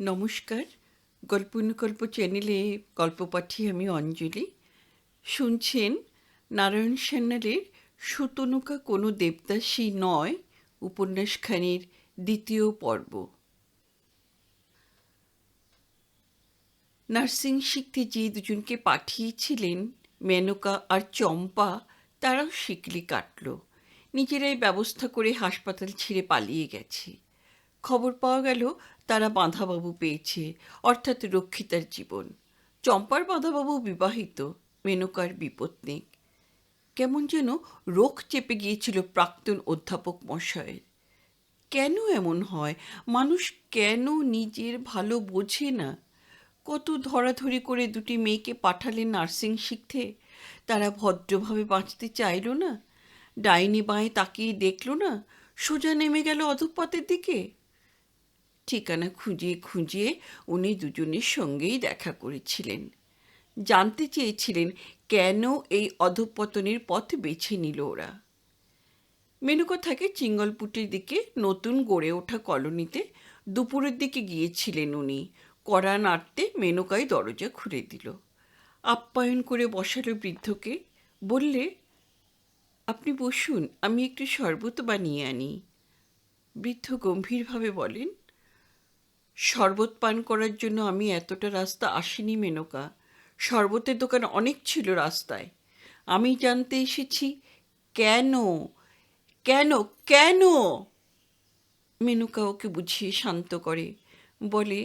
নমস্কার। গল্প চ্যানেলে গল্প পাঠি আমি অঞ্জলি। শুনছেন নারায়ণ সান্যালের সুতনুকা কোনো দেবদাসী নয় উপন্যাসখানির দ্বিতীয় পর্ব। নার্সিং শিখতে যে দুজনকে পাঠিয়েছিলেন মেনকা আর চম্পা, তারাও শিকলি কাটল। নিজেরাই ব্যবস্থা করে হাসপাতাল ছেড়ে পালিয়ে গেছে। খবর পাওয়া গেল তারা বাঁধাবাবু পেয়েছে, অর্থাৎ রক্ষিতার জীবন। চম্পার বাঁধাবাবু বিবাহিত, মেনকার বিপত্নিক। কেমন যেন রোখ চেপে গিয়েছিল প্রাক্তন অধ্যাপক মশায়ের। কেন এমন হয়? মানুষ কেন নিজের ভালো বোঝে না? কত ধরাধরি করে দুটি মেয়েকে পাঠালেন নার্সিং শিখতে, তারা ভদ্রভাবে বাঁচতে চাইল না। ডাইনি বাঁয়ে তাকিয়ে দেখল না, সোজা নেমে গেল অধঃপতের দিকে। ঠিকানা খুঁজিয়ে খুঁজিয়ে উনি দুজনের সঙ্গেই দেখা করেছিলেন। জানতে চেয়েছিলেন কেন এই অধঃপতনের পথ বেছে নিল ওরা। মেনকা থাকে চিঙ্গলপুটের দিকে নতুন গড়ে ওঠা কলোনিতে। দুপুরের দিকে গিয়েছিলেন উনি। কড়া নাড়তে মেনকাই দরজা খুলে দিল। আপ্যায়ন করে বসালো বৃদ্ধকে। বললে, আপনি বসুন, আমি একটু শরবত বানিয়ে আনি। বৃদ্ধ গম্ভীরভাবে বলেন, শরবত পান করার জন্য আমি এতটা রাস্তা আসিনি মেনকা। শরবতের দোকান অনেক ছিল রাস্তায়। আমি জানতে এসেছি কেন কেন কেন। মেনকা ওকে বুঝিয়ে শান্ত করে, বলে,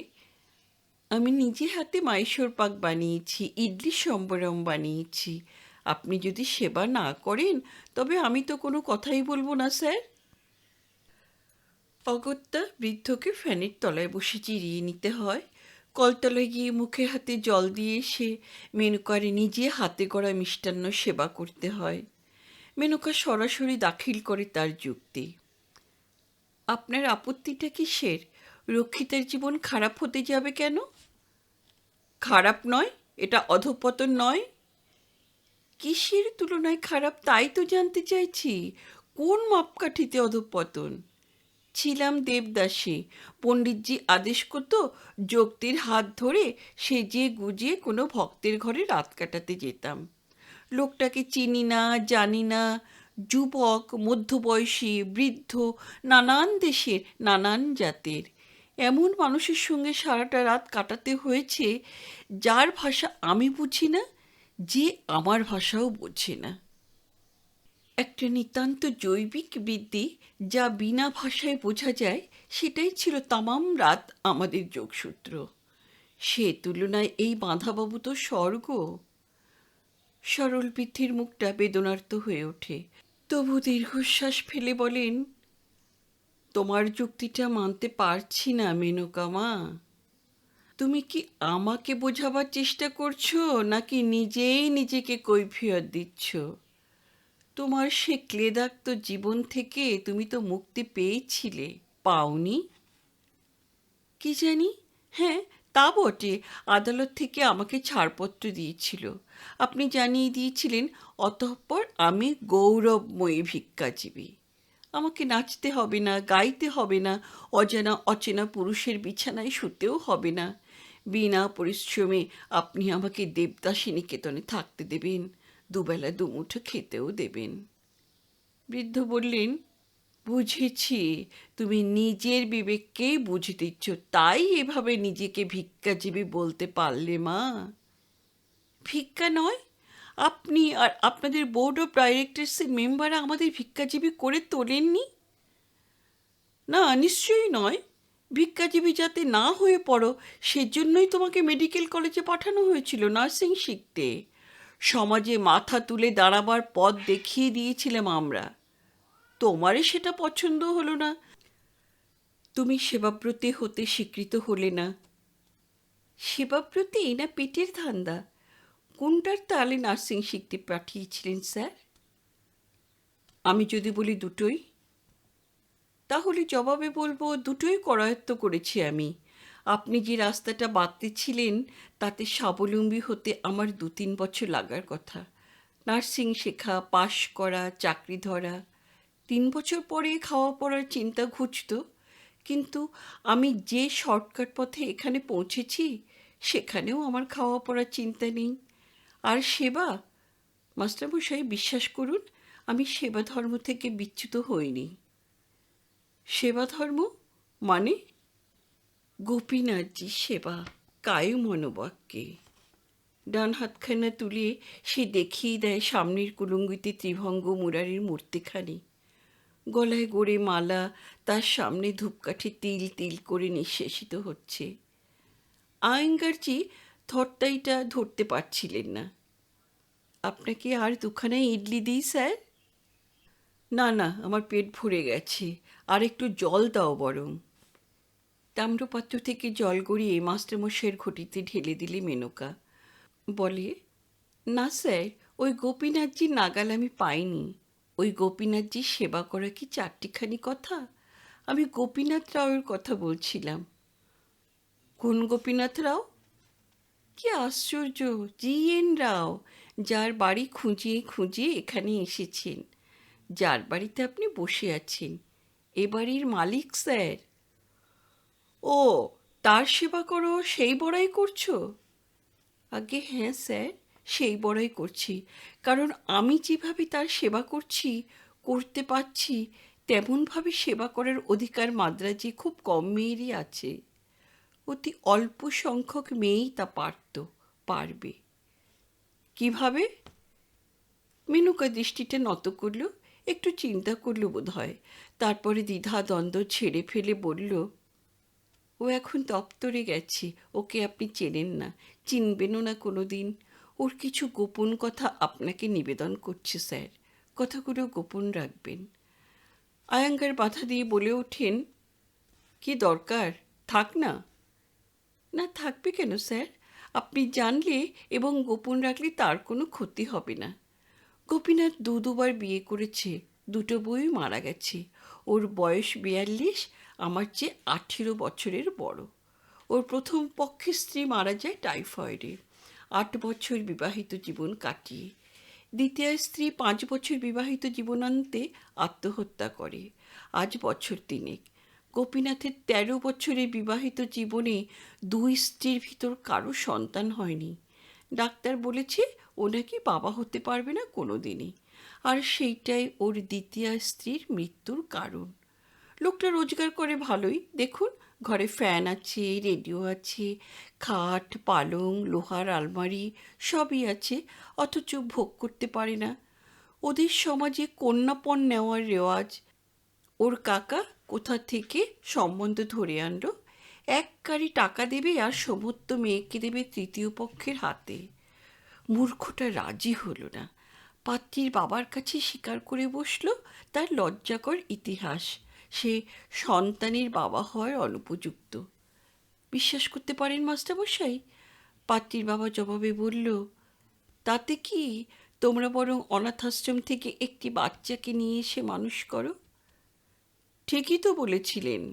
আমি নিজে হাতে মাইশোর পাক বানিয়েছি, ইডলি সম্বরম বানিয়েছি। আপনি যদি সেবা না করেন তবে আমি তো কোনো কথাই বলবো না স্যার। অগত্যা বৃদ্ধকে ফ্যানের তলায় বসে জিরিয়ে নিতে হয়। কলতলায় গিয়ে মুখে হাতে জল দিয়ে এসে মেনকার নিজে হাতে গড়া মিষ্টান্ন সেবা করতে হয়। মেনকা সরাসরি দাখিল করে তার যুক্তি। আপনার আপত্তিটা কিসের? রক্ষিতার জীবন খারাপ হতে যাবে কেন? খারাপ নয়, এটা অধঃপতন নয়। কিসের তুলনায় খারাপ তাই তো জানতে চাইছি। কোন মাপকাঠিতে অধঃপতন? ছিলাম দেবদাসী। পণ্ডিতজি আদেশ করত যক্তির হাত ধরে সেজে গুজিয়ে কোনো ভক্তের ঘরে রাত কাটাতে যেতাম। লোকটাকে চিনি না, জানি না। যুবক, মধ্যবয়সী, বৃদ্ধ, নানান দেশের, নানান জাতের। এমন মানুষের সঙ্গে সারাটা রাত কাটাতে হয়েছে যার ভাষা আমি বুঝি না, যে আমার ভাষাও বোঝে না। একটা নিতান্ত জৈবিক বিদ্যে, যা বিনা ভাষায় বোঝা যায়, সেটাই ছিল তামাম রাত আমাদের যোগসূত্র। সে তুলনায় এই বাঁধাবাবু তো স্বর্গ। সরল বৃদ্ধির মুখটা বেদনার্ত হয়ে ওঠে। তবু দীর্ঘশ্বাস ফেলে বলেন, তোমার যুক্তিটা মানতে পারছি না মেনকা মা। তুমি কি আমাকে বোঝাবার চেষ্টা করছো, নাকি নিজেই নিজেকে কৈফিয়ত দিচ্ছ? তোমার সে ক্লেদাক্ত জীবন থেকে তুমি তো মুক্তি পেয়েছিলে, পাওনি? কি জানি। হ্যাঁ, তা বটে, আদালত থেকে আমাকে ছাড়পত্র দিয়েছিল। আপনি জানিয়ে দিয়েছিলেন অতঃপর আমি গৌরবময়ী ভিক্ষাজীবী। আমাকে নাচতে হবে না, গাইতে হবে না, অজানা অচেনা পুরুষের বিছানায় শুতেও হবে না। বিনা পরিশ্রমে আপনি আমাকে দেবদাসী নিকেতনে থাকতে দেবেন, দুবেলা দুমুঠো খেতেও দেবেন। বৃদ্ধ বললেন, বুঝেছি, তুমি নিজের বিবেককেই বুঝ দিচ্ছ, তাই এভাবে নিজেকে ভিক্ষাজীবী বলতে পারলে মা। ভিক্ষা নয়, আপনি আর আপনাদের বোর্ড অফ ডাইরেক্টরসের মেম্বাররা আমাদের ভিক্ষাজীবী করে তোলেননি। না, নিশ্চয়ই নয়। ভিক্ষাজীবী যাতে না হয়ে পড়ো সেজন্যই তোমাকে মেডিকেল কলেজে পাঠানো হয়েছিল নার্সিং শিখতে। সমাজে মাথা তুলে দাঁড়াবার পথ দেখিয়ে দিয়েছিলাম আমরা। তোমারই সেটা পছন্দ হলো না, তুমি সেবাব্রতী হতে স্বীকৃত হলে না। সেবাব্রতী না পেটের ধান্দা? কোনটার তালে নার্সিং শিখতে পাঠিয়েছিলেন স্যার? আমি যদি বলি দুটোই, তাহলে জবাবে বলবো দুটোই করায়ত্ত করেছি আমি। আপনি যে রাস্তাটা বাতলেছিলেন তাতে স্বাবলম্বী হতে আমার 2-3 বছর লাগার কথা। নার্সিং শেখা, পাশ করা, চাকরি ধরা। 3 বছর পরে খাওয়া পড়ার চিন্তা ঘুচত। কিন্তু আমি যে শর্টকাট পথে এখানে পৌঁছেছি সেখানেও আমার খাওয়া পড়ার চিন্তা নেই। আর সেবা, মাস্টারমশাই বিশ্বাস করুন, আমি সেবা ধর্ম থেকে বিচ্যুত হইনি। সেবা ধর্ম মানে? গোপীনাথজি সেবা কায়ু মনোবাক্যে। ডান হাতখানা তুলে সে দেখিয়ে দেয় সামনের কুলুঙ্গিতে ত্রিভঙ্গ মুরারির মূর্তিখানি। গলায় গড়ে মালা, তার সামনে ধূপকাঠি তিল তিল করে নিঃশেষিত হচ্ছে। আয়েঙ্গারজি থরটাইটা ধরতে পারছিলেন না। আপনাকে আর দুখানা ইডলি দিই স্যার? না না, আমার পেট ভরে গেছে, আর একটু জল দাও বরং। তাম্রপাত্র থেকে জল গড়িয়ে মাস্টারমশাইয়ের ঘটিতে ঢেলে দিলে মেনকা। বলে, না স্যার, ওই গোপীনাথজির নাগাল আমি পাইনি। ওই গোপীনাথজির সেবা করা কি চারটিখানি কথা? আমি গোপীনাথ রাওয়ের কথা বলছিলাম। কোন গোপীনাথ রাও? কি আশ্চর্য! জি.এন. রাও, যার বাড়ি খুঁজিয়ে খুঁজিয়ে এখানে এসেছেন, যার বাড়িতে আপনি বসে আছেন, এ বাড়ির মালিক স্যার। ও, তার সেবা করো, সেই বড়াই করছো? আগে হ্যাঁ স্যার, সেই বড়াই করছি। কারণ আমি যেভাবে তার সেবা করছি, করতে পারছি, তেমনভাবে সেবা করার অধিকার মাদ্রাজে খুব কম মেয়েরই আছে। অতি অল্প সংখ্যক মেয়েই তা পারবে। কিভাবে? মেনকা দৃষ্টিটা নত করল, একটু চিন্তা করল বোধ হয়, তারপরে দ্বিধা দ্বন্দ্ব ছেড়ে ফেলে বলল, ও এখন দপ্তরে গেছে, ওকে আপনি চেনেন না, চিনবেনও না কোনো দিন। ওর কিছু গোপন কথা আপনাকে নিবেদন করছে স্যার, কথাগুলো গোপন রাখবেন। আয়াঙ্গার বাধা দিয়ে বলে ওঠেন, কি দরকার, থাক না। না, থাকবে কেন স্যার? আপনি জানলে এবং গোপন রাখলে তার কোনো ক্ষতি হবে না। গোপীনাথ দুবার বিয়ে করেছে, দুটো বই মারা গেছে। ওর বয়স 42, আমার চেয়ে 18 বছরের বড়। ওর প্রথম পক্ষের স্ত্রী মারা যায় টাইফয়েডে 8 বছর বিবাহিত জীবন কাটিয়ে। দ্বিতীয় স্ত্রী 5 বছর বিবাহিত জীবনান্তে আত্মহত্যা করে, আজ বছর 3। গোপীনাথের 13 বছরের বিবাহিত জীবনে 2 স্ত্রীর ভিতর কারো সন্তান হয়নি। ডাক্তার বলেছে ও নাকি বাবা হতে পারবে না কোনো দিনই, আর সেইটাই ওর দ্বিতীয় স্ত্রীর মৃত্যুর কারণ। লোকটা রোজগার করে ভালোই, দেখুন, ঘরে ফ্যান আছে, রেডিও আছে, খাট পালং লোহার আলমারি সবই আছে, অথচ ভোগ করতে পারে না। ওদের সমাজে কন্যাপণ নেওয়ার রেওয়াজ। ওর কাকা কোথা থেকে সম্বন্ধ ধরে আনলো, 1 কারি টাকা দেবে আর সমস্ত মেয়েকে দেবে তৃতীয় পক্ষের হাতে। মূর্খটা রাজি হলো না। পাত্রীর বাবার কাছে স্বীকার করে বসলো তার লজ্জাকর ইতিহাস, সে সন্তানের বাবা হওয়ার অনুপযুক্ত। বিশ্বাস করতে পারেন মাস্টারমশাই? পাত্রীর বাবা জবাবে বলল, তাতে কি, তোমরা বরং অনাথাশ্রম থেকে একটি বাচ্চাকে নিয়ে এসে মানুষ করো। ঠিকই তো বলেছিলেন।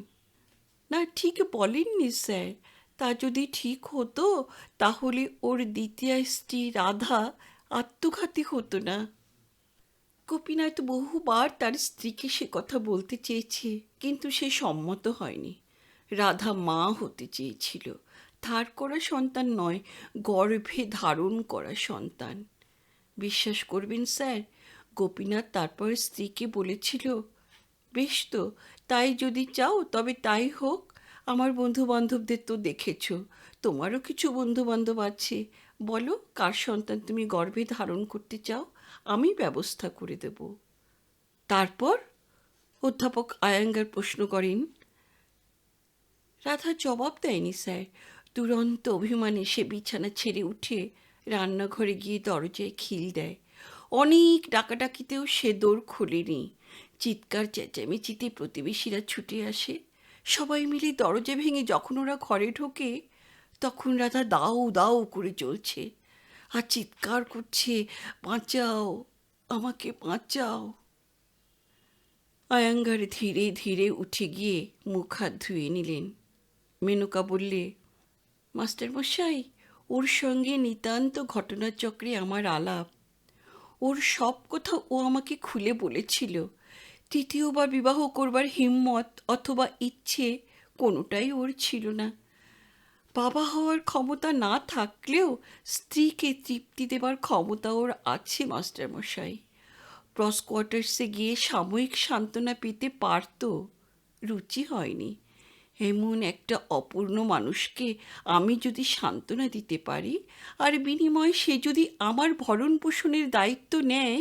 না, ঠিক বলেননি স্যার। তা যদি ঠিক হতো তাহলে ওর দ্বিতীয় স্ত্রী রাধা আত্মঘাতী হতো না। গোপীনাথ বহুবার তার স্ত্রীকে সে কথা বলতে চেয়েছে, কিন্তু সে সম্মত হয়নি। রাধা মা হতে চেয়েছিল, ধার করা সন্তান নয়, গর্ভে ধারণ করা সন্তান। বিশ্বাস করবেন স্যার, গোপীনাথ তারপর স্ত্রীকে বলেছিল, বেশ তো, তাই যদি চাও তবে তাই হোক। আমার বন্ধু বান্ধবদের তো দেখেছ, তোমারও কিছু বন্ধু বান্ধব আছে, বলো কার সন্তান তুমি গর্ভে ধারণ করতে চাও, আমি ব্যবস্থা করে দেব। তারপর অধ্যাপক আয়াঙ্গার প্রশ্ন করেন। রাধা জবাব দেয়নি স্যার। দুরন্ত অভিমানে সে বিছানা ছেড়ে উঠে রান্নাঘরে গিয়ে দরজায় খিল দেয়। অনেক ডাকাডাকিতেও সে দোর খোলেনি। চিৎকার চেঁচামেচিতে প্রতিবেশীরা ছুটে আসে। সবাই মিলে দরজা ভেঙে যখন ওরা ঘরে ঢোকে, তখন রাধা দাউ দাউ করে চলছে আর চিৎকার করছে, বাঁচাও, আমাকে বাঁচাও। আয়াঙ্গার ধীরে ধীরে উঠে গিয়ে মুখ হাত ধুয়ে নিলেন। মেনকা বললে, মাস্টারমশাই, ওর সঙ্গে নিতান্ত ঘটনাচক্রে আমার আলাপ। ওর সব কথা ও আমাকে খুলে বলেছিল। তৃতীয়বার বিবাহ করবার হিম্মত অথবা ইচ্ছে কোনোটাই ওর ছিল না। বাবা হওয়ার ক্ষমতা না থাকলেও স্ত্রীকে তৃপ্তি দেবার ক্ষমতা ওর আছে মাস্টারমশাই। ক্রস কোয়ার্টার্সে গিয়ে সাময়িক সান্ত্বনা পেতে পারত, রুচি হয়নি। এমন একটা অপূর্ণ মানুষকে আমি যদি সান্ত্বনা দিতে পারি আর বিনিময়ে সে যদি আমার ভরণ পোষণের দায়িত্ব নেয়,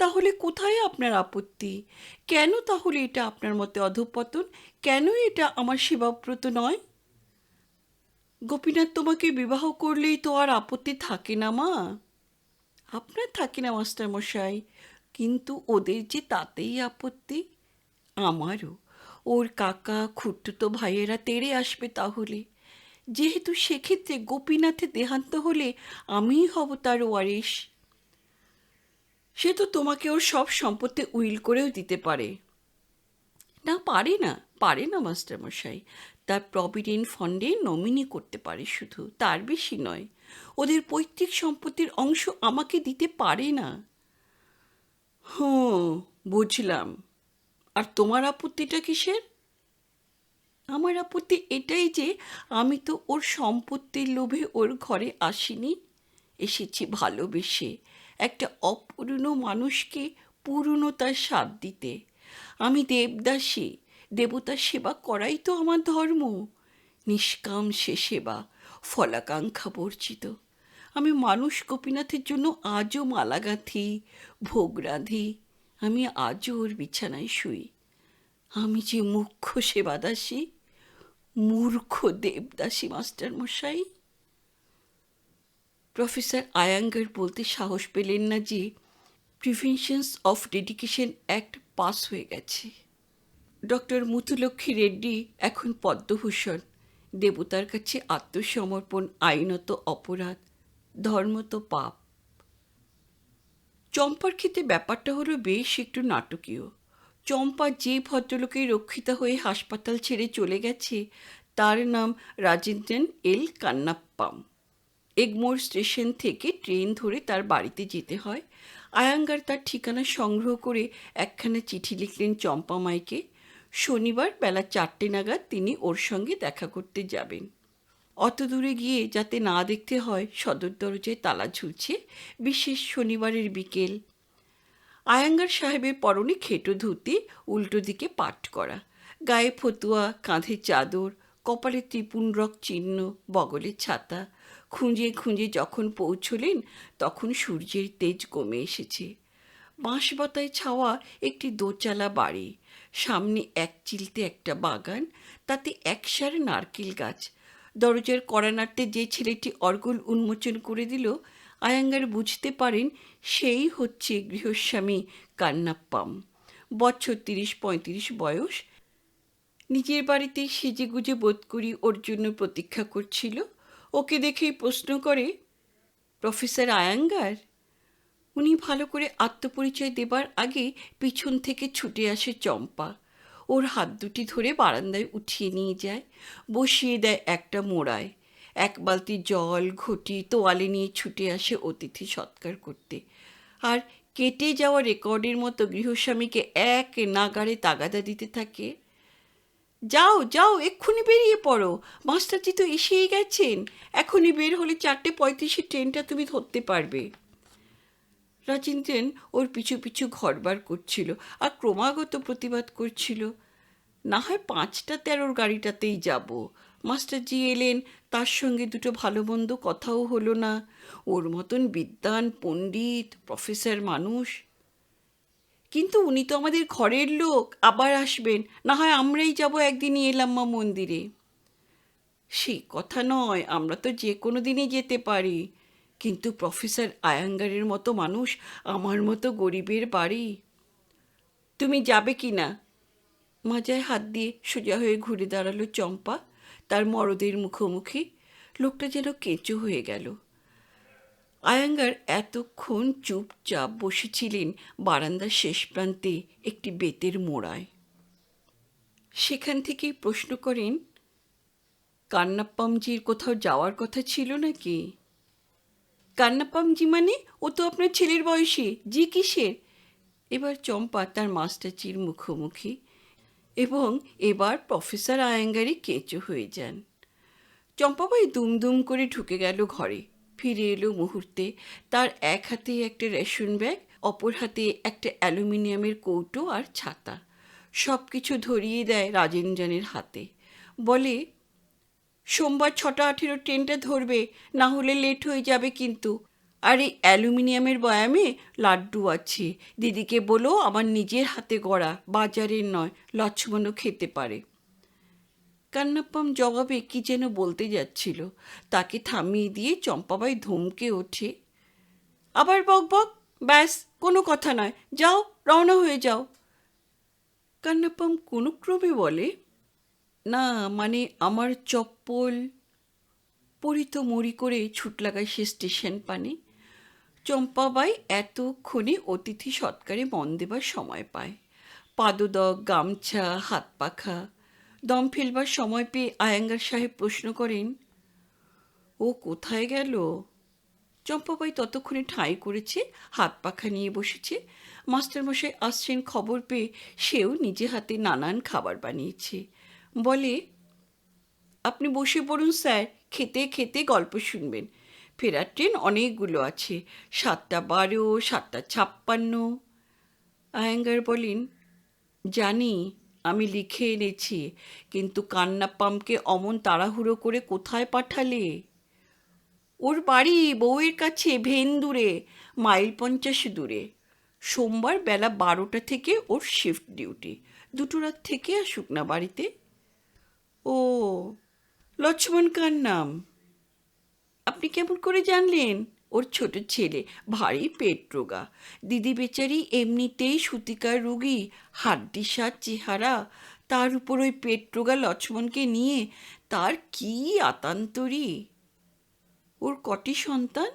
তাহলে কোথায় আপনার আপত্তি? কেন তাহলে এটা আপনার মতে অধঃপতন? কেন এটা আমার সেবাব্রত নয়? গোপীনাথ তোমাকে বিবাহ করলেই তো আর আপত্তি থাকে না মা। আপনার থাকে না মাস্টারমশাই, কিন্তু ওদের যে তাতেই আপত্তি। আমারও। ওর কাকা খুড়তুতো ভাইয়েরা তেড়ে আসবে তাহলে। যেহেতু সেক্ষেত্রে গোপীনাথের দেহান্ত হলে আমিই হব তার ওয়ারিশ। সে তো তোমাকে ওর সব সম্পত্তি উইল করেও দিতে পারে। না, পারে না মাস্টারমশাই। তার প্রভিডেন্ট ফান্ডে নমিনি করতে পারে শুধু, তার বেশি নয়। ওদের পৈতৃক সম্পত্তির অংশ আমাকে দিতে পারে না। হুঁ, বুঝলাম। আর তোমার আপত্তিটা কিসের? আমার আপত্তি এটাই যে আমি তো ওর সম্পত্তির লোভে ওর ঘরে আসিনি, এসেছি ভালোবেসে একটা অপূর্ণ মানুষকে পূর্ণতার স্বাদ দিতে। আমি দেবদাসী, দেবতার সেবা করাই তো আমার ধর্ম। নিষ্কাম সে সেবা, ফলাকাঙ্ক্ষা বর্জিত। আমি মানুষ গোপীনাথের জন্য আজও মালা গাঁথি, ভোগ রাঁধি। আমি আজও ওর বিছানায় শুই। আমি যে মুখ্য সেবাদাসী, মূর্খ দেবদাসী মাস্টারমশাই। প্রফেসর আয়াঙ্গার বলতে সাহস পেলেন না যে প্রিভেনশনস অফ ডেডিকেশন অ্যাক্ট পাস হয়ে গেছে। ডক্টর মুথুলক্ষ্মী রেড্ডি এখন পদ্মভূষণ। দেবতার কাছে আত্মসমর্পণ আইনত অপরাধ, ধর্মত পাপ। চম্পার ক্ষেত্রে ব্যাপারটা হলো বেশ একটু নাটকীয়। চম্পা যে ভদ্রলোকের রক্ষিতা হয়ে হাসপাতাল ছেড়ে চলে গেছে তার নাম রাজেন্দ্রন এল কান্নাপ্পাম। এগমোর স্টেশন থেকে ট্রেন ধরে তার বাড়িতে যেতে হয়। আয়াঙ্গার তার ঠিকানা সংগ্রহ করে একখানা চিঠি লিখলেন চম্পা মাইকে। শনিবার বেলা 4টে নাগাদ তিনি ওর সঙ্গে দেখা করতে যাবেন। অত দূরে গিয়ে যাতে না দেখতে হয় সদর দরজায় তালা ঝুলছে, বিশেষ শনিবারের বিকেল। আয়াঙ্গার সাহেবের পরনে খেটো ধুতি, উল্টো দিকে পাট করা, গায়ে ফতুয়া, কাঁধে চাদর, কপালে ত্রিপুণ্ডরক চিহ্ন, বগলে ছাতা। খুঁজে খুঁজে যখন পৌঁছলেন তখন সূর্যের তেজ কমে এসেছে। বাঁশবতায় ছাওয়া একটি দোচালা বাড়ি, সামনে এক চিলতে একটা বাগান, তাতে একসার নারকেল গাছ। দরজার কড়া নাড়তে যে ছেলেটি অর্গল উন্মোচন করে দিল, আয়াঙ্গার বুঝতে পারেন সেই হচ্ছে গৃহস্বামী কান্নাপ্পাম। বছর 30-35 বয়স। নিজের বাড়িতেই সেজেগুজে বোধ করি ওর জন্য প্রতীক্ষা করছিল। ওকে দেখেই প্রশ্ন করে, প্রফেসর আয়াঙ্গার? উনি ভালো করে আত্মপরিচয় দেবার আগে পিছন থেকে ছুটে আসে চম্পা। ওর হাত দুটি ধরে বারান্দায় উঠিয়ে নিয়ে যায়, বসিয়ে দেয় একটা মোড়ায়। এক বালতি জল, ঘটি, তোয়ালে নিয়ে ছুটে আসে অতিথি সৎকার করতে। আর কেটে যাওয়া রেকর্ডের মতো গৃহস্বামীকে এক নাগাড়ে তাগাদা দিতে থাকে, যাও যাও, এক্ষুনি বেরিয়ে পড়ো, মাস্টারজি তো এসেই গেছেন। এখনই বের হলে 4:35 ট্রেনটা তুমি ধরতে পারবে। রাজেন্দ্রন ওর পিছু পিছু ঘরবার করছিল আর ক্রমাগত প্রতিবাদ করছিল, না হয় 5:13 গাড়িটাতেই যাব। মাস্টারজি এলেন, তার সঙ্গে দুটো ভালো মন্দ কথাও হলো না। ওর মতন বিদ্বান পণ্ডিত প্রফেসর মানুষ। কিন্তু উনি তো আমাদের ঘরের লোক, আবার আসবেন, না হয় আমরাই যাব একদিনই এলাম্মা মন্দিরে। সে কথা নয়, আমরা তো যে কোনো দিনই যেতে পারি। কিন্তু প্রফেসর আয়াঙ্গারের মতো মানুষ আমার মতো গরিবের বাড়ি। তুমি যাবে কি না? মাজায় হাত দিয়ে সোজা হয়ে ঘুরে দাঁড়ালো চম্পা তার মরদের মুখোমুখি। লোকটা যেন কেঁচো হয়ে গেল। আয়াঙ্গার এতক্ষণ চুপচাপ বসেছিলেন বারান্দার শেষ প্রান্তে একটি বেতের মোড়ায়। সেখান থেকেই প্রশ্ন করেন, কান্নাপ্পামজির কোথাও যাওয়ার কথা ছিল নাকি? কান্নাপ্পামজি মানে? ও তো আপনার ছেলের বয়সী। জি কিসের? এবার চম্পা তার মাস্টারজির মুখোমুখি, এবং এবার প্রফেসর আয়াঙ্গারই কেঁচো হয়ে যান। চম্পাবাই দুমদুম করে ঢুকে গেল ঘরে। ফিরে এলো মুহূর্তে। তার এক হাতে একটা রেশন ব্যাগ, অপর হাতে একটা অ্যালুমিনিয়ামের কৌটো আর ছাতা। সব কিছু ধরিয়ে দেয় রাজেন্দ্রানের হাতে। বলে, সোমবার 6:18 ট্রেনটা ধরবে, না হলে লেট হয়ে যাবে কিন্তু। আর এই অ্যালুমিনিয়ামের বয়ামে লাড্ডু আছে, দিদিকে বলো আমার নিজের হাতে গড়া, বাজারের নয়, লক্ষ্মণও খেতে পারে। কান্নাপ্পাম জবাবে কি যেন বলতে যাচ্ছিল, তাকে থামিয়ে দিয়ে চম্পাবাই ধমকে ওঠে, আবার বক বক, ব্যাস কোনো কথা নয়, যাও রওনা হয়ে যাও। কান্নাপ্পাম কোনো ক্রমে বলে, না মানে আমার চপ্পল। পরি তো মরি করে ছুট লাগায় সে স্টেশন পানে। চম্পাবাই এতক্ষণে অতিথি সৎকারে মন দেবার সময় পায়। পাদদক, গামছা, হাত পাখা। দম ফেলবার সময় পেয়ে আয়াঙ্গার সাহেব প্রশ্ন করেন, ও কোথায় গেল? চম্পাবাই ততক্ষণে ঠাঁই করেছে, হাত পাখা নিয়ে বসেছে। মাস্টারমশাই আসছেন খবর পেয়ে সেও নিজে হাতে নানান খাবার বানিয়েছে। বলে, আপনি বসে পড়ুন স্যার, খেতে খেতে গল্প শুনবেন। ফেরার ট্রেন অনেকগুলো আছে, 7:12, 7:56। আয়াঙ্গার বলেন, জানি, আমি লিখে এনেছি, কিন্তু কান্নাপ্পামকে অমন তাড়াহুড়ো করে কোথায় পাঠালে? ওর বাড়ি বউয়ের কাছে, ভেন্দুরে, মাইল 50 দূরে। সোমবার বেলা 12টা থেকে ওর শিফট ডিউটি, 2টো রাত থেকে আসুক না বাড়িতে। ও, লক্ষ্মণ কার নাম? আপনি কেমন করে জানলেন? ওর ছোট ছেলে, ভারী পেট রোগা। দিদি বেচারি এমনিতেই সুতিকার রোগী, হাড্ডিসার চেহারা, তার উপর ওই পেট রোগা লক্ষ্মণকে নিয়ে তার কি আতান্তরী। ওর কটি সন্তান?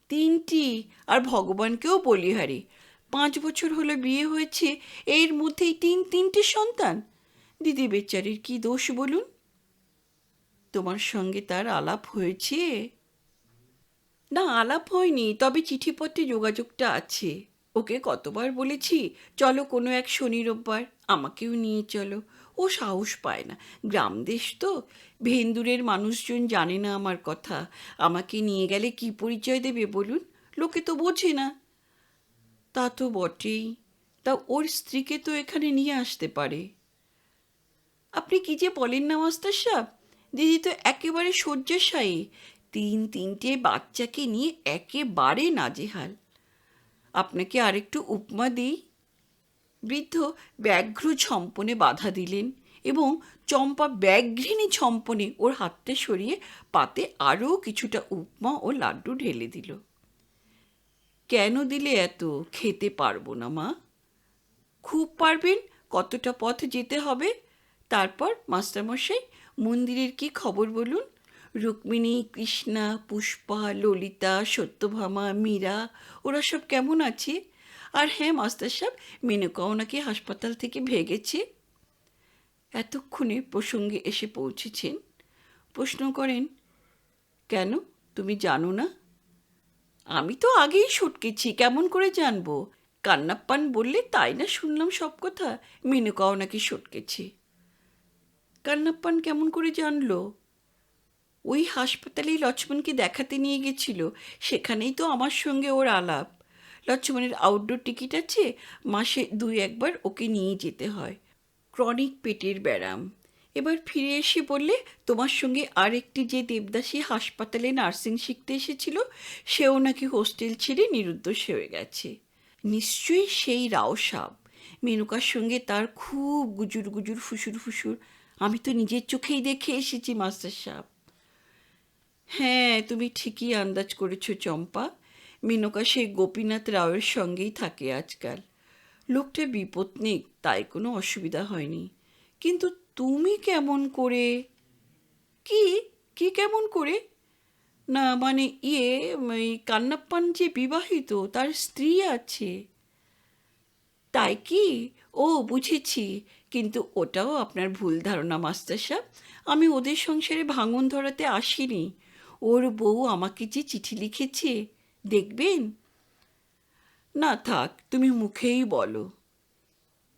3টি, আর ভগবানকেও বলিহারি। 5 বছর হলো বিয়ে হয়েছে, এর মধ্যেই 3টে সন্তান। দিদি বেচারির কি দোষ বলুন? তোমার সঙ্গে তার আলাপ হয়েছে? না, আলাপ হয়নি, তবে চিঠিপত্রে যোগাযোগটা আছে। ওকে কতবার বলেছি, চলো কোনো এক শনি রোববার, আমাকেও নিয়ে চলো। ও সাহস পায় না, গ্রাম দেশ তো, ভেন্দুরের মানুষজন জানে না আমার কথা। আমাকে নিয়ে গেলে কি পরিচয় দেবে বলুন? লোকে তো বোঝে না। তা তো বটেই, তা ওর স্ত্রীকে তো এখানে নিয়ে আসতে পারে। আপনি কি যে বলেন না মাস্টার সাহেব, দিদি তো একেবারে শয্যাশায়ী, 3টে বাচ্চাকে নিয়ে একেবারে নাজেহাল। আপনাকে আরেকটু উপমা দিই। বৃদ্ধ ব্যাঘ্র ছম্পনে বাধা দিলেন, এবং চম্পা ব্যাঘ্রিনী ছম্পনে ওর হাতটা সরিয়ে পাতে আরও কিছুটা উপমা ও লাড্ডু ঢেলে দিল। কেন দিলে এত? খেতে পারবো না মা। খুব পারবেন, কতটা পথ যেতে হবে? তারপর মাস্টারমশাই, মন্দিরের কি খবর বলুন? রুক্মিণী, কৃষ্ণা, পুষ্পা, ললিতা, সত্যভামা, মীরা, ওরা সব কেমন আছে? আর হ্যাঁ মাস্টার সাহেব, মেনকাও নাকি হাসপাতাল থেকে ভেগেছে। এতক্ষণে প্রসঙ্গে এসে পৌঁছেছেন। প্রশ্ন করেন, কেন, তুমি জানো না? আমি তো আগেই সটকেছি, কেমন করে জানবো? কান্নাপ্পান বললে তাই না শুনলাম সব কথা, মেনকাও নাকি সটকেছে। কান্নাপ্পান কেমন করে জানলো? ওই হাসপাতালেই লক্ষ্মণকে দেখাতে নিয়ে গেছিল, সেখানেই তো আমার সঙ্গে ওর আলাপ। লক্ষ্মণের আউটডোর টিকিট আছে, মাসে 2-1বার ওকে নিয়ে যেতে হয়। ক্রনিক পেটের ব্যারাম। এবার ফিরে এসে বললে, তোমার সঙ্গে আরেকটি যে দেবদাসী হাসপাতালে নার্সিং শিখতে এসেছিল, সেও নাকি হোস্টেল ছেড়ে নিরুদ্দেশ হয়ে গেছে। নিশ্চয়ই সেই রাও সাব। মেনকার সঙ্গে তার খুব গুজুর গুজুর, ফুসুর ফুসুর। আমি তো নিজের চোখেই দেখে এসেছি মাস্টার সাহেব। হ্যাঁ, তুমি ঠিকই আন্দাজ করেছ চম্পা। মেনকা সেই গোপীনাথ রাওয়ের সঙ্গেই থাকে আজকাল। লোকটা বিপত্নিক, তাই কোনো অসুবিধা হয়নি। কিন্তু তুমি কেমন করে? কি? কি কেমন করে? না মানে এই কান্নাপ্পান যে বিবাহিত, তার স্ত্রী আছে। তাই কি? ও, বুঝেছি। কিন্তু ওটাও আপনার ভুল ধারণা মাস্টার সাহেব। আমি ওদের সংসারে ভাঙন ধরাতে আসিনি। ওর বউ আমাকে যে চিঠি লিখেছে, দেখবেন? না থাক, তুমি মুখেই বলো।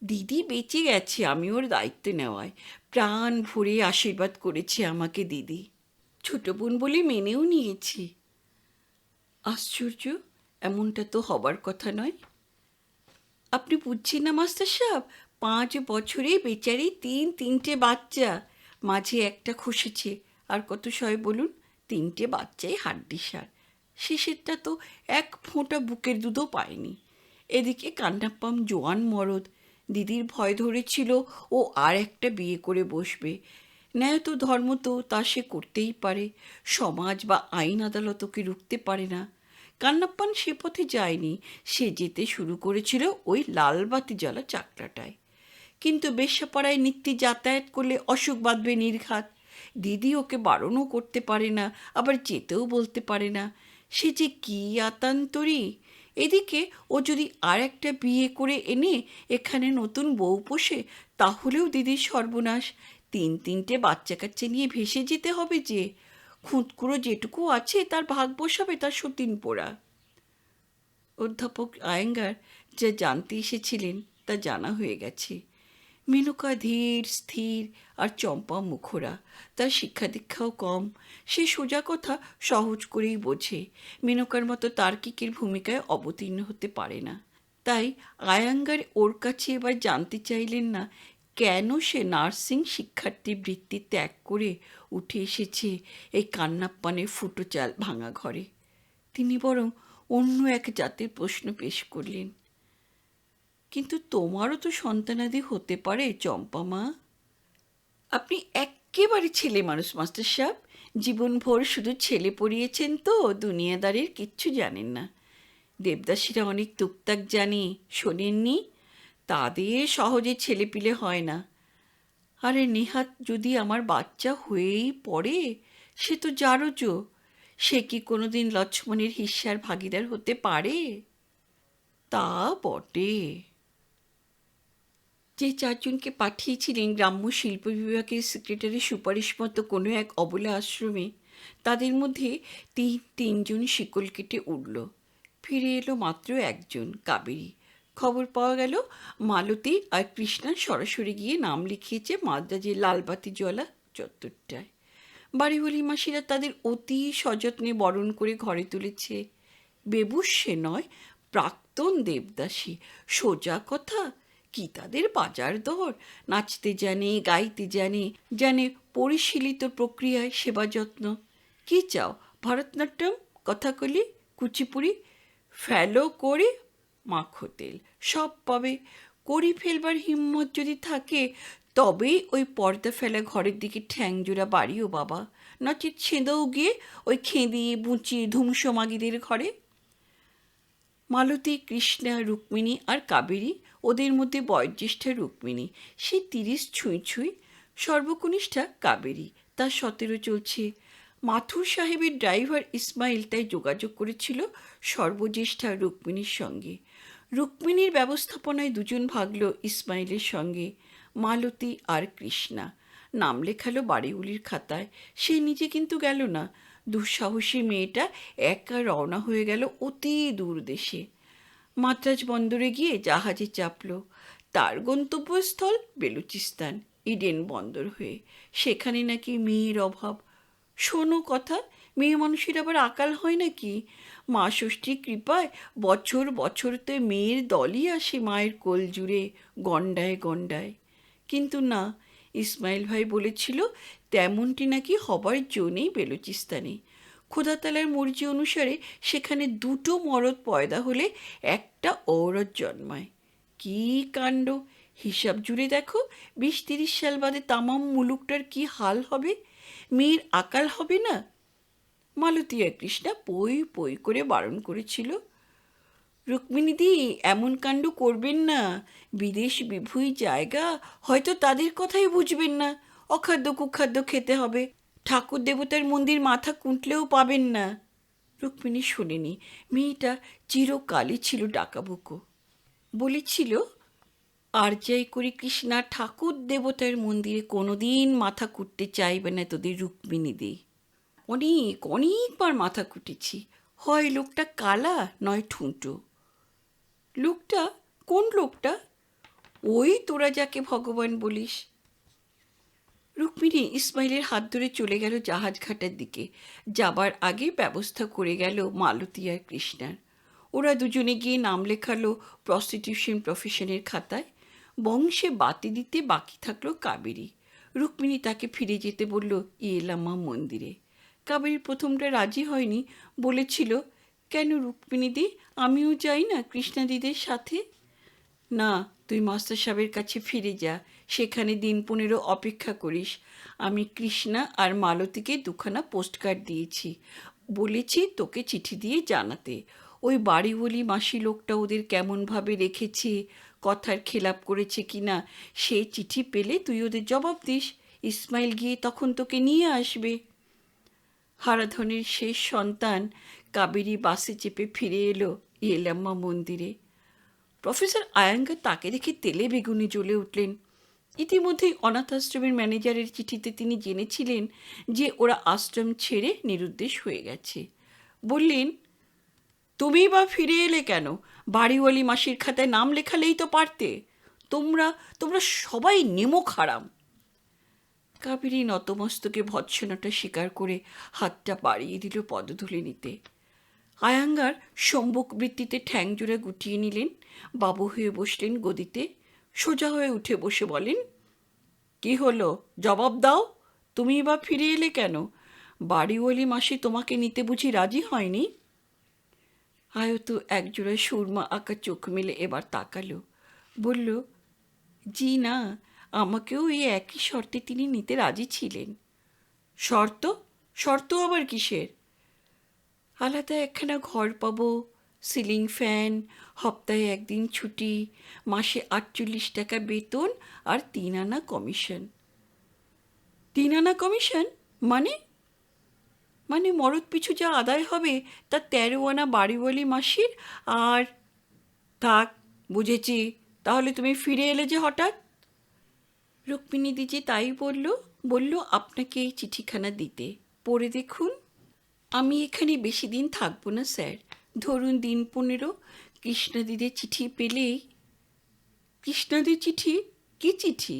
দিদি বেঁচে গেছে আমি ওর দায়িত্ব নেওয়ায়। প্রাণ ভরে আশীর্বাদ করেছে আমাকে দিদি। ছোট বোন বলে মেনেও নিয়েছি। আশ্চর্য, এমনটা তো হবার কথা নয়। আপনি বুঝছেন না মাস্টার সাহেব, 5 বছরে বেচারি তিনটে বাচ্চা, মাঝে একটা খসেছে। আর কত সয় বলুন, 3টে বাচ্চাই হাড্ডিসার। শেষেরটা তো এক ফোঁটা বুকের দুধও পায়নি। এদিকে কান্নাপ্পাম জোয়ান মরদ। দিদির ভয় ধরেছিল ও আর একটা বিয়ে করে বসবে। ন্যায় তো ধর্ম তো তা সে করতেই পারে, সমাজ বা আইন আদালত ওকে রুখতে পারে না। কান্নাপ্পান সে পথে যায়নি, সে যেতে শুরু করেছিল ওই লালবাতি জ্বালা চাকরাটায়। কিন্তু বেশ্যাপাড়ায় নিত্য যাতায়াত করলে অসুখ বাঁধবে নির্ঘাত। দিদি ওকে বারণও করতে পারে না, আবার যেতেও বলতে পারে না। সে যে কী আতান্তরী! এদিকে ও যদি আর একটা বিয়ে করে এনে এখানে নতুন বউ পোষে, তাহলেও দিদির সর্বনাশ। তিনটে বাচ্চা কাচ্চা নিয়ে ভেসে যেতে হবে যে। খুঁতকুড়ো যেটুকু আছে তার ভাগ বসাবে তার সতীন পোড়া। অধ্যাপক আয়েঙ্গার যা জানতে এসেছিলেন তা জানা হয়ে গেছে। মেনকা ধীর স্থির আর চম্পা মুখরা, তার শিক্ষা দীক্ষাও কম। সে সোজা কথা সহজ করেই বোঝে, মেনকার মতো তার্কিকের ভূমিকায় অবতীর্ণ হতে পারে না। তাই আয়াঙ্গার ওর কাছে এবার জানতে চাইলেন না কেন সে নার্সিং শিক্ষার্থী বৃত্তি ত্যাগ করে উঠে এসেছে এই কান্নাপ্পানের ফুটো চাল ভাঙা ঘরে। তিনি বরং অন্য এক জাতের প্রশ্ন পেশ করলেন, কিন্তু তোমারও তো সন্তানাদি হতে পারে চম্পা মা। আপনি একেবারে ছেলে মানুষ মাস্টার সাহেব, জীবনভর শুধু ছেলে পড়িয়েছেন তো দুনিয়াদারির কিচ্ছু জানেন না। দেবদাসীরা অনেক টুকটাক জানে, শোনেননি? তাদের সহজে ছেলেপিলে হয় না। আরে নেহাত যদি আমার বাচ্চা হয়েই পড়ে, সে তো জারজো। সে কি কোনোদিন লক্ষ্মণের হিস্যার ভাগিদার হতে পারে? তা বটে। যে 4জনকে পাঠিয়েছিলেন গ্রাম্য শিল্প বিভাগের সেক্রেটারি সুপারিশ মতো কোনো এক অবলা আশ্রমে, তাদের মধ্যে তিনজন শিকল কেটে উঠল। ফিরে এলো মাত্র একজন, কাবেরী। খবর পাওয়া গেল মালতী আর কৃষ্ণা সরাসরি গিয়ে নাম লিখিয়েছে মাদ্রাজের লালবাতি জ্বলা চত্বরটায়। বাড়িওয়ালি মাসিরা তাদের অতি সযত্নে বরণ করে ঘরে তুলেছে। বেবুস সে নয়, প্রাক্তন দেবদাসী। সোজা কথা, কি তাদের বাজার দর! নাচতে জানে, গাইতে জানে, জানে পরিশীলিত প্রক্রিয়ায় সেবা যত্ন। কি চাও? ভরতনাট্যম, কথাকলি, কুচিপুড়ি, ফেলো করে মাখো তেল, সব পাবে। করি ফেলবার হিম্মত যদি থাকে তবেই ওই পর্দা ফেলা ঘরের দিকে ঠ্যাংজোড়া বাড়িও বাবা, নচেত ছেঁদেও গিয়ে ওই খেঁদি বুঁচি ধুমসো মাগিদের ঘরে। মালতী, কৃষ্ণা, রুক্মিণী আর কাবেরী, ওদের মধ্যে বয়োজ্যেষ্ঠা রুক্মিণী, সে 30 ছুঁই ছুঁই। সর্বকনিষ্ঠা কাবেরী, তার 17 চলছে। মাথুর সাহেবের ড্রাইভার ইসমাইল তাই যোগাযোগ করেছিল সর্বজ্যেষ্ঠা রুক্মিণীর সঙ্গে। রুক্মিণীর ব্যবস্থাপনায় 2জন ভাগল ইসমাইলের সঙ্গে, মালতী আর কৃষ্ণা। নাম লেখালো বাড়িগুলির খাতায়। সে নিজে কিন্তু গেল না। দুঃসাহসী মেয়েটা একা রওনা হয়ে গেল অতি দূর দেশে। মাদ্রাজ বন্দরে গিয়ে জাহাজে চাপল। তার গন্তব্যস্থল বেলুচিস্তান, ইডেন বন্দর হয়ে। সেখানে নাকি মেয়ের অভাব। শোনো কথা, মেয়ে মানুষের আবার আকাল হয় নাকি? মা ষষ্ঠীর কৃপায় বছর বছর তো মেয়ের দলই আসে মায়ের কোল জুড়ে, গণ্ডায় গণ্ডায়। কিন্তু না, ইসমাইল ভাই বলেছিল তেমনটি নাকি হবার জো নেই বেলুচিস্তানে। খোদাতালার মর্জি অনুসারে সেখানে 2টো মরদ পয়দা হলে একটা ঔরত জন্মায়। কী কাণ্ড! হিসাব জুড়ে দেখো, 20-30 সাল বাদে তামাম মুলুকটার কি হাল হবে। মেয়ের আকাল হবে না? মালতী আর কৃষ্ণা পই পই করে বারণ করেছিল, রুক্মিণীদি এমন কাণ্ড করবেন না, বিদেশ বিভুঁই জায়গা, হয়তো তাদের কথাই বুঝবেন না। অখাদ্য কুখাদ্য খেতে হবে, ঠাকুর দেবতার মন্দির মাথা কুঁটলেও পাবেন না। রুক্মিণী শোনেনি, মেয়েটা চিরকালই ছিল ডাকাবুকো। বলেছিল, আর যাই করি কৃষ্ণা, ঠাকুর দেবতার মন্দিরে কোনোদিন মাথা কুটতে চাইবে না তোদের রুক্মিণীদি। অনেকবার মাথা কুটেছি, হয় লোকটা কালা নয় ঠুঁটো। লোকটা? কোন লোকটা? ওই তোরা যাকে ভগবান বলিস। রুক্মিণী ইসমাইলের হাত ধরে চলে গেল জাহাজ ঘাটার দিকে। যাবার আগে ব্যবস্থা করে গেল মালতী আর কৃষ্ণার। ওরা দুজনে গিয়ে নাম লেখালো প্রস্টিটিউশন প্রফেশনের খাতায়। বংশে বাতি দিতে বাকি থাকলো কাবেরী। রুক্মিণী তাকে ফিরে যেতে বলল ইয়েলাম্মা মন্দিরে। কাবেরী প্রথমটা রাজি হয়নি, বলেছিল, কেন রুক্মিণীদি, আমিও যাই না কৃষ্ণাদিদের সাথে? না, তুই মাস্টার সাহেবের কাছে ফিরে যা, সেখানে দিন 15 অপেক্ষা করিস। আমি কৃষ্ণা আর মালতীকে 2খানা পোস্টকার্ড দিয়েছি, বলেছি তোকে চিঠি দিয়ে জানাতে। ওই বাড়িওয়ালি মাসি লোকটা ওদের কেমনভাবে রেখেছে, কথার খেলাপ করেছে কিনা, সে চিঠি পেলে তুই ওদের জবাব দিস। ইসমাইল গিয়ে তখন তোকে নিয়ে আসবে। হারাধনের শেষ সন্তান কাবেরী বাসে চেপে ফিরে এলো ইয়েলাম্মা মন্দিরে। প্রফেসর আয়াঙ্গার তাকে দেখে তেলে বেগুনে জ্বলে উঠলেন। ইতিমধ্যেই অনাথ আশ্রমের ম্যানেজারের চিঠিতে তিনি জেনেছিলেন যে ওরা আশ্রম ছেড়ে নিরুদ্দেশ হয়ে গেছে। বললেন, তুমি বা ফিরে এলে কেন? বাড়িওয়ালি মাসির খাতায় নাম লেখালেই তো পারতে। তোমরা তোমরা সবাই নেমো খারাম। কাবেরী নতমস্তকে ভৎসনাটা স্বীকার করে হাতটা বাড়িয়ে দিল পদধূলি নিতে। আয়াঙ্গার সম্মুখ বৃত্তিতে ঠ্যাং জোড়া গুটিয়ে নিলেন, বাবু হয়ে বসলেন গদিতে। সোজা হয়ে উঠে বসে বলেন, কি হলো, জবাব দাও। তুমি বা ফিরে এলে কেন? বাড়িওয়ালি মাসি তোমাকে নিতে বুঝি রাজি হয়নি? আয়ত একজোড়া সুরমা আঁকা চোখ মেলে এবার তাকালো, বলল, জি না, আমাকেও এই একই শর্তে তিনি নিতে রাজি ছিলেন। শর্ত? শর্ত আবার কিসের? আলাদা একখানা ঘর পাবো, সিলিং ফ্যান, সপ্তাহে 1 দিন ছুটি, মাসে 48 টাকা বেতন আর 3 আনা কমিশন। 3 আনা কমিশন মানে? মানে মরদ পিছু যা আদায় হবে তা 13 আনা বাড়িওয়ালি মাসির। আর থাক, বুঝেছি। তাহলে তুমি ফিরে এলে যে হঠাৎ? রুক্মিণীদি যে তাই বলল আপনাকে এই চিঠিখানা দিতে, পড়ে দেখুন। আমি এখানে বেশি দিন থাকবো না স্যার, ধরুন দিন 15। কৃষ্ণাদিদের চিঠি পেলেই। কৃষ্ণাদির চিঠি? কি চিঠি?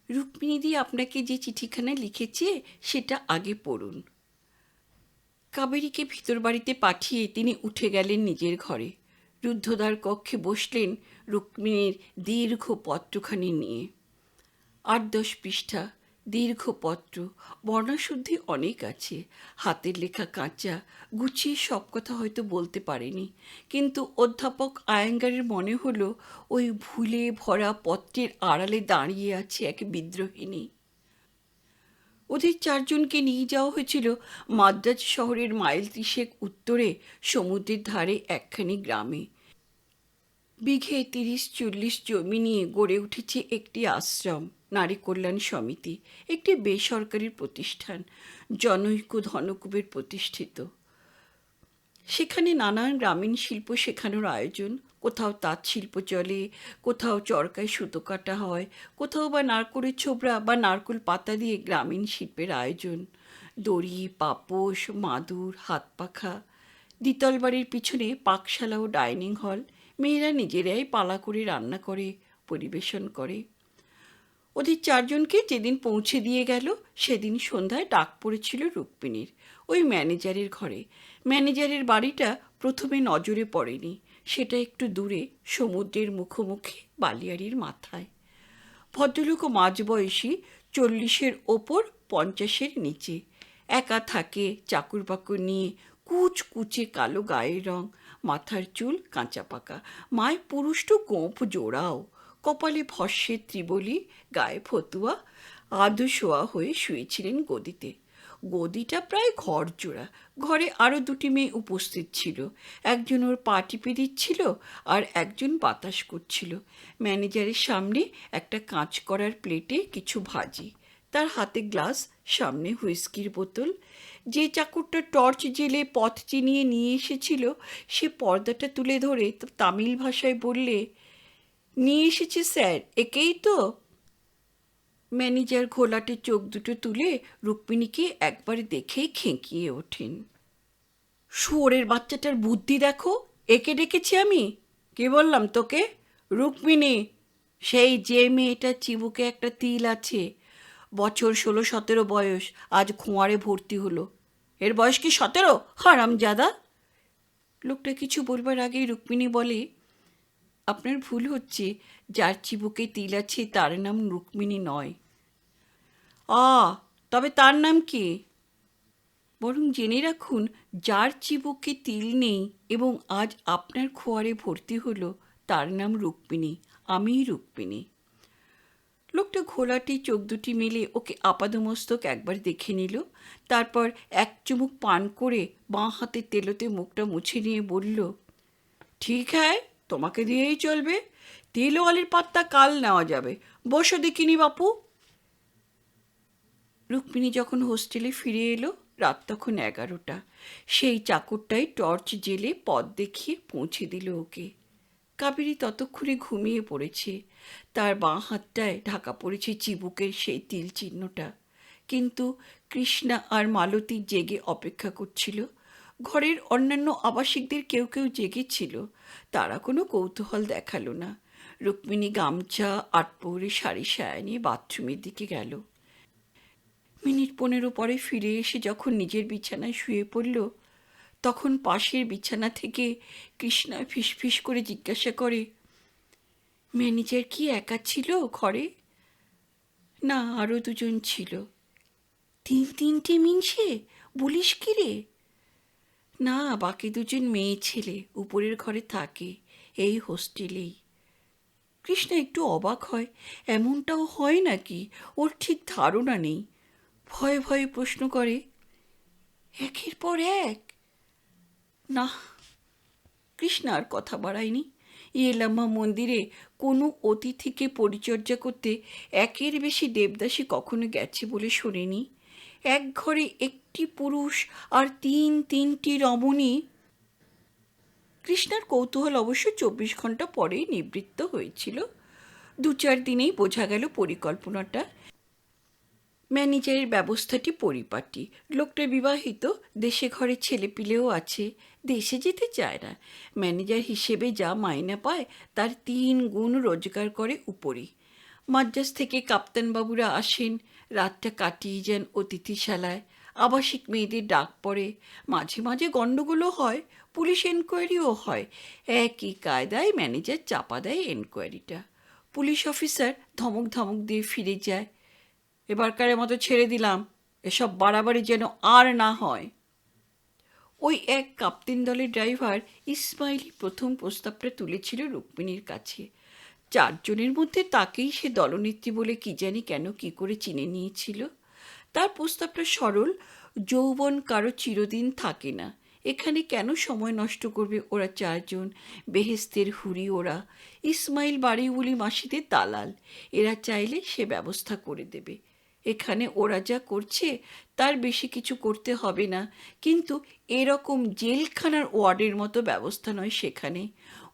রুক্মিণীদি আপনাকে যে চিঠিখানা লিখেছে সেটা আগে পড়ুন। কাবেরীকে ভিতর বাড়িতে পাঠিয়ে তিনি উঠে গেলেন নিজের ঘরে। রুদ্ধদ্বার কক্ষে বসলেন রুক্মিণীর দীর্ঘ পত্রখানি নিয়ে। 8-10 পৃষ্ঠা দীর্ঘ পত্র, বর্ণাশুদ্ধি অনেক আছে, হাতের লেখা কাঁচা, গুছিয়ে সব কথা হয়তো বলতে পারেনি। কিন্তু অধ্যাপক আয়াঙ্গারের মনে হলো ওই ভুলে ভরা পত্রের আড়ালে দাঁড়িয়ে আছে এক বিদ্রোহিণী। ওদের 4 জনকে নিয়ে যাওয়া হয়েছিল মাদ্রাজ শহরের মাইল 30 উত্তরে সমুদ্রের ধারে একখানি গ্রামে। বিঘে 30-40 জমি নিয়ে গড়ে উঠেছে একটি আশ্রম, নারী কল্যাণ সমিতি, একটি বেসরকারি প্রতিষ্ঠান, জনৈক ধনকুবের প্রতিষ্ঠিত। সেখানে নানান গ্রামীণ শিল্প শেখানোর আয়োজন। কোথাও তাঁত শিল্প চলে, কোথাও চরকায় সুতো কাটা হয়, কোথাও বা নারকোলের ছোবড়া বা নারকোল পাতা দিয়ে গ্রামীণ শিল্পের আয়োজন। দড়ি, পাপোশ, মাদুর, হাত পাখা। দ্বিতল বাড়ির পিছনে পাকশালা ও ডাইনিং হল। মেয়েরা নিজেরাই পালা করে রান্না করে, পরিবেশন করে। ওদের 4 জনকে যেদিন পৌঁছে দিয়ে গেল সেদিন সন্ধ্যায় ডাক পড়েছিল রুক্মিণীর ওই ম্যানেজারের ঘরে। ম্যানেজারের বাড়িটা প্রথমে নজরে পড়েনি, সেটা একটু দূরে, সমুদ্রের মুখোমুখি, বালিয়াড়ির মাথায়। ভদ্রলোক মাঝবয়সী, 40-এর ওপর, 50-এর নিচে। একা থাকে, চাকর বাকর নিয়ে, কুচকুচে কালো গায়ের রং, মাথার চুল কাঁচা পাকা, মায় পুরুষ্টু গোঁফ জোড়াও, কপালে ভস্যের ত্রিবলি, গায়ে ফতুয়া, আধো শোয়া হয়ে শুয়েছিলেন গদিতে। গদিটা প্রায় ঘর জোড়া। ঘরে আরও 2টি মেয়ে উপস্থিত ছিল। একজন ওর পা টিপে দিচ্ছিল আর একজন বাতাস করছিল। ম্যানেজারের সামনে একটা কাঁচ করার প্লেটে কিছু ভাজি, তার হাতে গ্লাস, সামনে হুইস্কির বোতল। যে চাকরটা টর্চ জেলে পথ চিনিয়ে নিয়ে এসেছিল সে পর্দাটা তুলে ধরে তামিল ভাষায় বললে, নিয়ে এসেছি স্যার, একেই তো। ম্যানেজার ঘোলাটে চোখ দুটো তুলে রুক্মিণীকে একবার দেখেই খেঁকিয়ে ওঠেন। শুয়োরের বাচ্চাটার বুদ্ধি দেখো, একে ডেকেছি আমি। কে বললাম তোকে? রুক্মিণী, সেই যে মেয়েটার চিবুকে একটা তিল আছে। বছর 16-17 বয়স, আজ খোঁয়াড়ে ভর্তি হলো। এর বয়স কি 17? হারামজাদা! লোকটা কিছু বলবার আগেই রুক্মিণী বলে, আপনার ভুল হচ্ছে, যার চিবুকে তিল আছে তার নাম রুক্মিণী নয়। তবে তার নাম কি? বরং জেনে রাখুন, যার চিবুকে তিল নেই এবং আজ আপনার খোয়ারে ভর্তি হলো তার নাম রুক্মিণী। আমিই রুক্মিণী। লোকটা ঘোলাটে চোখ দুটি মেলে ওকে আপাদমস্তক একবার দেখে নিল, তারপর এক চুমুক পান করে বাঁ হাতের তেলোতে মুখটা মুছে নিয়ে বলল, ঠিক হ্যায়, তোমাকে দিয়েই চলবে। তেলওয়ালির পাত্তা কাল নেওয়া যাবে। বসো দেখিনি বাপু। রুক্মিণী যখন হোস্টেলে ফিরে এলো, রাত তখন 11টা। সেই চাকরটাই টর্চ জেলে পথ দেখিয়ে পৌঁছে দিল ওকে। কাবেরী ততক্ষণে ঘুমিয়ে পড়েছে। তার বাঁ হাতটায় ঢাকা পড়েছে চিবুকের সেই তিল চিহ্নটা। কিন্তু কৃষ্ণা আর মালতী জেগে অপেক্ষা করছিল। ঘরের অন্যান্য আবাসিকদের কেউ কেউ জেগেছিল, তারা কোনো কৌতূহল দেখালো না। রুক্মিণী গামছা আটপৌরে শাড়ি সায়া নিয়ে বাথরুমের দিকে গেল। মিনিট 15 পরে ফিরে এসে যখন নিজের বিছানায় শুয়ে পড়ল, তখন পাশের বিছানা থেকে কৃষ্ণা ফিসফিস করে জিজ্ঞাসা করে, ম্যানেজার কি একা ছিল ঘরে? না, আরও দুজন ছিল। 3-3টে মিনসে? বলিস কি রে? না, বাকি দুজন মেয়ে ছেলে উপরের ঘরে থাকে, এই হোস্টেলেই। কৃষ্ণা একটু অবাক হয়, এমনটাও হয় নাকি ওর ঠিক ধারণা নেই। ভয়ে ভয়ে প্রশ্ন করে, একের পর এক? না। কৃষ্ণা আর কথা বাড়ায়নি। ইয়েলাম্মা মন্দিরে কোনো অতিথিকে পরিচর্যা করতে একের বেশি দেবদাসী কখনো গেছে বলে শোনেনি। এক ঘরে একটি পুরুষ আর 3-3টি রমণী। কৃষ্ণার কৌতূহল অবশ্য 24 ঘন্টা পরেই নিবৃত্ত হয়েছিল। 2-4 দিনেই বোঝা গেল পরিকল্পনাটা। ম্যানেজারের ব্যবস্থাটি পরিপাটি। লোকটা বিবাহিত, দেশে ঘরে ছেলেপিলেও আছে, দেশে যেতে চায় না। ম্যানেজার হিসেবে যা মাইনে পায় তার 3 গুণ রোজগার করে উপরি। মাদ্রাজ থেকে কাপ্তানবাবুরা আসেন, রাতটা কাটিয়ে যান অতিথিশালায়। আবাসিক মেয়েদের ডাক পড়ে, মাঝে মাঝে গণ্ডগোলও হয়, পুলিশ এনকোয়ারিও হয়। একই কায়দায় ম্যানেজার চাপা দেয় এনকোয়ারিটা। পুলিশ অফিসার ধমক ধমক দিয়ে ফিরে যায়, এবারকারের মতো ছেড়ে দিলাম, এসব বাড়াবাড়ি যেন আর না হয়। ওই এক কাপ্তেন দলের ড্রাইভার ইসমাইলই প্রথম প্রস্তাবটা তুলেছিল রুক্মিণীর কাছে। 4 জনের মধ্যে তাকেই সে দলনেত্রী বলে কি জানি কেন কি করে চিনে নিয়েছিল। তার প্রস্তাবটা সরল, যৌবন কারো চিরদিন থাকে না, এখানে কেন সময় নষ্ট করবে ওরা 4 জন? বেহেস্তের হুরি ওরা। ইসমাইল বাড়িওয়ালি মাসিদের দালাল, এরা চাইলে সে ব্যবস্থা করে দেবে। এখানে ওরা যা করছে তার বেশি কিছু করতে হবে না, কিন্তু এরকম জেলখানার ওয়ার্ডের মতো ব্যবস্থা নয় সেখানে।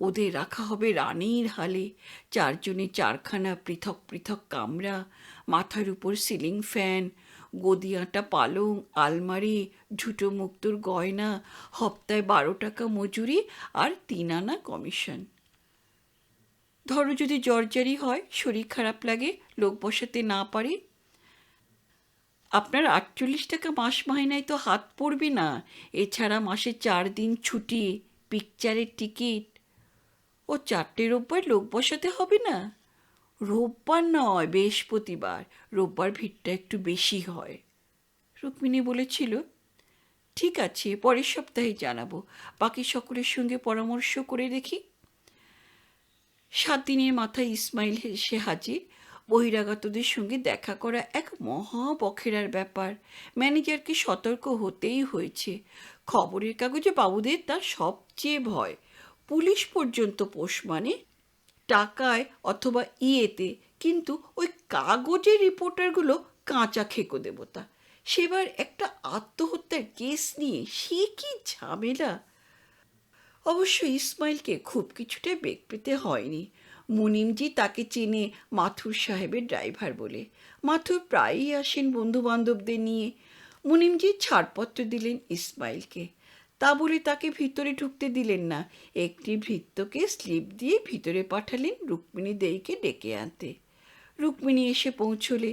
ওদের রাখা হবে রানীর হালে, 4 জনে 4খানা পৃথক পৃথক কামরা, মাথার উপর সিলিং ফ্যান, গদিয়াটা পালং, আলমারি, ঝুটো মুক্তোর গয়না, হপ্তায় 12 টাকা মজুরি আর 3 আনা কমিশন। ধরো যদি জর্জারি হয়, শরীর খারাপ লাগে, লোক বসাতে না পারে, আপনার 48 টাকা মাস মাইনায় তো হাত পড়বে না। এছাড়া মাসে 4 দিন ছুটি, পিকচারের টিকিট। ও 4টে রোববার লোক বসাতে হবে না? রোববার নয়, বৃহস্পতিবার। রোববার ভিড়টা একটু বেশি হয়। রুক্মিণী বলেছিল, ঠিক আছে, পরের সপ্তাহে জানাবো। বাকি সকলের সঙ্গে পরামর্শ করে দেখি। 7 দিনের মাথায় ইসমাইল এসে হাজির। বহিরাগতদের সঙ্গে দেখা করা এক মহা বখেরার ব্যাপার। ম্যানেজারকে সতর্ক হতেই হয়েছে। খবরের কাগজে বাবুদের তার সবচেয়ে ভয়। পুলিশ পর্যন্ত পোষ মানে, টাকায় অথবা ইয়েতে, কিন্তু ওই কাগজের রিপোর্টারগুলো কাঁচা খেকো দেবতা। সেবার একটা আত্মহত্যার কেস নিয়ে সে কি ঝামেলা। অবশ্য ইসমাইলকে খুব কিছুটা বেগ পেতে হয়নি। মুনিমজি তাকে চেনে মাথুর সাহেবের ড্রাইভার বলে। মাথুর প্রায়ই আসেন বন্ধুবান্ধবদের নিয়ে। মুনিমজি ছাড়পত্র দিলেন ইসমাইলকে। তা বলে তাকে ভিতরে ঢুকতে দিলেন না। একটি ভৃত্যকে স্লিপ দিয়ে ভিতরে পাঠালেন রুক্মিণী দেইকে ডেকে আনতে। রুক্মিণী এসে পৌঁছলে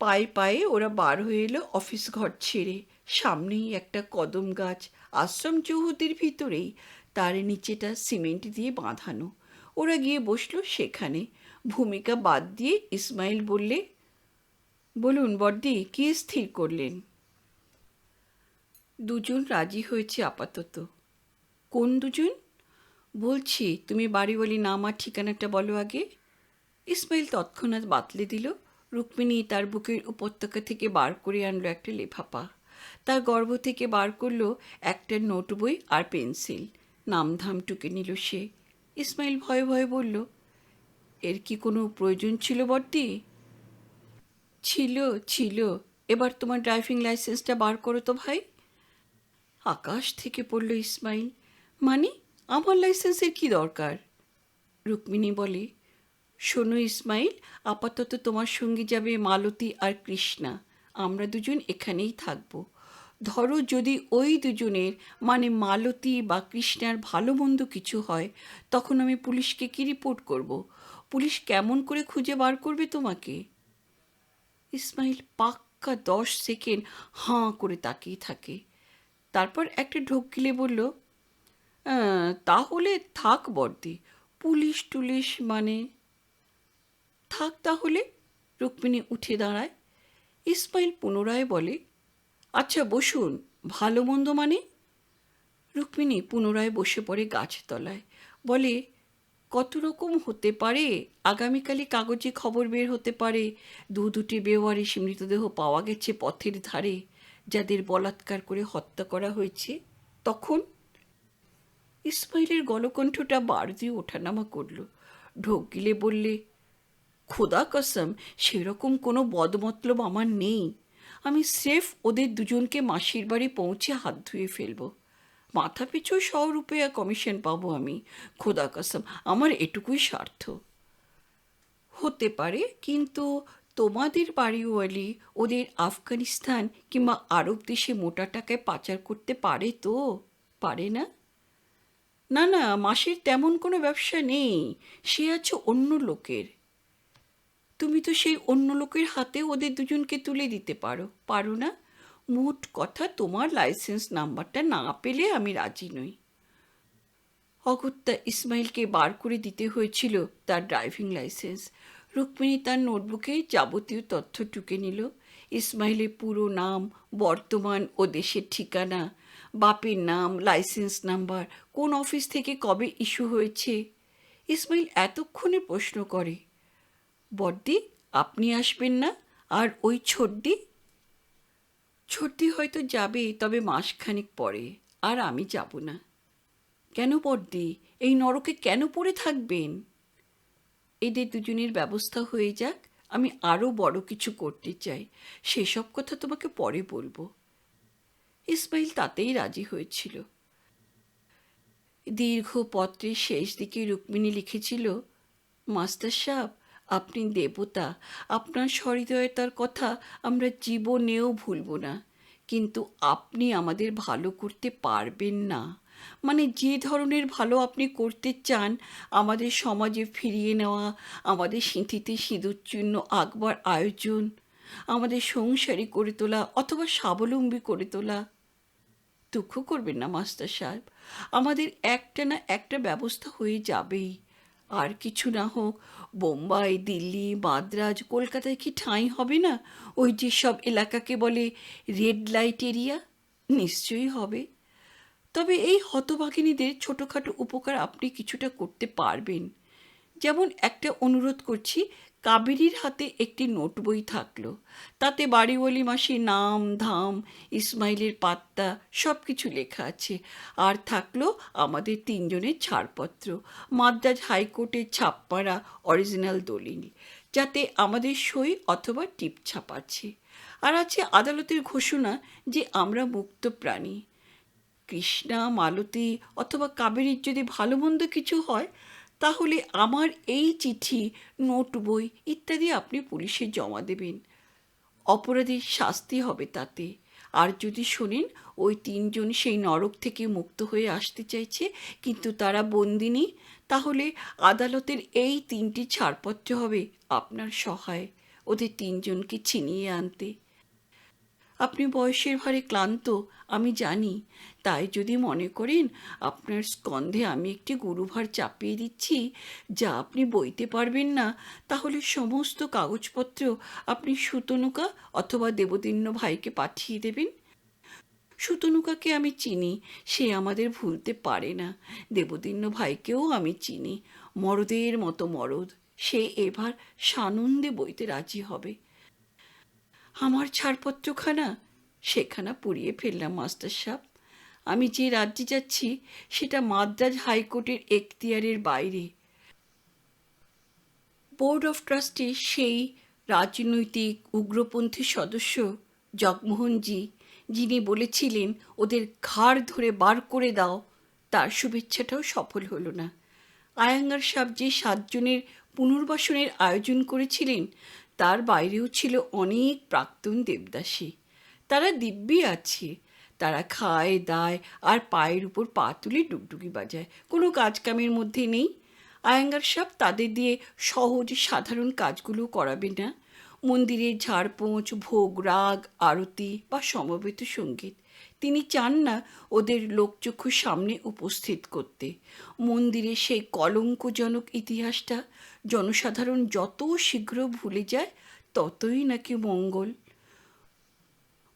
পায়ে পায়ে ওরা বার হয়ে এলো অফিস ঘর ছেড়ে। সামনেই একটা কদম গাছ, আশ্রম চৌহতির ভিতরেই, তার নিচেটা সিমেন্ট দিয়ে বাঁধানো। ওরা গিয়ে বসলো সেখানে। ভূমিকা বাদ দিয়ে ইসমাইল বললে, বলুন বড়দি, কী স্থির করলেন? দুজন রাজি হয়েছে আপাতত। কোন দুজন? বলছি, তুমি বাড়িওয়ালি নাম আর ঠিকানাটা বলো আগে। ইসমাইল তৎক্ষণাৎ বাতলে দিল। রুক্মিণী তার বুকের উপত্যকা থেকে বার করে আনলো একটা লেফাপা। তার গর্ভ থেকে বার করলো একটা নোট বই আর পেন্সিল। নামধাম টুকে নিল সে। ইসমাইল ভয়ে ভয়ে বলল, এর কি কোনো প্রয়োজন ছিল বড়দি? ছিল ছিল। এবার তোমার ড্রাইভিং লাইসেন্সটা বার করো তো ভাই। আকাশ থেকে পড়ল ইসমাইল। মানে, আমার লাইসেন্সের কি দরকার? রুক্মিণী বলে, শোনো ইসমাইল, আপাতত তোমার সঙ্গে যাবে মালতী আর কৃষ্ণা। আমরা দুজন এখানেই থাকব। ধরো যদি ওই দুজনের, মানে মালতী বা কৃষ্ণার ভালো মন্দ কিছু হয়, তখন আমি পুলিশকে কি রিপোর্ট করব? পুলিশ কেমন করে খুঁজে বার করবে তোমাকে? ইসমাইল পাক্কা 10 সেকেন্ড হাঁ করে তাকিয়ে থাকে। তারপর একটা ঢোক গিলে বলল, তাহলে থাক বড়দি, পুলিশ টুলিশ মানে। থাক তাহলে। রুক্মিণী উঠে দাঁড়ায়। ইসমাইল পুনরায় বলে, আচ্ছা বসুন, ভালো মন্দ মানে? রুক্মিণী পুনরায় বসে পড়ে গাছতলায়। বলে, কত রকম হতে পারে। আগামীকালই কাগজে খবর বের হতে পারে, দুটি বেওয়ারিশ মৃতদেহ পাওয়া গেছে পথের ধারে, যাদের বলাৎকার করে হত্যা করা হয়েছে। তখন ইসমাইলের গলকণ্ঠটা বার দিয়ে ওঠানামা করল। ঢোক গিলে বললে, খোদা কসম, সেরকম কোনো বদমতলব আমার নেই। আমি স্রেফ ওদের দুজনকে মাসির বাড়ি পৌঁছে হাত ধুয়ে ফেলবো। মাথা পিছু 100 রুপিয়া কমিশন পাবো আমি। খোদা কসম, আমার এটুকুই স্বার্থ। হতে পারে, কিন্তু তোমাদের বাড়িওয়ালি ওদের আফগানিস্তান কিংবা আরব দেশে মোটা টাকায় পাচার করতে পারে তো? পারে না? না না, মাসির তেমন কোনো ব্যবসা নেই, সে আছে অন্য লোকের। তুমি তো সেই অন্য লোকের হাতে ওদের দুজনকে তুলে দিতে পারো, পারো না? মোট কথা, তোমার লাইসেন্স নাম্বারটা না পেলে আমি রাজি নই। অগত্যা ইসমাইলকে বার করে দিতে হয়েছিল তার ড্রাইভিং লাইসেন্স। রুক্মিণী তার নোটবুকে যাবতীয় তথ্য টুকে নিল। ইসমাইলের পুরো নাম, বর্তমান ও দেশের ঠিকানা, বাপের নাম, লাইসেন্স নাম্বার, কোন অফিস থেকে কবে ইস্যু হয়েছে। ইসমাইল এতক্ষণে প্রশ্ন করে, বড়দি, আপনি আসবেন না? আর ওই ছোটদি? ছোটদি হয়তো যাবে, তবে মাসখানেক পরে। আর আমি যাব না। কেন বড়দি, এই নরকে কেন পড়ে থাকবেন? এদের দুজনের ব্যবস্থা হয়ে যাক, আমি আরও বড় কিছু করতে চাই। সেসব কথা তোমাকে পরে বলবো। ইসমাইল তাতেই রাজি হয়েছিল। দীর্ঘ পত্রের শেষ দিকে রুক্মিণী লিখেছিল, মাস্টার সাহেব, আপনি দেবতা, আপনার সহৃদয়তার কথা আমরা জীবনেও ভুলব না, কিন্তু আপনি আমাদের ভালো করতে পারবেন না। মানে যে ধরনের ভালো আপনি করতে চান, আমাদের সমাজে ফিরিয়ে নেওয়া, আমাদের সিঁথিতে সিঁদুরচূর্ণ আঁকবার আয়োজন, আমাদের সংসারী করে তোলা অথবা স্বাবলম্বী করে তোলা। দুঃখ করবেন না মাস্টার সাহেব, আমাদের একটা না একটা ব্যবস্থা হয়ে যাবেই। আর কিছু না হোক, বোম্বাই, দিল্লি, মাদ্রাজ, কলকাতায় কি ঠাঁই হবে না ওই যে সব এলাকাকে বলে রেড লাইট এরিয়া? নিশ্চয়ই হবে। তবে এই হতভাগিনীদের ছোটোখাটো উপকার আপনি কিছুটা করতে পারবেন। যেমন একটা অনুরোধ করছি, কাবেরীর হাতে একটি নোট বই থাকলো, তাতে বাড়িওয়ালি মাসির নাম ধাম, ইসমাইলের পাত্তা সব কিছু লেখা আছে। আর থাকলো আমাদের তিনজনের ছাড়পত্র, মাদ্রাজ হাইকোর্টের ছাপমারা অরিজিনাল দলিল, যাতে আমাদের সই অথবা টিপ ছাপ আছে। আর আছে আদালতের ঘোষণা যে আমরা মুক্ত প্রাণী। কৃষ্ণা, মালতী অথবা কাবেরীর যদি ভালো মন্দ কিছু হয়, তাহলে আমার এই চিঠি, নোট বই ইত্যাদি আপনি পুলিশে জমা দেবেন। অপরাধীর শাস্তি হবে তাতে। আর যদি শোনেন ওই 3 জন সেই নরক থেকে মুক্ত হয়ে আসতে চাইছে, কিন্তু তারা বন্দিনী, তাহলে আদালতের এই 3টি ছাড়পত্র হবে আপনার সহায় ওদের 3 জনকে ছিনিয়ে আনতে। আপনি বয়সের ভারে ক্লান্ত, আমি জানি। তাই যদি মনে করেন আপনার স্কন্ধে আমি একটি গুরুভার চাপিয়ে দিচ্ছি যা আপনি বইতে পারবেন না, তাহলে সমস্ত কাগজপত্র আপনি সুতনুকা অথবা দেবদিন্য ভাইকে পাঠিয়ে দেবেন। সুতনুকাকে আমি চিনি, সে আমাদের ভুলতে পারে না। দেবদিন্য ভাইকেও আমি চিনি, মরদের মতো মরদ। সে এবার সানন্দে বইতে রাজি হবে। আমার ছাড়পত্রখানা সেখানা পুড়িয়ে ফেললাম মাস্টার সাহেব। আমি যে রাজ্যে যাচ্ছি সেটা মাদ্রাজ হাইকোর্টের এখতিয়ারের বাইরে। বোর্ড অফ ট্রাস্টি সেই রাজনৈতিক উগ্রপন্থী সদস্য জগমোহনজি, যিনি বলেছিলেন ওদের ঘাড় ধরে বার করে দাও, তার শুভেচ্ছাটাও সফল হলো না। আয়াঙ্গার সাহেব যে 7 জনের পুনর্বাসনের আয়োজন করেছিলেন তার বাইরেও ছিল অনেক প্রাক্তন দেবদাসী। তারা দিব্যি আছে, তারা খায় দায় আর পায়ের উপর পা তুলে ডুগডুগি বাজায়, কোনো কাজকামের মধ্যে নেই। আয়াঙ্গার সাহেব তাদের দিয়ে সহজ সাধারণ কাজগুলো করাবে না, মন্দিরের ঝাড়পোঁছ, ভোগ রাগ, আরতি বা সমবেত সঙ্গীত। তিনি চান না ওদের লোকচক্ষুর সামনে উপস্থিত করতে। মন্দিরের সেই কলঙ্কজনক ইতিহাসটা জনসাধারণ যত শীঘ্র ভুলে যায় ততই নাকি মঙ্গল।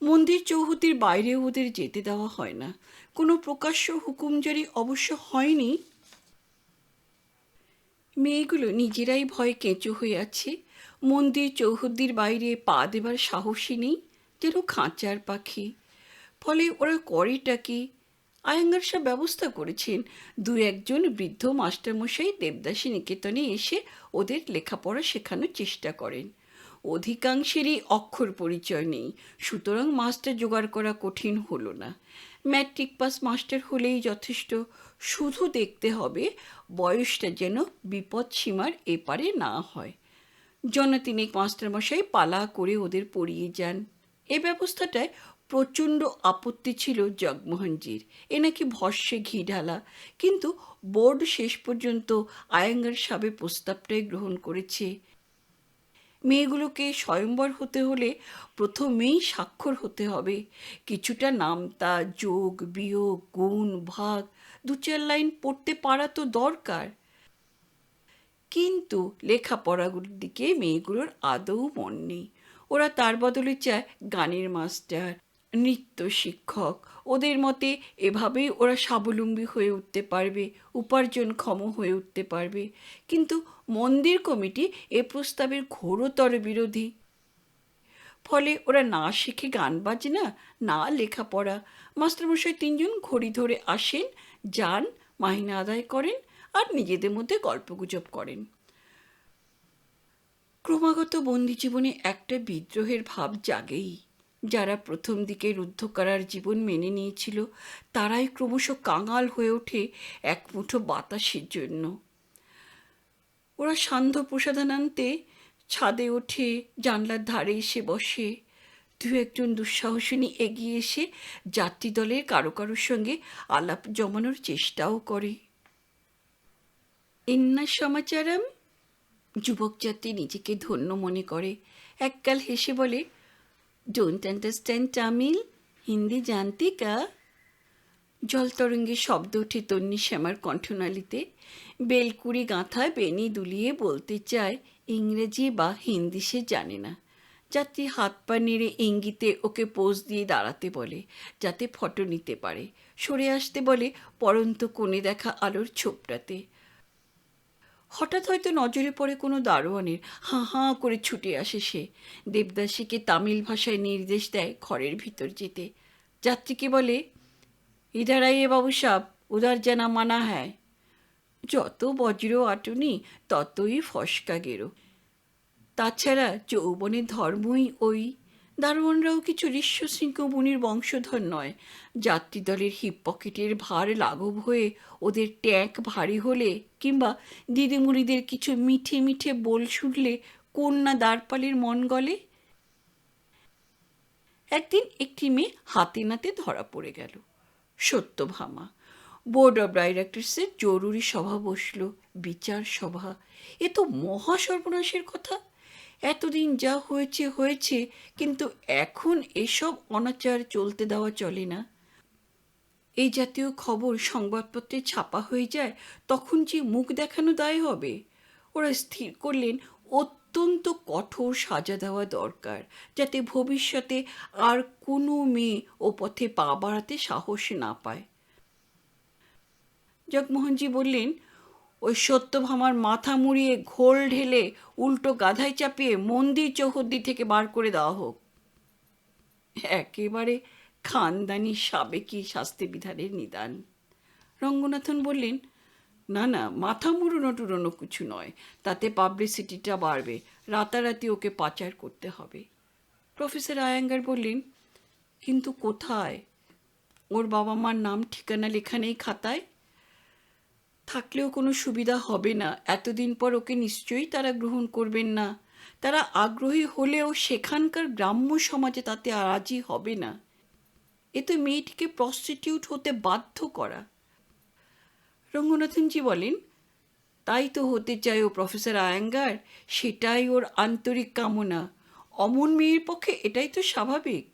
মন্দির চৌহতির বাইরে ওদের যেতে দেওয়া হয় না। কোনো প্রকাশ্য হুকুম জারি অবশ্য হয়নি। মেয়েগুলো নিজেরাই ভয়ে কেঁচো হয়ে আছে। মন্দির চৌহদ্দির বাইরে পা দেবার সাহসী নেই, যেন খাঁচার পাখি। ফলে ওরা করেটা কি? আয়াঙ্গার সাহেব ব্যবস্থা করেছেন 2-1 বৃদ্ধ মাস্টারমশাই দেবদাসী নিকেতনে এসে ওদের লেখাপড়া শেখানোর চেষ্টা করেন। অধিকাংশেরই অক্ষর পরিচয় নেই, সুতরাং মাস্টার জোগাড় করা কঠিন হলো না। ম্যাট্রিক পাস মাস্টার হলেই যথেষ্ট। শুধু দেখতে হবে বয়সটা যেন বিপদ সীমার এপারে না হয়। 3 মাস্টারমশাই পালা করে ওদের পড়িয়ে যান। এ ব্যবস্থাটায় প্রচণ্ড আপত্তি ছিল জগমোহনজির। এ নাকি ভস্যে ঘি ঢালা, কিন্তু বোর্ড শেষ পর্যন্ত আয়াঙ্গার সাহেবের প্রস্তাবটাই গ্রহণ করেছে। মেয়েগুলোকে স্বয়ম্বর হতে হলে প্রথমেই স্বাক্ষর হতে হবে। কিছুটা নামতা, যোগ বিয়োগ, গুণ ভাগ, 2-4 লাইন পড়তে পারা তো দরকার। কিন্তু লেখাপড়াগুলোর দিকে মেয়েগুলোর আদৌ মন নেই। ওরা তার বদলে চায় গানের মাস্টার, নৃত্য শিক্ষক। ওদের মতে এভাবেই ওরা স্বাবলম্বী হয়ে উঠতে পারবে, উপার্জনক্ষম হয়ে উঠতে পারবে। কিন্তু মন্দির কমিটি এ প্রস্তাবের ঘোরতর বিরোধী। ফলে ওরা না শেখে গান বাজনা, না লেখাপড়া। মাস্টারমশাই 3 জন ঘড়ি ধরে আসেন, যান, মাহিনা আদায় করেন আর নিজেদের মধ্যে গল্পগুজব করেন। ক্রমাগত বন্দি জীবনে একটা বিদ্রোহের ভাব জাগেই। যারা প্রথম দিকে রুদ্ধকারার জীবন মেনে নিয়েছিল তারাই ক্রমশ কাঙাল হয়ে ওঠে এক মুঠো বাতাসের জন্য। ওরা সান্ধ্য প্রসাদানান্তে ছাদে ওঠে, জানলার ধারে এসে বসে। 2-1 দুঃসাহসিনী এগিয়ে এসে যাত্রী দলের কারো কারোর সঙ্গে আলাপ জমানোর চেষ্টাও করে। এন্না সমাচারম। যুবক যাত্রী নিজেকে ধন্য মনে করে, একগাল হেসে বলে, ডোন্ট আন্ডারস্ট্যান্ড তামিল, হিন্দি জানতি কা? জলতরঙ্গে শব্দ ওঠে তন্নি শ্যামার কণ্ঠনালীতে। বেলকুড়ি গাঁথায় বেনি দুলিয়ে বলতে চায় ইংরেজি বা হিন্দি সে জানে না। যাত্রী হাত পা নেড়ে ইঙ্গিতে ওকে পোজ দিয়ে দাঁড়াতে বলে যাতে ফটো নিতে পারে, সরে আসতে বলে পরন্ত কোণে দেখা আলোর ছোপটাতে। হঠাৎ হয়তো নজরে পড়ে কোনো দারোয়ানের, হাঁ হাঁ করে ছুটে আসে সে। দেবদাসীকে তামিল ভাষায় নির্দেশ দেয় ঘরের ভিতর যেতে। যাত্রীকে বলে, ইধার আইয়ে বাবু সাব, উধার জানা মানা হ্যায়। যত বজ্র আটুনি ততই ফসকা গেরো। তাছাড়া যৌবনের ধর্মই ওই। দারোয়ানরাও কিছু ঋষ্যশৃঙ্গ মুনির বংশধর নয়। যাত্রীদলের হিপ পকেটের ভার লাঘব হয়ে ওদের ট্যাঙ্ক ভারী হলে কিংবা দিদিমুড়িদের কিছু মিঠে মিঠে বল শুনলে কোন না দ্বারপালের মন গলে। একদিন একটি মেয়ে হাতে নাতে ধরা পড়ে গেল। সত্যভামা। বোর্ড অব ডাইরেক্টরসের জরুরি সভা বসল, বিচার সভা। এ তো মহা সর্বনাশের কথা। এতদিন যা হয়েছে হয়েছে, কিন্তু এখন এসব অনাচার চলতে দেওয়া চলে না। এই জাতীয় খবর সংবাদপত্রে ছাপা হয়ে যায়, তখন যে মুখ দেখানো দায় হবে। ওরা স্থির করলেন অত্যন্ত কঠোর সাজা দেওয়া দরকার, যাতে ভবিষ্যতে আর কোনো মেয়ে ও পথে পা বাড়াতে সাহস না পায়। জগমোহনজি বললেন, ওই সত্যভামার মাথা মুড়িয়ে ঘোল ঢেলে উল্টো গাধায় চাপিয়ে মন্দির চৌহদ্দি থেকে বার করে দেওয়া হোক। একেবারে খানদানি সাবেকি শাস্তি বিধানের নিদান। রঙ্গনাথন বললেন, না না, মাথা মুড়োনো টুড়োনো কিছু নয়, তাতে পাবলিসিটিটা বাড়বে, রাতারাতি ওকে পাচার করতে হবে। প্রফেসর আয়াঙ্গার বললেন, কিন্তু কোথায়? ওর বাবা মার নাম ঠিকানা লেখা নেই খাতায়। থাকলেও কোনো সুবিধা হবে না, এতদিন পর ওকে নিশ্চয়ই তারা গ্রহণ করবেন না। তারা আগ্রহী হলেও সেখানকার গ্রাম্য সমাজে তাতে রাজি হবে না। এ তো মেয়েটিকে প্রস্টিটিউট হতে বাধ্য করা। রঙ্গনাথনজি বলেন, তাই তো হতে চায় ও প্রফেসর আয়াঙ্গার, সেটাই ওর আন্তরিক কামনা। অমন মেয়ের পক্ষে এটাই তো স্বাভাবিক।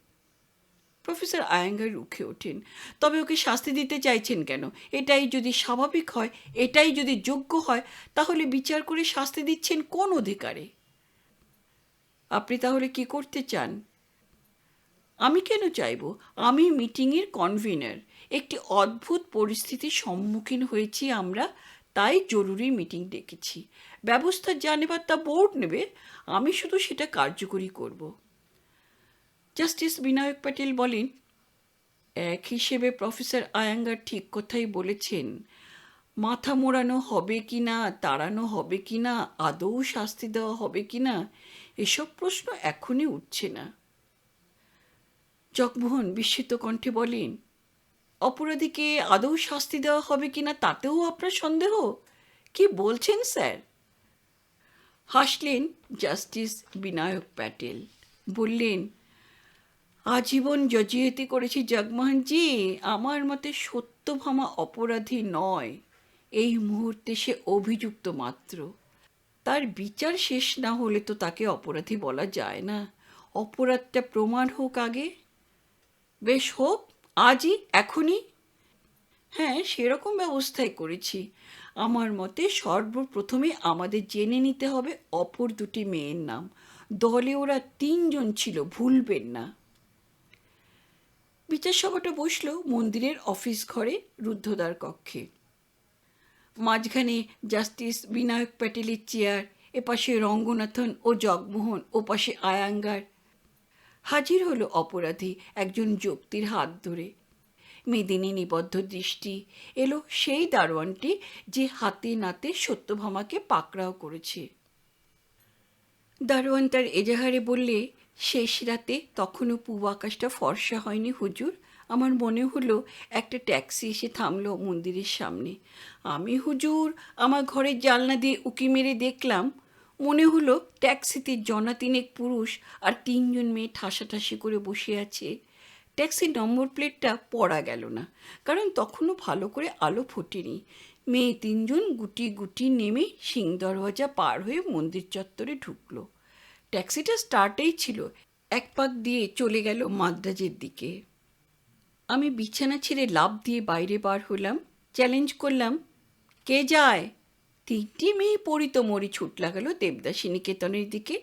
প্রফেসর আয়াঙ্গার রুখে ওঠেন, তবে ওকে শাস্তি দিতে চাইছেন কেন? এটাই যদি স্বাভাবিক হয়, এটাই যদি যোগ্য হয়, তাহলে বিচার করে শাস্তি দিচ্ছেন কোন অধিকারে? আপনি তাহলে কি করতে চান? আমি কেন চাইব? আমি মিটিংয়ের কনভিনার। একটি অদ্ভুত পরিস্থিতির সম্মুখীন হয়েছি আমরা, তাই জরুরি মিটিং ডেকেছি। ব্যবস্থা যা নেবার তা বোর্ড নেবে, আমি শুধু সেটা কার্যকরী করব। জাস্টিস বিনায়ক প্যাটেল বলেন, এক হিসেবে প্রফেসর আয়াঙ্গার ঠিক কথাই বলেছেন। মাথা মোড়ানো হবে কি না, তাড়ানো হবে কি না, আদৌ শাস্তি দেওয়া হবে কি না, এসব প্রশ্ন এখনই উঠছে না। জগমোহন বিস্মিত কণ্ঠে বলেন, অপরাধীকে আদৌ শাস্তি দেওয়া হবে কিনা তাতেও আপনার সন্দেহ? কি বলছেন স্যার? হাসলেন জাস্টিস বিনায়ক প্যাটেল। বললেন, আজীবন জজিয়েতি করেছি জগমোহনজি, আমার মতে সত্যভামা অপরাধী নয়। এই মুহূর্তে সে অভিযুক্ত মাত্র। তার বিচার শেষ না হলে তো তাকে অপরাধী বলা যায় না। অপরাধটা প্রমাণ হোক আগে। বেশ হোক, আজই, এখনই। হ্যাঁ, সেরকম ব্যবস্থাই করেছি। আমার মতে সর্বপ্রথমে আমাদের জেনে নিতে হবে অপর দুটি মেয়ের নাম। দলে ওরা 3 জন ছিল, ভুলবেন না। বিচার সভাটা বসল মন্দিরের অফিস ঘরে, রুদ্ধদ্বার কক্ষে। মাঝখানে জাস্টিস বিনায়ক প্যাটেলের চেয়ার, এপাশে রঙ্গনাথন ও জগমোহন, ওপাশে আয়াঙ্গার। হাজির হলো অপরাধী একজন যুক্তির হাত ধরে। মেদিনী নিবদ্ধ দৃষ্টি এলো সেই দারোয়ানটি যে হাতে নাতে সত্যভামাকে পাকড়াও করেছে। দারোয়ান তার এজাহারে বললে, শেষ রাতে তখনও পূব আকাশটা ফর্সা হয়নি হুজুর। আমার মনে হলো একটা ট্যাক্সি এসে থামলো মন্দিরের সামনে। আমি হুজুর আমার ঘরের জানলা দিয়ে উঁকি মেরে দেখলাম। মনে হলো ট্যাক্সিতে জনা 3 পুরুষ আর 3 জন মেয়ে ঠাসাঠাসি করে বসে আছে। ট্যাক্সির নম্বর প্লেটটা পড়া গেল না, কারণ তখনও ভালো করে আলো ফোটেনি। মেয়ে 3 জন গুটি গুটি নেমে সিং দরওয়াজা পার হয়ে মন্দির চত্বরে ঢুকলো। ট্যাক্সিটা স্টার্টেই ছিল, এক পাক দিয়ে চলে গেল মাদ্রাজের দিকে। আমি বিছানা ছেড়ে লাফ দিয়ে বাইরে বার হলাম। চ্যালেঞ্জ করলাম, কে যায়? 3টি মেয়ে পড়িত মরি ছুট লাগালো দেবদাসী নিকেতনের দিকে।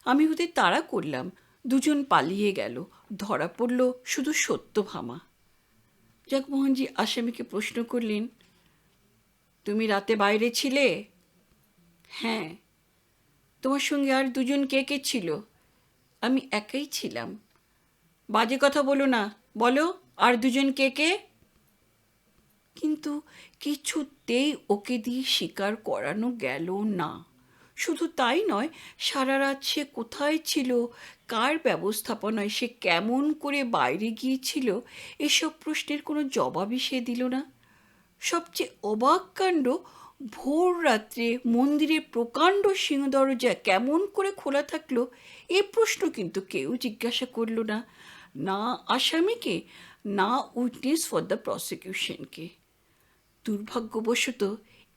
আমি ওদের তাড়া করলাম। 2 জন পালিয়ে গেল। ধরা পড়ল শুধু সত্যভামা। জগমোহনজি আসামিকে প্রশ্ন করলেন, তুমি রাতে বাইরে ছিলে? হ্যাঁ। তোমার সঙ্গে আর 2 জন কে কে ছিল? আমি একাই ছিলাম। বাজে কথা বলো না, বলো আর 2 জন কে কে? কিন্তু কিছুতেই ওকে দিয়ে স্বীকার করানো গেল না। শুধু তাই নয়, সারা রাত সে কোথায় ছিল, কার ব্যবস্থাপনায় সে কেমন করে বাইরে গিয়েছিল, এসব প্রশ্নের কোনো জবাবই সে দিল না। সবচেয়ে অবাক কাণ্ড, ভোর রাত্রে মন্দিরের প্রকাণ্ড সিংহদরজা কেমন করে খোলা থাকলো, এ প্রশ্ন কিন্তু কেউ জিজ্ঞাসা করল না। না আসামিকে, না উইটনেস ফর দ্য প্রসিকিউশনকে। দুর্ভাগ্যবশত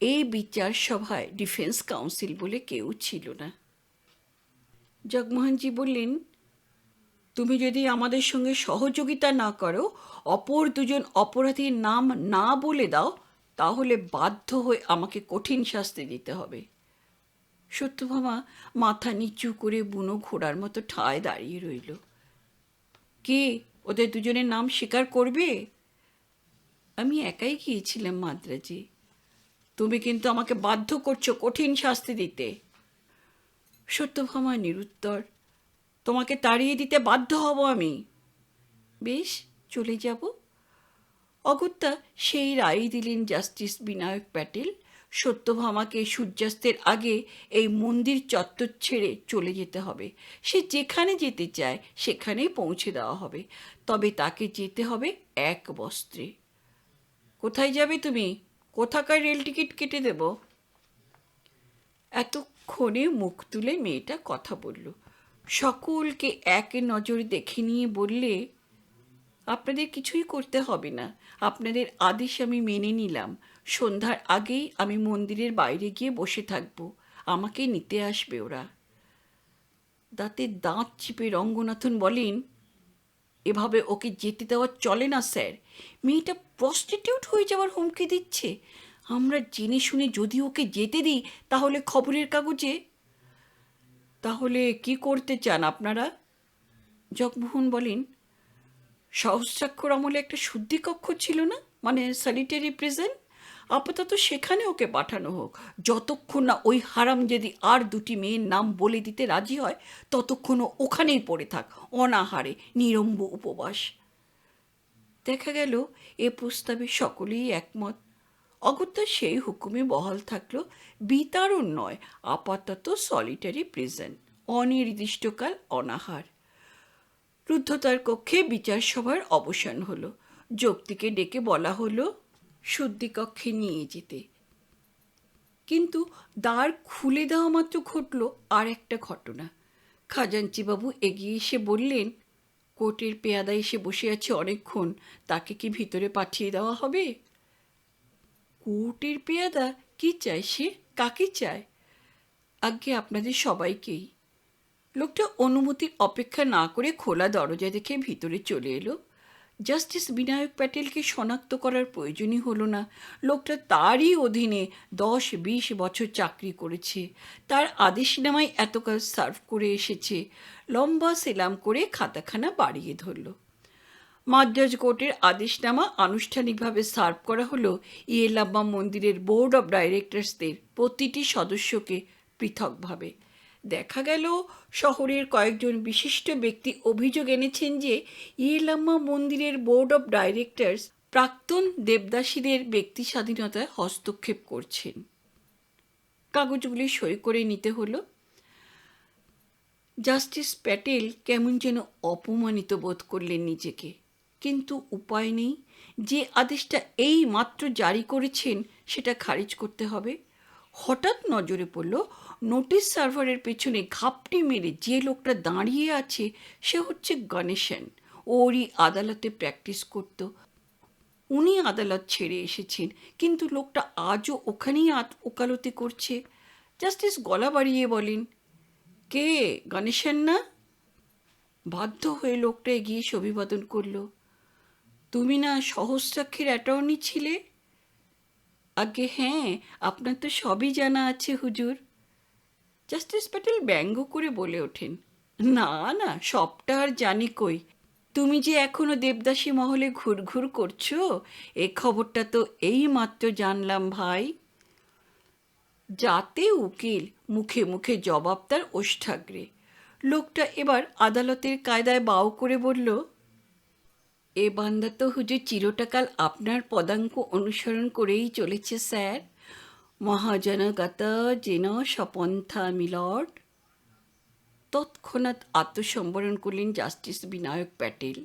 এই বিচার সভায় ডিফেন্স কাউন্সিল বলে কেউ ছিল না। জগমোহনজি বললেন, তুমি যদি আমাদের সঙ্গে সহযোগিতা না করো, অপর দুজন অপরাধীর নাম না বলে দাও, তাহলে বাধ্য হয়ে আমাকে কঠিন শাস্তি দিতে হবে। সত্যভামা মাথা নিচু করে বুনো ঘোড়ার মতো ঠায় দাঁড়িয়ে রইল। কে ওদের দুজনের নাম স্বীকার করবে? আমি একাই গিয়েছিলাম মাদ্রাজে। তুমি কিন্তু আমাকে বাধ্য করছো কঠিন শাস্তি দিতে। সত্যভামা নিরুত্তর। তোমাকে তাড়িয়ে দিতে বাধ্য হব আমি। বেশ, চলে যাব। অগত্যা সেই রায় দিলেন জাস্টিস বিনায়ক প্যাটেল। সত্যভামাকে সূর্যাস্তের আগে এই মন্দির চত্বর ছেড়ে চলে যেতে হবে। সে যেখানে যেতে চায় সেখানেই পৌঁছে দেওয়া হবে, তবে তাকে যেতে হবে এক বস্ত্রে। কোথায় যাবে তুমি? কোথাকার রেল টিকিট কেটে দেব? এতক্ষণে মুখ তুলে মেয়েটা কথা বলল। সকলকে এক নজর দেখে নিয়ে বললে, আপনাদের কিছুই করতে হবে না। আপনাদের আদেশ আমি মেনে নিলাম। সন্ধ্যার আগেই আমি মন্দিরের বাইরে গিয়ে বসে থাকব। আমাকে নিতে আসবে ওরা। দাঁতে দাঁত চিপে রঙ্গনাথন বলেন, এভাবে ওকে যেতে দেওয়া চলে না স্যার। মেয়েটা প্রস্টিটিউট হয়ে যাওয়ার হুমকি দিচ্ছে। আমরা জেনে শুনে যদি ওকে যেতে দিই, তাহলে খবরের কাগজে। তাহলে কি করতে চান আপনারা? জগমোহন বলেন, সহস্রাক্ষর আমলে একটা শুদ্ধিকক্ষ ছিল না, মানে সলিটারি প্রিজন? আপাতত সেখানে ওকে পাঠানো হোক। যতক্ষণ না ওই হারামজাদি আর দুটি মেয়ের নাম বলে দিতে রাজি হয়, ততক্ষণও ওখানেই পড়ে থাক, অনাহারে নিরম্ব উপবাস। দেখা গেল এ প্রস্তাবে সকলেই একমত। অগত্যা সেই হুকুমে বহাল থাকলো বিতাড়ন নয়, আপাতত সলিটারি প্রিজন, অনির্দিষ্টকাল অনাহার। রুদ্ধতার কক্ষে বিচার সভার অবসান হলো। যক্তিকে ডেকে বলা হলো শুদ্ধিকক্ষে নিয়ে যেতে। কিন্তু দ্বার খুলে দেওয়া মাত্র ঘটল আর একটা ঘটনা। খাজাঞ্চিবাবু এগিয়ে এসে বললেন, কোর্টের পেয়াদা এসে বসে আছে অনেকক্ষণ, তাকে কি ভিতরে পাঠিয়ে দেওয়া হবে? কোর্টের পেয়াদা? কি চায় সে? কাকে চায়? আজ্ঞে আপনাদের সবাইকেই। লোকটা অনুমতির অপেক্ষা না করে খোলা দরজা দেখে ভিতরে চলে এলো। জাস্টিস বিনায়ক প্যাটেলকে শনাক্ত করার প্রয়োজনই হলো না। লোকটা তারই অধীনে 10-20 বছর চাকরি করেছে। তার আদেশনামায় এতকাল সার্ভ করে এসেছে। লম্বা সেলাম করে খাতাখানা বাড়িয়ে ধরল। মাদ্রাজ কোর্টের আদেশনামা আনুষ্ঠানিকভাবে সার্ভ করা হলো ইয়েলাম্মা মন্দিরের বোর্ড অব ডাইরেক্টরসদের প্রতিটি সদস্যকে পৃথকভাবে। দেখা গেল শহরের কয়েকজন বিশিষ্ট ব্যক্তি অভিযোগ এনেছেন যে ইয়েলাম্মা মন্দিরের বোর্ড অব ডাইরেক্টরস প্রাক্তন দেবদাসীদের ব্যক্তি স্বাধীনতায় হস্তক্ষেপ করছেন। কাগজগুলি সই করে নিতে হলো। জাস্টিস প্যাটেল কেমন যেন অপমানিত বোধ করলেন নিজেকে, কিন্তু উপায় নেই। যে আদেশটা এই মাত্র জারি করেছেন সেটা খারিজ করতে হবে। হঠাৎ নজরে পড়ল নোটিশ সার্ভারের পেছনে ঘাপটি মেরে যে লোকটা দাঁড়িয়ে আছে সে হচ্ছে গণেশন। ওরই আদালতে প্র্যাকটিস করত। উনি আদালত ছেড়ে এসেছেন, কিন্তু লোকটা আজও ওখানেই ওকালতি করছে। জাস্টিস গলা বাড়িয়ে বলেন, কে? গণেশন না? বাধ্য হয়ে লোকটা এগিয়ে অভিবাদন করল। তুমি না সহস্রাক্ষের অ্যাটর্নি ছিলে? আগে হ্যাঁ, আপনার তো সবই জানা আছে হুজুর। জাস্টিস প্যাটেল ব্যঙ্গ করে বলে ওঠেন, না না, সবটা আর জানি কই। তুমি যে এখনো দেবদাসী মহলে ঘুরঘুর করছো, এ খবরটা তো এই মাত্র জানলাম ভাই। যাতে উকিল মুখে মুখে জবাব তার ওষ্ঠাগ্রে। লোকটা এবার আদালতের কায়দায় বাও করে বলল, এ বান্দা তো হুজুর চিরটাকাল আপনার পদাঙ্ক অনুসরণ করেই চলেছে স্যার। মহাজনগত যেন সপন্থা মিলর্ড। তৎক্ষণাৎ আত্মসম্বরণ করলেন জাস্টিস বিনায়ক প্যাটেল।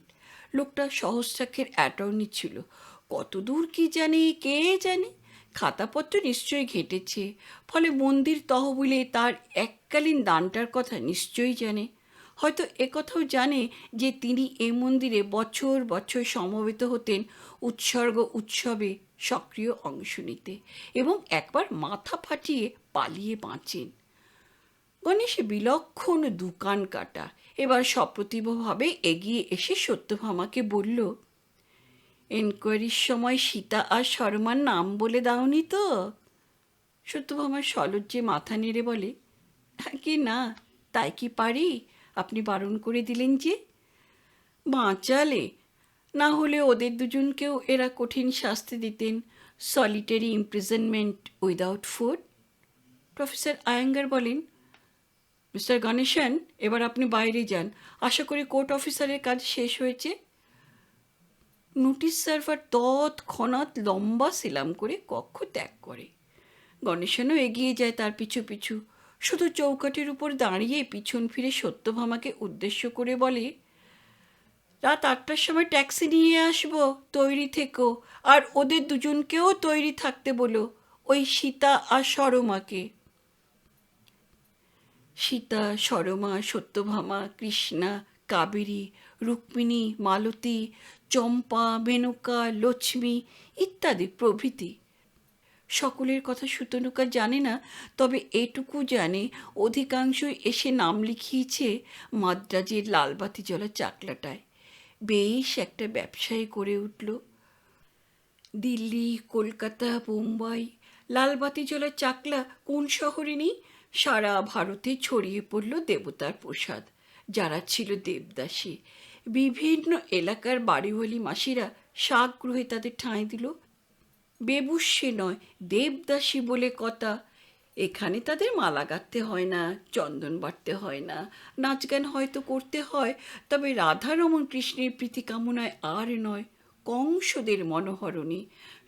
লোকটা সহস্রাক্ষের অ্যাটর্নি ছিল। কতদূর কি জানে কে জানে, খাতাপত্র নিশ্চয়ই ঘেঁটেছে, ফলে মন্দির তহবিলে তার এককালীন দানটার কথা নিশ্চয়ই জানে। হয়তো একথাও জানে যে তিনি এই মন্দিরে বছর বছর সমবেত হতেন উৎসর্গ উৎসবে সক্রিয় অংশ নিতে, এবং একবার মাথা ফাটিয়ে পালিয়ে বাঁচেন। গণেশ বিলক্ষণ দোকান কাটা এবার সপ্রতিভভাবে এগিয়ে এসে সত্যভামাকে বলল, এনকোয়ারির সময় সীতা আর শর্মার নাম বলে দাওনি তো? সত্যভামা সলজ্জে মাথা নেড়ে বলে, কি না, তাই কি পারি? আপনি বারণ করে দিলেন যে। বাঁচালে, না হলে ওদের দুজনকেও এরা কঠিন শাস্তি দিতেন, solitary imprisonment without food. Professor Ayyangar বলেন, মিস্টার গণেশন, এবার আপনি বাইরে যান। আশা করি কোর্ট অফিসারের কাজ শেষ হয়েছে। নোটিশ সার্ভার তৎক্ষণাৎ লম্বা সেলাম করে কক্ষ ত্যাগ করে। গণেশনও এগিয়ে যায় তার পিছু পিছু, শুধু চৌকাঠের উপর দাঁড়িয়ে পিছন ফিরে সত্যভামাকে উদ্দেশ্য করে বলে, রাত 8টার সময় ট্যাক্সি নিয়ে আসবো, তৈরি থেকো, আর ওদের দুজনকেও তৈরি থাকতে বলো, ওই সীতা আর সরমাকে। সীতা, সরমা, সত্যভামা, কৃষ্ণা, কাবেরী, রুক্মিণী, মালতী, চম্পা, মেনকা, লক্ষ্মী ইত্যাদি প্রভৃতি। সকলের কথা সুতনুকা জানে না, তবে এটুকু জানে অধিকাংশই এসে নাম লিখিয়েছে মাদ্রাজের লালবাতি জ্বলা চাকলাটায়। বেশ একটা ব্যবসায়ী করে উঠল। দিল্লি, কলকাতা, বোম্বাই লালবাতি জ্বলা চাকলা কোন শহরে নেই? সারা ভারতে ছড়িয়ে পড়ল দেবতার প্রসাদ, যারা ছিল দেবদাসী। বিভিন্ন এলাকার বাড়িওয়ালি মাসিরা সাগ্রহে তাদের ঠাঁই দিল। বেবুশ্যে নয়, দেবদাসী বলে কথা। এখানে তাদের মালা গাঁথতে হয় না, চন্দন বাটতে হয় না, নাচ গান হয়তো করতে হয়, তবে রাধারমণ কৃষ্ণের প্রীতি কামনায় আর নয়, কংসদের মনোহরণী।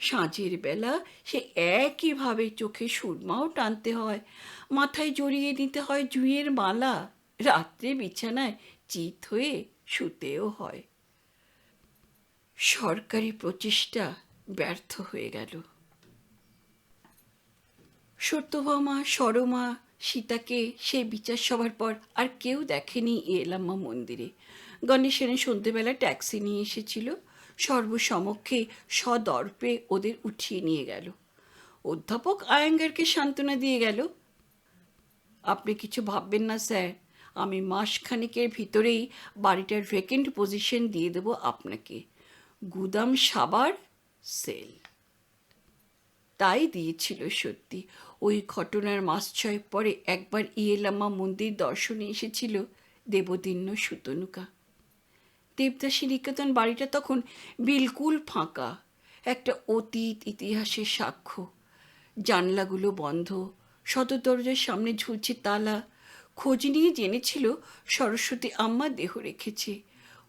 সাঁঝের বেলা সে একইভাবে চোখে সুরমাও টানতে হয়, মাথায় জড়িয়ে নিতে হয় জুঁয়ের মালা, রাত্রে বিছানায় চিত হয়ে শুতেও হয়। সরকারি প্রচেষ্টা ব্যর্থ হয়ে গেল। সত্যভামা, সরমা, সীতাকে সেই বিচার সভার পর আর কেউ দেখেনি এলাম্মা মন্দিরে। গণেশের সন্ধ্যেবেলা ট্যাক্সি নিয়ে এসেছিল, সর্বসমক্ষে সদর্পে ওদের উঠিয়ে নিয়ে গেল। অধ্যাপক আয়াঙ্গারকে সান্ত্বনা দিয়ে গেল, আপনি কিছু ভাববেন না স্যার, আমি মাসখানেকের ভিতরেই বাড়িটার ভ্যাকেন্ট পজিশন দিয়ে দেব আপনাকে, গুদাম সাবার সেল। তাই দিয়েছিল সত্যি। ওই ঘটনার মাস 6 পরে একবার ইয়েলাম্মা মন্দির দর্শনে এসেছিল দেবদিন্য সুতনুকা। দেবদাসী নিকেতন বাড়িটা তখন বিলকুল ফাঁকা, একটা অতীত ইতিহাসের সাক্ষ্য। জানলাগুলো বন্ধ, সদর দরজার সামনে ঝুলছে তালা। খোঁজ নিয়ে জেনেছিল সরস্বতী আম্মা দেহ রেখেছে।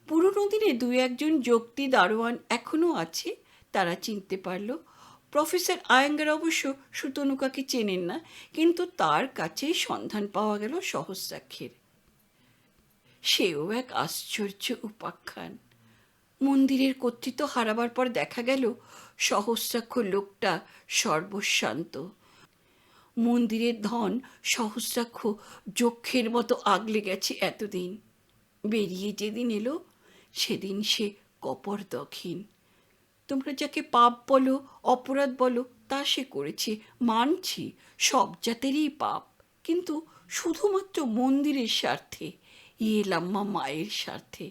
পুরনো দিনে 2-1 যোক্তি দারোয়ান এখনও আছে, তারা চিনতে পারল। প্রফেসর আয়াঙ্গার অবশ্য সুতনুকাকে চেনেন না, কিন্তু তার কাছেই সন্ধান পাওয়া গেল সহস্রাক্ষের। সেও এক আশ্চর্য উপাখ্যান। মন্দিরের কর্তৃত্ব হারাবার পর দেখা গেল সহস্রাক্ষর লোকটা সর্বস্বান্ত। মন্দিরের ধন সহস্রাক্ষ যক্ষের মতো আগলে গেছে এতদিন। বেরিয়ে যেদিন এলো সেদিন সে কপর্দকহীন। তোমরা যাকে পাপ বলো, অপরাধ বলো, তা সে করেছে, মানছি, সব জাতেরই পাপ, কিন্তু শুধুমাত্র মন্দিরের স্বার্থে, ইয়েলাম্মা মায়ের স্বার্থে।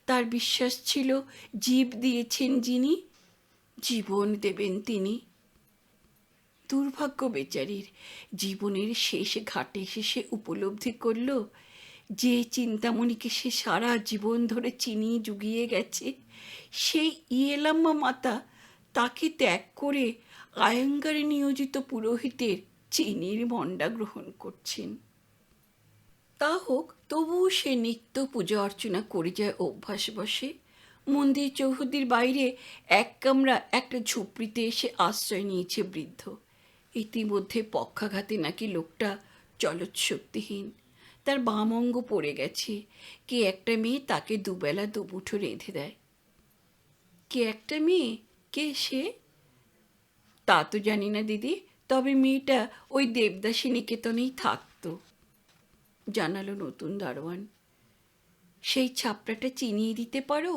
তার বিশ্বাস ছিল জীব দিয়েছেন যিনি, জীবন দেবেন তিনি। দুর্ভাগ্য বেচারির, জীবনের শেষ ঘাটে সে উপলব্ধি করল যে চিন্তামণিকে সে সারা জীবন ধরে চিনিয়ে জুগিয়ে গেছে, সেই ইয়েলাম্মা মাতা তাকে ত্যাগ করে আয়াঙ্গারে নিয়োজিত পুরোহিতের চিনির মণ্ডা গ্রহণ করছেন। তা হোক, তবুও সে নিত্য পূজা অর্চনা করে যায় অভ্যাস বসে। মন্দির চৌহদ্দির বাইরে এক কামরা একটা ঝুপড়িতে এসে আশ্রয় নিয়েছে বৃদ্ধ। ইতিমধ্যে পক্ষাঘাতে নাকি লোকটা চলৎশক্তিহীন, তার বাম অঙ্গ পড়ে গেছে। কে একটা মেয়ে তাকে দুবেলা দুমুঠো রেঁধে দেয়। কে একটা মেয়ে? কে সে? তা তো জানি না দিদি, তবে মেয়েটা ওই দেবদাসী নিকেতনেই থাকতো, জানালো নতুন দারোয়ান। সেই ছাপড়াটা চিনিয়ে দিতে পারো?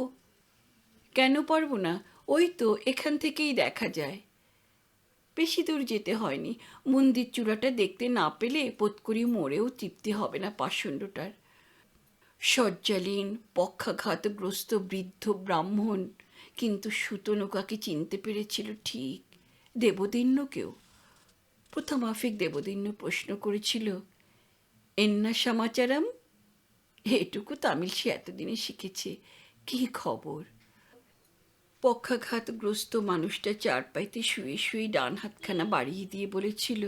কেন পারবো না, ওই তো এখান থেকেই দেখা যায়। বেশি দূর যেতে হয়নি, মন্দির চূড়াটা দেখতে না পেলে পোতকরি মরেও তৃপ্তি হবে না পাষণ্ডটার। শয্যালীন পক্ষাঘাতগ্রস্ত বৃদ্ধ ব্রাহ্মণ, কিন্তু সুতনুকাকে চিনতে পেরেছিল ঠিক। দেবদিন্যকেও। প্রথমাফিক দেবদিন্য প্রশ্ন করেছিল, এন্না সমাচারম? এটুকু তামিল সে এতদিনে শিখেছে। কি খবর? পক্ষাঘাতগ্রস্ত মানুষটা চারপাইতে শুয়ে শুয়ে ডান হাতখানা বাড়িয়ে দিয়ে বলেছিল,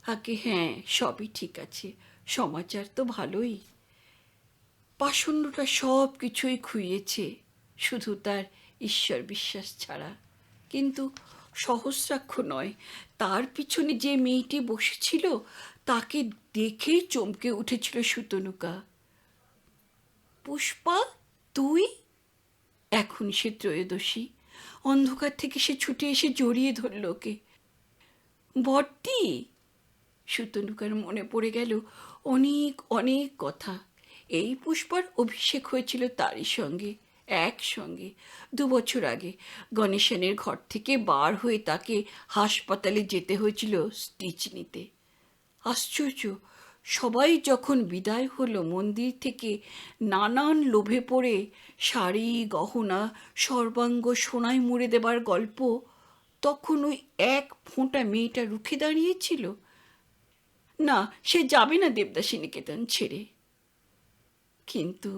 আগে হ্যাঁ, সবই ঠিক আছে, সমাচার তো ভালোই। পাষণ্ডটা সব কিছুই খুইয়েছে, শুধু তার ঈশ্বর বিশ্বাস ছাড়া। কিন্তু সহস্রাক্ষ নয়, তার পিছনে যে মেয়েটি বসেছিল তাকে দেখেই চমকে উঠেছিল সুতনুকা। পুষ্পা, তুই? এখন সে ত্রয়োদশী। অন্ধকার থেকে সে ছুটে এসে জড়িয়ে ধরল ওকে। বড়দি! সুতনুকার মনে পড়ে গেল অনেক অনেক কথা। এই পুষ্পার অভিষেক হয়েছিল তারই সঙ্গে, একসঙ্গে 2 বছর আগে। গণেশনের ঘর থেকে বার হয়ে তাকে হাসপাতালে যেতে হয়েছিল স্টিচ নিতে। আশ্চর্য, সবাই যখন বিদায় হলো মন্দির থেকে নানান লোভে পড়ে শাড়ি গহনা সর্বাঙ্গ সোনায় মুড়ে দেবার গল্প, তখন ওই এক ফোঁটা মেয়েটা রুখে দাঁড়িয়েছিল। না, সে যাবে না দেবদাসী নিকেতন ছেড়ে। কিন্তু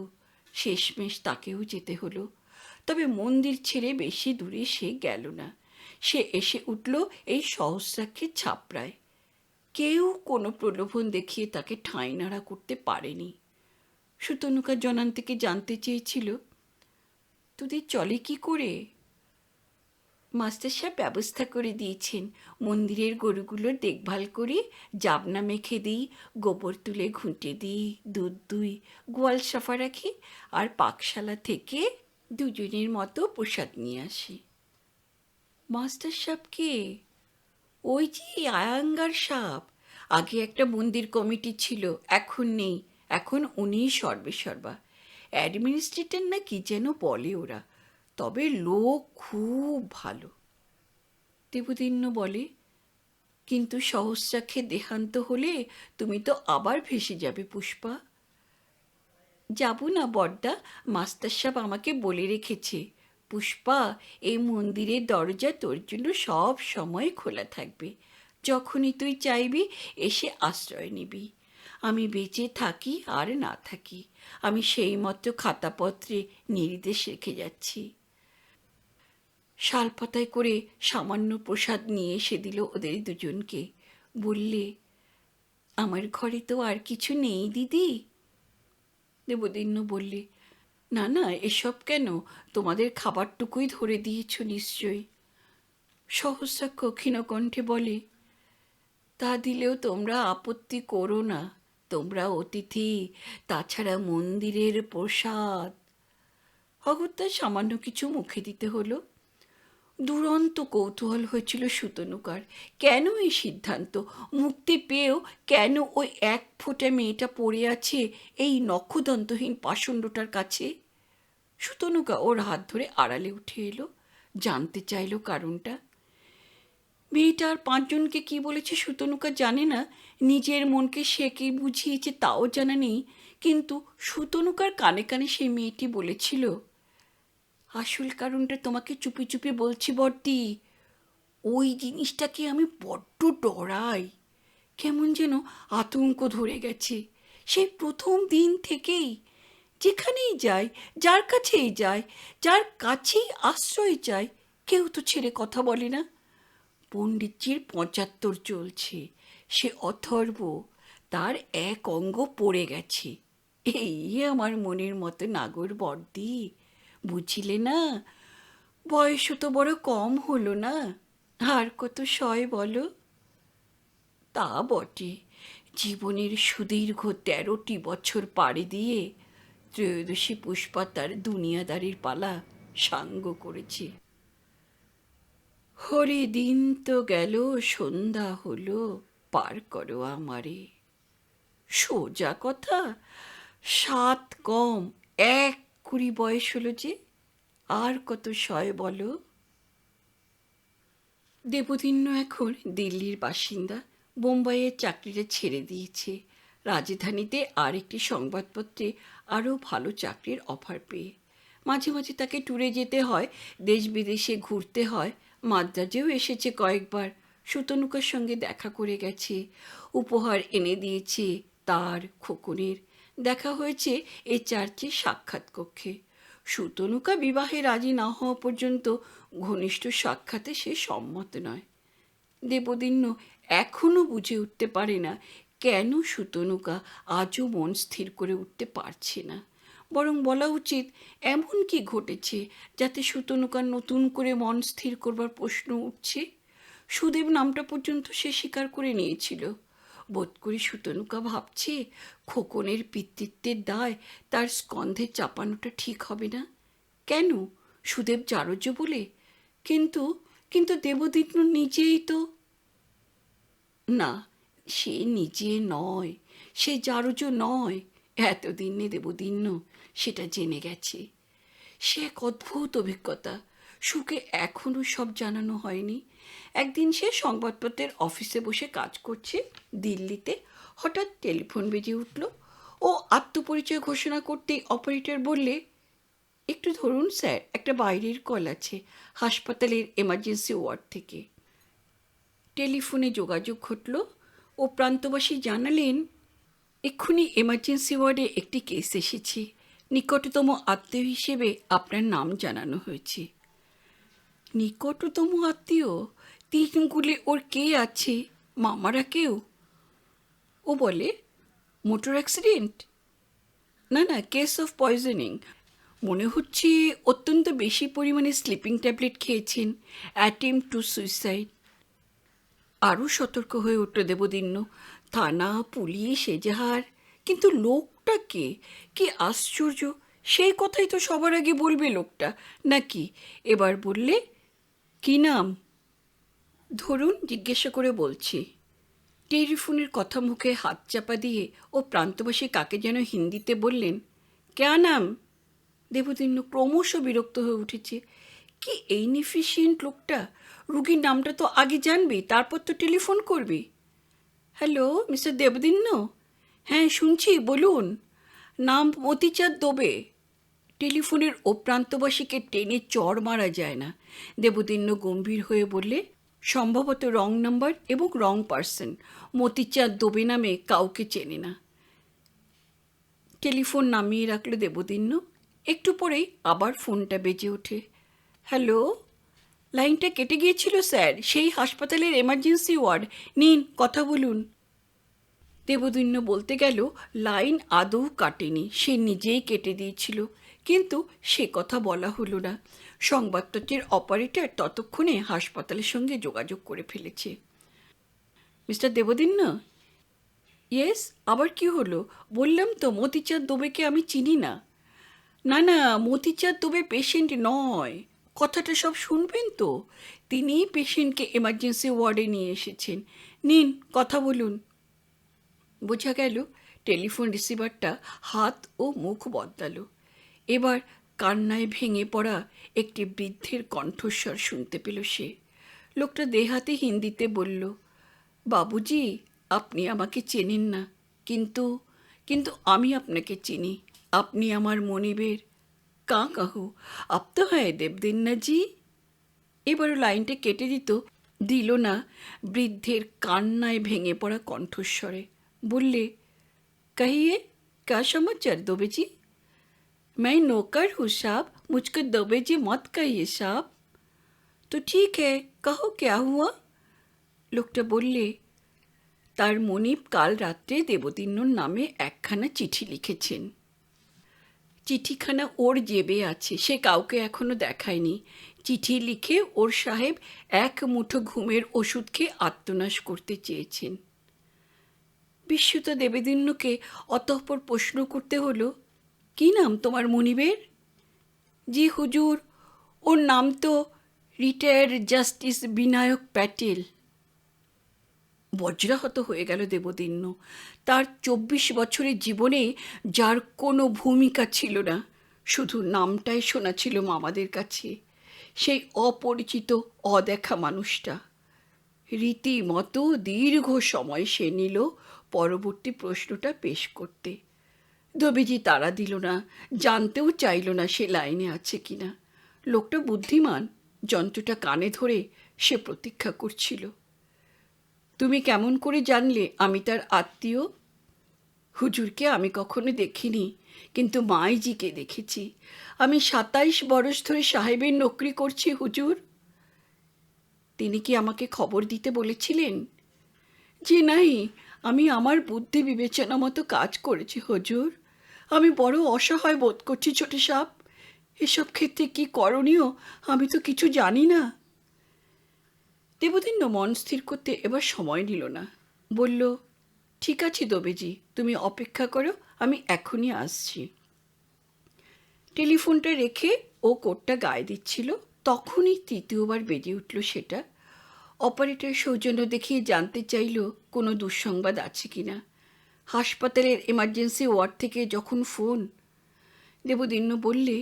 শেষমেশ তাকেও যেতে হলো। তবে মন্দির ছেড়ে বেশি দূরে সে গেল না। সে এসে উঠল এই সহস্রাক্ষের ছাপড়ায়। কেউ কোনো প্রলোভন দেখিয়ে তাকে ঠাঁই নাড়া করতে পারেনি। সুতনুকা জনান থেকে জানতে চেয়েছিল, তোদের চলে কি করে? মাস্টার সাহেব ব্যবস্থা করে দিয়েছেন, মন্দিরের গরুগুলোর দেখভাল করি, জাবনা মেখে দিই, গোবর তুলে ঘুঁটে দিই, দুধ দুই, গোয়াল সাফা রাখি, আর পাকশালা থেকে দুজনের মতো প্রসাদ নিয়ে আসি। মাস্টার সাহেব কে? ওই যে আয়াঙ্গার সাপ। আগে একটা মন্দির কমিটি ছিল, এখন নেই, এখন উনিই সর্বেসর্বা। অ্যাডমিনিস্ট্রেটর না কি যেন বলে ওরা, তবে লোক খুব ভালো। দেবদিন্য বলে, কিন্তু সহস্রাক্ষে দেহান্ত হলে তুমি তো আবার ভেসে যাবে পুষ্পা। যাব না বড়দা, মাস্টার সাহেব আমাকে বলে রেখেছে, পুষ্পা, এই মন্দিরের দরজা তোর জন্য সব সময় খোলা থাকবে, যখনই তুই চাইবি এসে আশ্রয় নিবি। আমি বেঁচে থাকি আর না থাকি, আমি সেই মতো খাতাপত্রে নির্দেশ রেখে যাচ্ছি। শালপাতায় করে সামান্য প্রসাদ নিয়ে এসে দিল ওদের দুজনকে। বললে, আমার ঘরে তো আর কিছু নেই দিদি। দেবদিন্য বললে, না না, এসব কেন, তোমাদের খাবারটুকুই ধরে দিয়েছ নিশ্চয়ই। সহস্রাক্ষ ক্ষীণকণ্ঠে বলে, তা দিলেও তোমরা আপত্তি করো না, তোমরা অতিথি, তাছাড়া মন্দিরের প্রসাদ। অগত্যা সামান্য কিছু মুখে দিতে হলো। দুরন্ত কৌতূহল হয়েছিল সুতনুকার, কেন এই সিদ্ধান্ত? মুক্তি পেয়েও কেন ওই এক ফোঁটা মেয়েটা পড়ে আছে এই নক্ষদন্তহীন পাষণ্ডটার কাছে? সুতনুকা ওর হাত ধরে আড়ালে উঠে এলো, জানতে চাইল কারণটা। মেয়েটা আর 5জনকে কি বলেছে সুতনুকা জানে না, নিজের মনকে সে কি বুঝিয়েছে তাও জানা নেই, কিন্তু সুতনুকার কানে কানে সেই মেয়েটি বলেছিল, আসল কারণটা তোমাকে চুপি চুপি বলছি বড়দি, ওই জিনিসটাকে আমি বড্ড ডরাই। কেমন যেন আতঙ্ক ধরে গেছে সেই প্রথম দিন থেকেই। যেখানেই যাই, যার কাছেই যাই, যার কাছেই আশ্রয় চাই, কেউ তো ছেড়ে কথা বলে না। পণ্ডিতজির 75 চলছে, সে অথর্ব, তার এক অঙ্গ পড়ে গেছে। এই আমার মনের মতো নাগর বড়দি, বুঝলে না? বয়সও তো বড় কম হলো না, আর কত সয় বলো? তা বটে, জীবনের সুদীর্ঘ 13টি বছর পাড়ি দিয়ে ত্রয়োদশী পুষ্পা তার দুনিয়াদারির পালা সাঙ্গ করেছে। হরি দিন তো গেল, সন্ধ্যা হলো, পার করো আমারে। সোজা কথা, 7 কম 1 20 বয়স হলো যে, আর কত সয় বলো। দেবদিন্য এখন দিল্লির বাসিন্দা, বোম্বাইয়ের চাকরিটা ছেড়ে দিয়েছে রাজধানীতে আর একটি সংবাদপত্রে আরও ভালো চাকরির অফার পেয়ে। মাঝে মাঝে তাকে ট্যুরে যেতে হয়, দেশ বিদেশে ঘুরতে হয়। মাদ্রাজেও এসেছে কয়েকবার, সুতনুকার সঙ্গে দেখা করে গেছে, উপহার এনে দিয়েছে তার খোকনের। দেখা হয়েছে এ চার্চের সাক্ষাৎ কক্ষে। সুতনুকা বিবাহে রাজি না হওয়া পর্যন্ত ঘনিষ্ঠ সাক্ষাতে সে সম্মত নয়। দেবদিন্য এখনও বুঝে উঠতে পারে না কেন সুতনুকা আজও মন স্থির করে উঠতে পারছে না। বরং বলা উচিত এমন কি ঘটেছে যাতে সুতনুকার নতুন করে মন স্থির করবার প্রশ্ন উঠছে। সুদেব নামটা পর্যন্ত সে স্বীকার করে নিয়েছিল। বোধ করি সুতনুকা ভাবছে খোকনের পিতৃত্বের দায় তার স্কন্ধে চাপানোটা ঠিক হবে না। কেন? সুদেব জারজ বলে? কিন্তু কিন্তু দেবদিন্য নিজেই তো। না, সে নিজে নয়, সে জারজ নয়। এতদিনে দেবদিন্য সেটা জেনে গেছে। সে এক অদ্ভুত অভিজ্ঞতা, সুকে এখনও সব জানানো হয়নি। একদিন সে সংবাদপত্রের অফিসে বসে কাজ করছে দিল্লিতে, হঠাৎ টেলিফোন বেজে উঠল। ও আত্মপরিচয় ঘোষণা করতেই অপারেটর বললে, একটু ধরুন স্যার, একটা বাইরের কল আছে হাসপাতালের এমার্জেন্সি ওয়ার্ড থেকে। টেলিফোনে যোগাযোগ ঘটল ও প্রান্তবাসী জানালেন, এক্ষুনি এমার্জেন্সি ওয়ার্ডে একটি কেস এসেছে, নিকটতম আত্মীয় হিসেবে আপনার নাম জানানো হয়েছে। নিকটতম আত্মীয়? 3 গুলে ওর কে আছে? মামারা কেউ? ও বলে, মোটর অ্যাক্সিডেন্ট? না না, কেস অফ পয়জনিং। মনে হচ্ছে অত্যন্ত বেশি পরিমাণে স্লিপিং ট্যাবলেট খেয়েছেন, অ্যাটেম্প্ট টু সুইসাইড। আরও সতর্ক হয়ে উঠল দেবদিন্য। থানা, পুলিশ, এজাহার। কিন্তু লোকটা কে? কি আশ্চর্য! সেই কথাই তো সবার আগে বলবে লোকটা, নাকি? এবার বললে, কি নাম? ধরুন জিজ্ঞাসা করে বলছি। টেলিফোনের কথা মুখে হাত চাপা দিয়ে ও প্রান্তবাসী কাকে যেন হিন্দিতে বললেন, ক্যা নাম? দেবদিন্য ক্রমশ বিরক্ত হয়ে উঠেছে। কি এই ইনএফিশিয়েন্ট লোকটা! রুগীর নামটা তো আগে জানবি, তারপর তো টেলিফোন করবি। Hello, mister Debdinya? হ্যাঁ শুনছি, বলুন। নাম মতিচাঁদ দোবে। টেলিফোনের ও প্রান্তবাসীকে টেনে চড় মারা যায় না। দেবদিন্য গম্ভীর হয়ে বললে, সম্ভবত রং নাম্বার এবং রং পার্সন। মতিচাঁদ দোবে নামে কাউকে চেনে না। টেলিফোন নামিয়ে রাখল দেবদিন্য। একটু পরেই আবার ফোনটা বেজে ওঠে। হ্যালো, লাইনটা কেটে গিয়েছিল স্যার, সেই হাসপাতালের এমার্জেন্সি ওয়ার্ড। নিন, কথা বলুন। দেবদিন্য বলতে গেল লাইন আদৌ কাটেনি, সে নিজেই কেটে দিয়েছিল। কিন্তু সে কথা বলা হলো না। সংবাদপত্রের অপারেটর ততক্ষণে হাসপাতালের সঙ্গে যোগাযোগ করে ফেলেছে। মিস্টার দেবদিন্য? ইয়েস, আবার কি হলো? বললাম তো মতিচাঁদ দোবেকে আমি চিনি না। না না, মতিচাঁদ দোবে পেশেন্ট নয়। কথাটা সব শুনবেন তো। তিনিই পেশেন্টকে এমার্জেন্সি ওয়ার্ডে নিয়ে এসেছেন। নিন, কথা বলুন। বোঝা গেল টেলিফোন রিসিভারটা হাত ও মুখ বদলালো। এবার কান্নায় ভেঙে পড়া একটি বৃদ্ধের কণ্ঠস্বর শুনতে পেল সে। লোকটা দেহাতে হিন্দিতে বলল, বাবুজি, আপনি আমাকে চেনেন না, কিন্তু কিন্তু আমি আপনাকে চিনি। আপনি আমার মনিবের। কাঁ কাহো, আপ তো হ্যাঁ দেবদিন্না জি। এবারও লাইনটা কেটে দিল না বৃদ্ধের কান্নায় ভেঙে পড়া কণ্ঠস্বরে। বললে, कहिए, क्या समाचार दोबे जी? मैं नौकर हूँ साहब, मुझको दोबे जी मत कहिए साहब। तो ठीक है, कहो क्या हुआ? লোকটা বললে, তার মনিব কাল রাত্রে দেবদিন্যর নামে একখানা চিঠি লিখেছেন। চিঠিখানা ওর জেবে আছে, সে কাউকে এখনো দেখায়নি। চিঠি লিখে ওর সাহেব 1 মুঠো ঘুমের ওষুধ খেয়ে আত্মনাশ করতে চেয়েছেন। বিস্মিত দেবদিন্যকে অতঃপর প্রশ্ন করতে হলো, কি নাম তোমার মনিবের? জি হুজুর, ওর নাম তো রিটায়ার্ড জাস্টিস বিনায়ক প্যাটেল। বজ্রাহত হয়ে গেল দেবদিন্য। তার 24 বছরের জীবনে যার কোনো ভূমিকা ছিল না, শুধু নামটাই শোনা ছিল মামাদের কাছে, সেই অপরিচিত অদেখা মানুষটা। রীতিমতো দীর্ঘ সময় সে নিল পরবর্তী প্রশ্নটা পেশ করতে। দবিজি তাড়া দিল না, জানতেও চাইল না সে লাইনে আছে কিনা। লোকটা বুদ্ধিমান, যন্ত্রটা কানে ধরে সে প্রতীক্ষা করছিল। তুমি কেমন করে জানলে আমি তার আত্মীয়? হুজুরকে আমি কখনো দেখিনি, কিন্তু মাইজিকে দেখেছি। আমি 27 বরস ধরে সাহেবের নকরি করছি হুজুর। তিনি কি আমাকে খবর দিতে বলেছিলেন? জি নাই, আমি আমার বুদ্ধি বিবেচনা মতো কাজ করেছি হুজুর। আমি বড় অসহায় বোধ করছি ছোটে সাপ। এসব ক্ষেত্রে কি করণীয় আমি তো কিছু জানি না। দেবদিন্য মন স্থির করতে এবার সময় নিল না। বলল, ঠিক আছে দবেজি, তুমি অপেক্ষা করো, আমি এখনই আসছি। টেলিফোনটা রেখে ও কোটটা গায়ে দিচ্ছিল, তখনই তৃতীয়বার বেজে উঠল সেটা। অপারেটর সৌজন্য দেখিয়ে জানতে চাইল কোনো দুঃসংবাদ আছে কিনা। হাসপাতালের এমার্জেন্সি ওয়ার্ড থেকে যখন ফোন। দেবদিন্য বললে,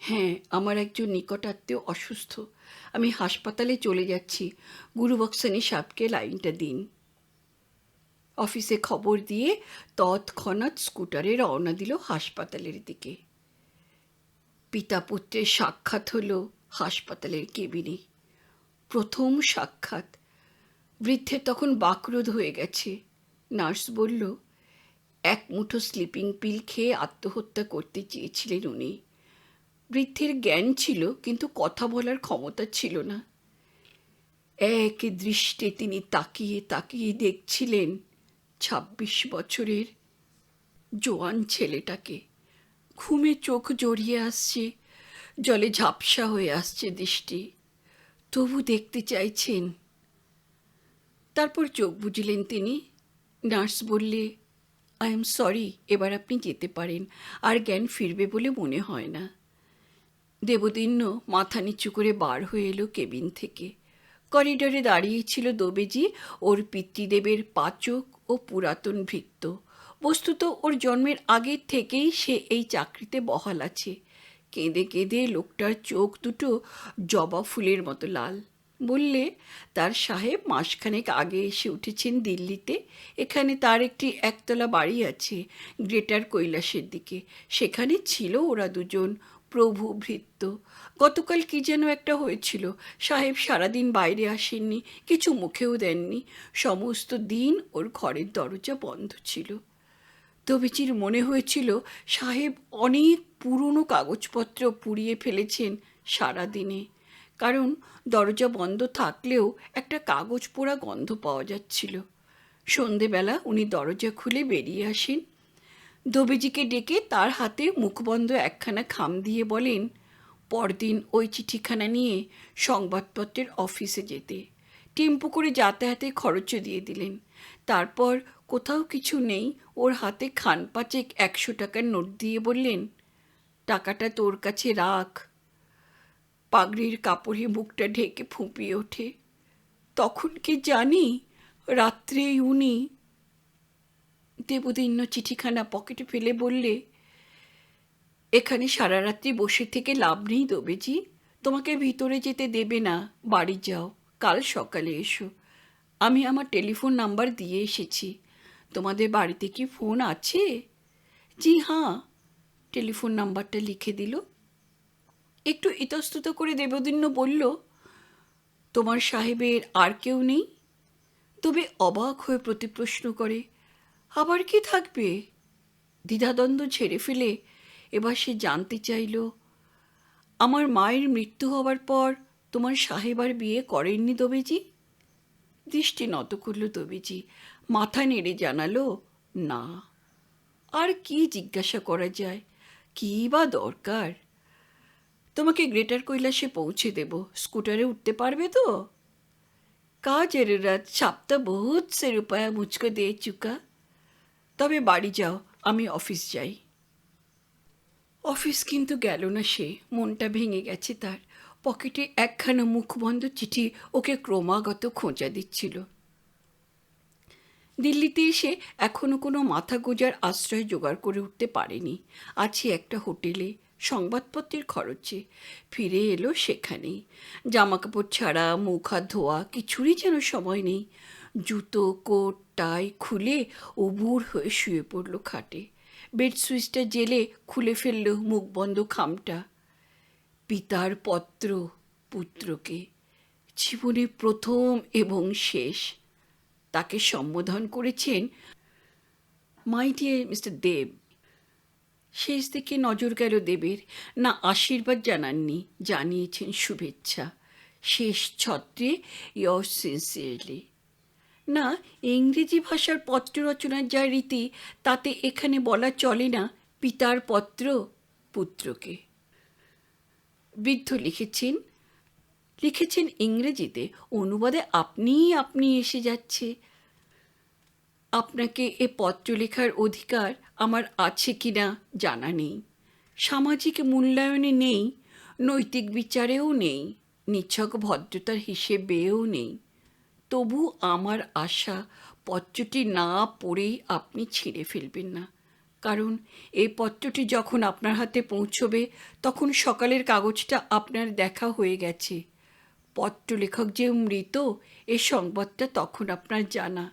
হ্যাঁ, আমার একজন নিকটাত্মীয় অসুস্থ, আমি হাসপাতালে চলে যাচ্ছি, গুরুবক্সানি সাহেবকে লাইনটা দিন। অফিসে খবর দিয়ে তৎক্ষণাৎ স্কুটারে রওনা দিল হাসপাতালের দিকে। পিতা পুত্রের সাক্ষাৎ হলো হাসপাতালের কেবিনে। প্রথম সাক্ষাৎ। বৃদ্ধের তখন বাকরোধ হয়ে গেছে। নার্স বলল, এক মুঠো স্লিপিং পিল খেয়ে আত্মহত্যা করতে চেয়েছিলেন উনি। বৃদ্ধের জ্ঞান ছিল, কিন্তু কথা বলার ক্ষমতা ছিল না। এক দৃষ্টে তিনি তাকিয়ে তাকিয়ে দেখছিলেন 26 বছরের জোয়ান ছেলেটাকে। ঘুমে চোখ জড়িয়ে আসছে, জলে ঝাপসা হয়ে আসছে দৃষ্টি, তবু দেখতে চাইছেন। তারপর চোখ বুঝলেন তিনি। নার্স বললে, আই এম সরি, এবার আপনি যেতে পারেন, আর জ্ঞান ফিরবে বলে মনে হয় না। দেবদিন্য মাথা নিচু করে বার হয়ে এলো কেবিন থেকে। করিডোরে দাঁড়িয়েছিল দবেজি, ওর পিতৃদেবের পাচক ও পুরাতন ভৃত্য। বস্তুত ওর জন্মের আগের থেকেই সে এই চাকরিতে বহাল আছে। কেঁদে কেঁদে লোকটার চোখ দুটো জবা ফুলের মতো লাল। বললে, তার সাহেব মাসখানেক আগে এসে উঠেছেন দিল্লিতে। এখানে তার একটি একতলা বাড়ি আছে গ্রেটার কৈলাসের দিকে। সেখানে ছিল ওরা দুজন, প্রভু ভৃত্য। গতকাল কি যেন একটা হয়েছিল, সাহেব সারাদিন বাইরে আসেননি, কিছু মুখেও দেননি। সমস্ত দিন ওর ঘরের দরজা বন্ধ ছিল। দবিচির মনে হয়েছিল সাহেব অনেক পুরনো কাগজপত্র পুড়িয়ে ফেলেছেন সারাদিনে, কারণ দরজা বন্ধ থাকলেও একটা কাগজ পোড়া গন্ধ পাওয়া যাচ্ছিল। সন্ধেবেলা উনি দরজা খুলে বেরিয়ে আসেন। দবিজিকে ডেকে তার হাতে মুখবন্ধ একখানা খাম দিয়ে বলেন, পরদিন ওই চিঠিখানা নিয়ে সংবাদপত্রের অফিসে যেতে। টেম্পো করে যাতায়াতের খরচও দিয়ে দিলেন। তারপর কোথাও কিছু নেই, ওর হাতে খান পাঁচেক 100 টাকার নোট দিয়ে বললেন, টাকাটা তোর কাছে রাখ। পাগড়ির কাপড়ে মুখটা ঢেকে ফুঁপিয়ে ওঠে, তখন কি জানি রাত্রেই উনি। দেবদিন্য চিঠিখানা পকেটে ফেলে বললে, এখানে সারা রাত্রি বসে থেকে লাভ নেই দবেজি, তোমাকে ভিতরে যেতে দেবে না, বাড়ি যাও, কাল সকালে এসো। আমি আমার টেলিফোন নাম্বার দিয়ে এসেছি। তোমাদের বাড়িতে কি ফোন আছে? জি হ্যাঁ। টেলিফোন নাম্বারটা লিখে দিল। একটু ইতস্তত করে দেবদিন্য বলল, তোমার সাহেবের আর কেউ নেই? তবে অবাক হয়ে প্রতিপ্রশ্ন করে, আবার কি থাকবে? দ্বিধাদ্বন্দ্ব ঝেড়ে ফেলে এবার সে জানতে চাইল, আমার মায়ের মৃত্যু হওয়ার পর তোমার সাহেব আর বিয়ে করেননি দবেজি? দৃষ্টি নত করল দবেজি, মাথা নেড়ে জানালো, না। আর কি জিজ্ঞাসা করা যায়, কী বা দরকার? তোমাকে গ্রেটার কৈলাসে পৌঁছে দেব, স্কুটারে উঠতে পারবে তো? का जरूरत, ছাপটা বহুত সে রুপায়া মুঝকো দে চুকা। তবে বাড়ি যাও, আমি অফিস যাই। অফিস কিন্তু গেল না সে, মনটা ভেঙে গেছে তার। পকেটে একখানা মুখবন্ধ চিঠি ওকে ক্রমাগত খোঁচা দিচ্ছিল। দিল্লিতে এসে এখনো কোনো মাথা গোঁজার আশ্রয় জোগাড় করে উঠতে পারেনি। আছে একটা হোটেলে, সংবাদপত্রের খরচে। ফিরে এলো সেখানেই। জামাকাপড় ছাড়া মুখ হাত ধোয়া কিছুরই যেন সময় নেই। জুতো কোট টাই খুলে উবুর হয়ে শুয়ে পড়ল খাটে। বেড সুইচটা জেলে খুলে ফেলল মুখ বন্ধ খামটা। পিতার পত্র পুত্রকে, জীবনে প্রথম এবং শেষ। তাকে সম্বোধন করেছেন মাই ডিয়ার মিস্টার দেব। শেষ দিকে নজর গেল দেবের। না আশীর্বাদ জানাননি, জানিয়েছেন শুভেচ্ছা। শেষ ছত্রে ইয়র্স সিনসিয়ারলি। না, ইংরেজি ভাষার পত্র রচনার যা রীতি তাতে এখানে বলা চলে না পিতার পত্র পুত্রকে। বৃদ্ধ লিখেছেন ইংরেজিতে, অনুবাদে আপনি এসে যাচ্ছে। আপনাকে এ পত্র লেখার অধিকার আমার আছে কিনা জানা নেই। সামাজিক মূল্যায়নে নেই, নৈতিক বিচারেও নেই, নিছক ভদ্রতার হিসেবেও নেই। তবু আমার আশা পত্রটি না পড়েই আপনি ছিঁড়ে ফেলবেন না। কারণ এই পত্রটি যখন আপনার হাতে পৌঁছবে তখন সকালের কাগজটা আপনার দেখা হয়ে গেছে। পত্রলেখক যে মৃত এ সংবাদটা তখন আপনার জানা।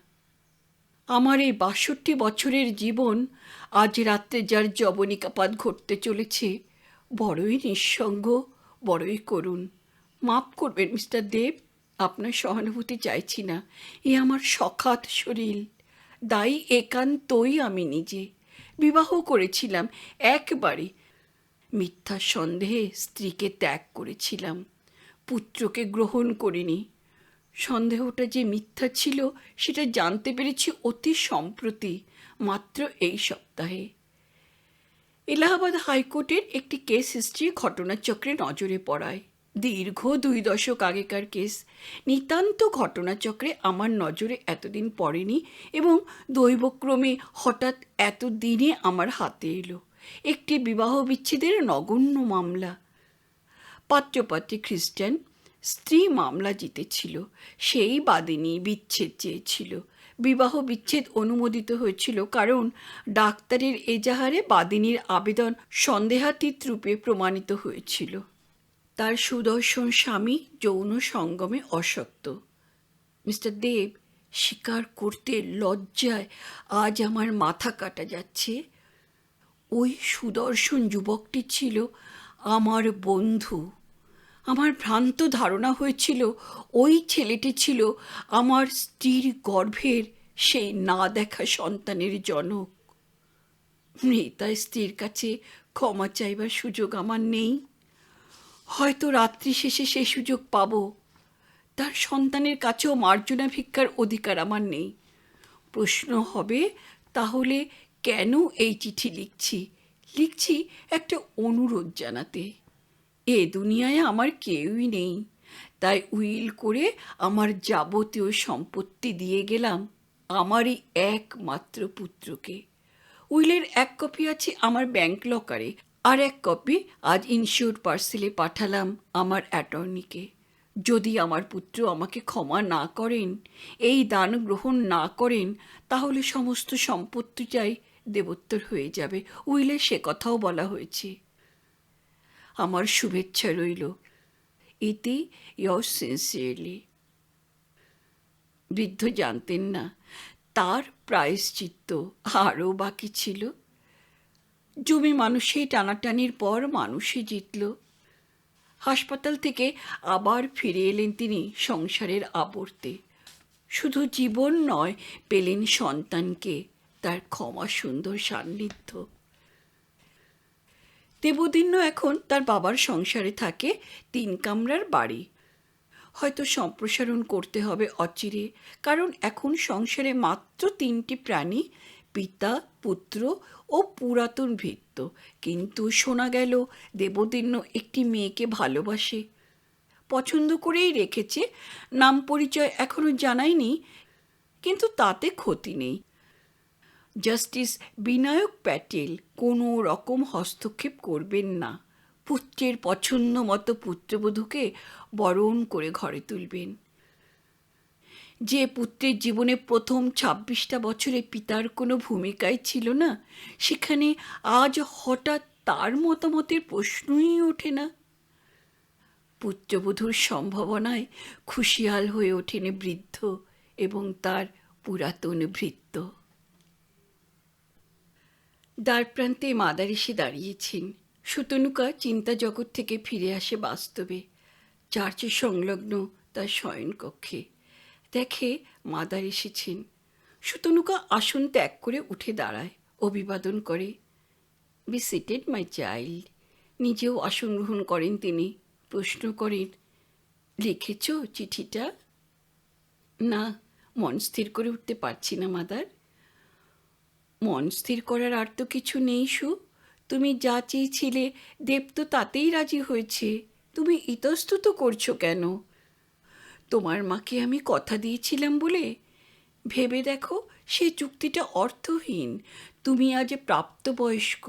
আমার এই ৬২ বছরের জীবন আজ রাত্রে যার যবনিকাপাত ঘটতে চলেছে বড়ই নিঃসঙ্গ, বড়ই করুণ। মাপ করবেন মিস্টার দেব, আপনার সহানুভূতি চাইছি না। এ আমার সখাত শরীর, দায়ী একান্তই আমি নিজে। বিবাহ করেছিলাম একবারে, মিথ্যা সন্দেহে স্ত্রীকে ত্যাগ করেছিলাম, পুত্রকে গ্রহণ করিনি। সন্দেহটা যে মিথ্যা ছিল সেটা জানতে পেরেছি অতি সম্প্রতি, মাত্র এই সপ্তাহে। এলাহাবাদ হাইকোর্টের একটি কেস হিস্ট্রি ঘটনাচক্রে নজরে পড়ায়। দীর্ঘ ২ দশক আগেকার কেস। নিতান্ত ঘটনাচক্রে আমার নজরে এতদিন পড়েনি এবং দৈবক্রমে হঠাৎ এত দিনে আমার হাতে এলো। একটি বিবাহ বিচ্ছেদের নগণ্য মামলা। পাত্রপাত্রী খ্রিস্টান, স্ত্রী মামলা জিতেছিল। সেই বাদিনী বিচ্ছেদ চেয়েছিল। বিবাহ বিচ্ছেদ অনুমোদিত হয়েছিল কারণ ডাক্তারের এজাহারে বাদিনীর আবেদন সন্দেহাতীত রূপে প্রমাণিত হয়েছিল। তার সুদর্শন স্বামী যৌন সঙ্গমে অসক্ত। মিস্টার দেব, স্বীকার করতে লজ্জায় আজ আমার মাথা কাটা যাচ্ছে। ওই সুদর্শন যুবকটি ছিল আমার বন্ধু। আমার ভ্রান্ত ধারণা হয়েছিল ওই ছেলেটি ছিল আমার স্ত্রীর গর্ভের সেই না দেখা সন্তানের জনক। মৃতা স্ত্রীর কাছে ক্ষমা চাইবার সুযোগ আমার নেই। হয়তো রাত্রি শেষে সে সুযোগ পাব। তার সন্তানের কাছেও মার্জনা ভিক্ষার অধিকার আমার নেই। প্রশ্ন হবে, তাহলে কেন এই চিঠি লিখছি একটা অনুরোধ জানাতে। এ দুনিয়ায় আমার কেউই নেই, তাই উইল করে আমার যাবতীয় সম্পত্তি দিয়ে গেলাম আমারই একমাত্র পুত্রকে। উইলের এক কপি আছে আমার ব্যাংক লকারে, আর এক কপি আজ ইনশিওর্ড পার্সেলে পাঠালাম আমার অ্যাটর্নিকে। যদি আমার পুত্র আমাকে ক্ষমা না করেন, এই দান গ্রহণ না করেন, তাহলে সমস্ত সম্পত্তিটাই দেবোত্তর হয়ে যাবে। উইলে সে কথাও বলা হয়েছে। আমার শুভেচ্ছা রইল। ইতি ইয়োর্স সিনসিয়ারলি। বৃদ্ধ জানতেন না তার প্রায়শ্চিত্ত আরও বাকি ছিল। জমি মানুষই টানাটানির পর মানুষই জিতল। হাসপাতাল থেকে আবার ফিরে এলেন তিনি সংসারের আবর্তে। শুধু জীবন নয়, পেলেন সন্তানকে, তার ক্ষমা সুন্দর সান্নিধ্য। দেবদিন্য এখন তার বাবার সংসারে থাকে ৩ কামরার বাড়ি। হয়তো সম্প্রসারণ করতে হবে অচিরে, কারণ এখন সংসারে মাত্র ৩টি প্রাণী, পিতা, পুত্র ও পুরাতন ভৃত্য। কিন্তু শোনা গেল দেবদিন্য একটি মেয়েকে ভালোবাসে, পছন্দ করেই রেখেছে। নাম পরিচয় এখনো জানায়নি, কিন্তু তাতে ক্ষতি নেই। জাস্টিস বিনায়ক প্যাটেল কোনো রকম হস্তক্ষেপ করবেন না। পুত্রের পছন্দ মতো পুত্রবধূকে বরণ করে ঘরে তুলবেন। যে পুত্রের জীবনে প্রথম ২৬টা বছরে পিতার কোনো ভূমিকাই ছিল না, সেখানে আজ হঠাৎ তার মতামতের প্রশ্নই ওঠে না। পুত্রবধূর সম্ভাবনায় খুশিয়াল হয়ে ওঠেন বৃদ্ধ এবং তার পুরাতন ভৃত্য। দ্বারপ্রান্তে মাদার এসে দাঁড়িয়েছেন। সুতনুকা চিন্তা জগৎ থেকে ফিরে আসে বাস্তবে। চার্চ সংলগ্ন তার শয়নকক্ষে দেখে মাদার এসেছেন। সুতনুকা আসন ত্যাগ করে উঠে দাঁড়ায়, অভিবাদন করে। Be seated my child. নিজেও আসন গ্রহণ করেন তিনি। প্রশ্ন করেন, লিখেছ চিঠিটা? না, মন স্থির করে উঠতে পারছি না মাদার। মন স্থির করার আর তো কিছু নেই সু। তুমি যা চেয়েছিলে দেব তো তাতেই রাজি হয়েছে। তুমি ইতস্তত করছো কেন? তোমার মাকে আমি কথা দিয়েছিলাম বলে। ভেবে দেখো, সে চুক্তিটা অর্থহীন। তুমি আজ প্রাপ্তবয়স্ক।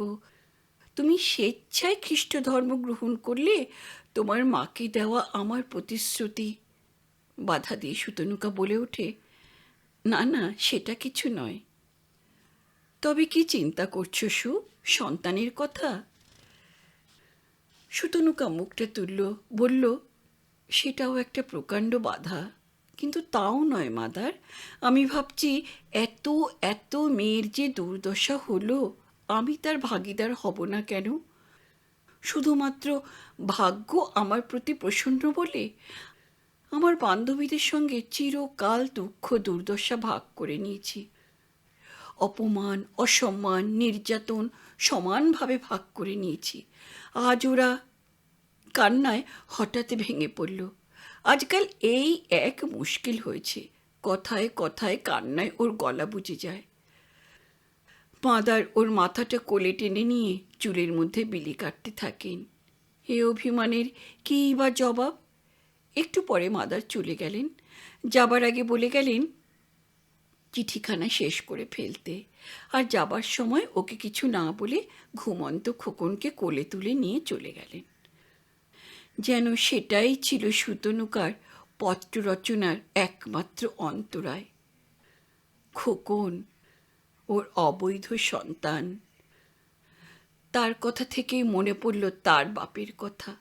তুমি স্বেচ্ছায় খ্রিস্ট ধর্ম গ্রহণ করলে তোমার মাকে দেওয়া আমার প্রতিশ্রুতি। বাধা দিয়ে সুতনুকা বলে ওঠে, না না, সেটা কিছু নয়। তবে কি চিন্তা করছো সু? সন্তানের কথা? সুতনুকা মুখটা তুলল, বলল, সেটাও একটা প্রকাণ্ড বাধা। কিন্তু তাও নয় মাদার। আমি ভাবছি, এত এত মেয়ের যে দুর্দশা হলো, আমি তার ভাগিদার হব না কেন? শুধুমাত্র ভাগ্য আমার প্রতি প্রসন্ন বলে? আমার বান্ধবীদের সঙ্গে চিরকাল দুঃখ দুর্দশা ভাগ করে নিয়েছি। অপমান, অসম্মান, নির্যাতন সমানভাবে ভাগ করে নিয়েছি। আজ ওরা কান্নায় হঠাৎ ভেঙে পড়ল। আজকাল এই এক মুশকিল হয়েছে, কথায় কথায় কান্নায় ওর গলা বুঝে যায়। মাদার ওর মাথাটা কোলে টেনে নিয়ে চুলের মধ্যে বিলি কাটতে থাকেন। এ অভিমানের কী বা জবাব? একটু পরে মাদার চলে গেলেন। যাবার আগে বলে গেলেন চিঠিখানা শেষ করে ফেলতে, আর যাবার সময় ওকে কিছু না বলে ঘুমন্ত খোকনকে কোলে তুলে নিয়ে চলে গেলেন। যেন সেটাই ছিল সুতনুকার পত্র রচনার একমাত্র অন্তরায়। খোকন, ওর অবৈধ সন্তান। তার কথা থেকেই মনে পড়ল তার বাপের কথা।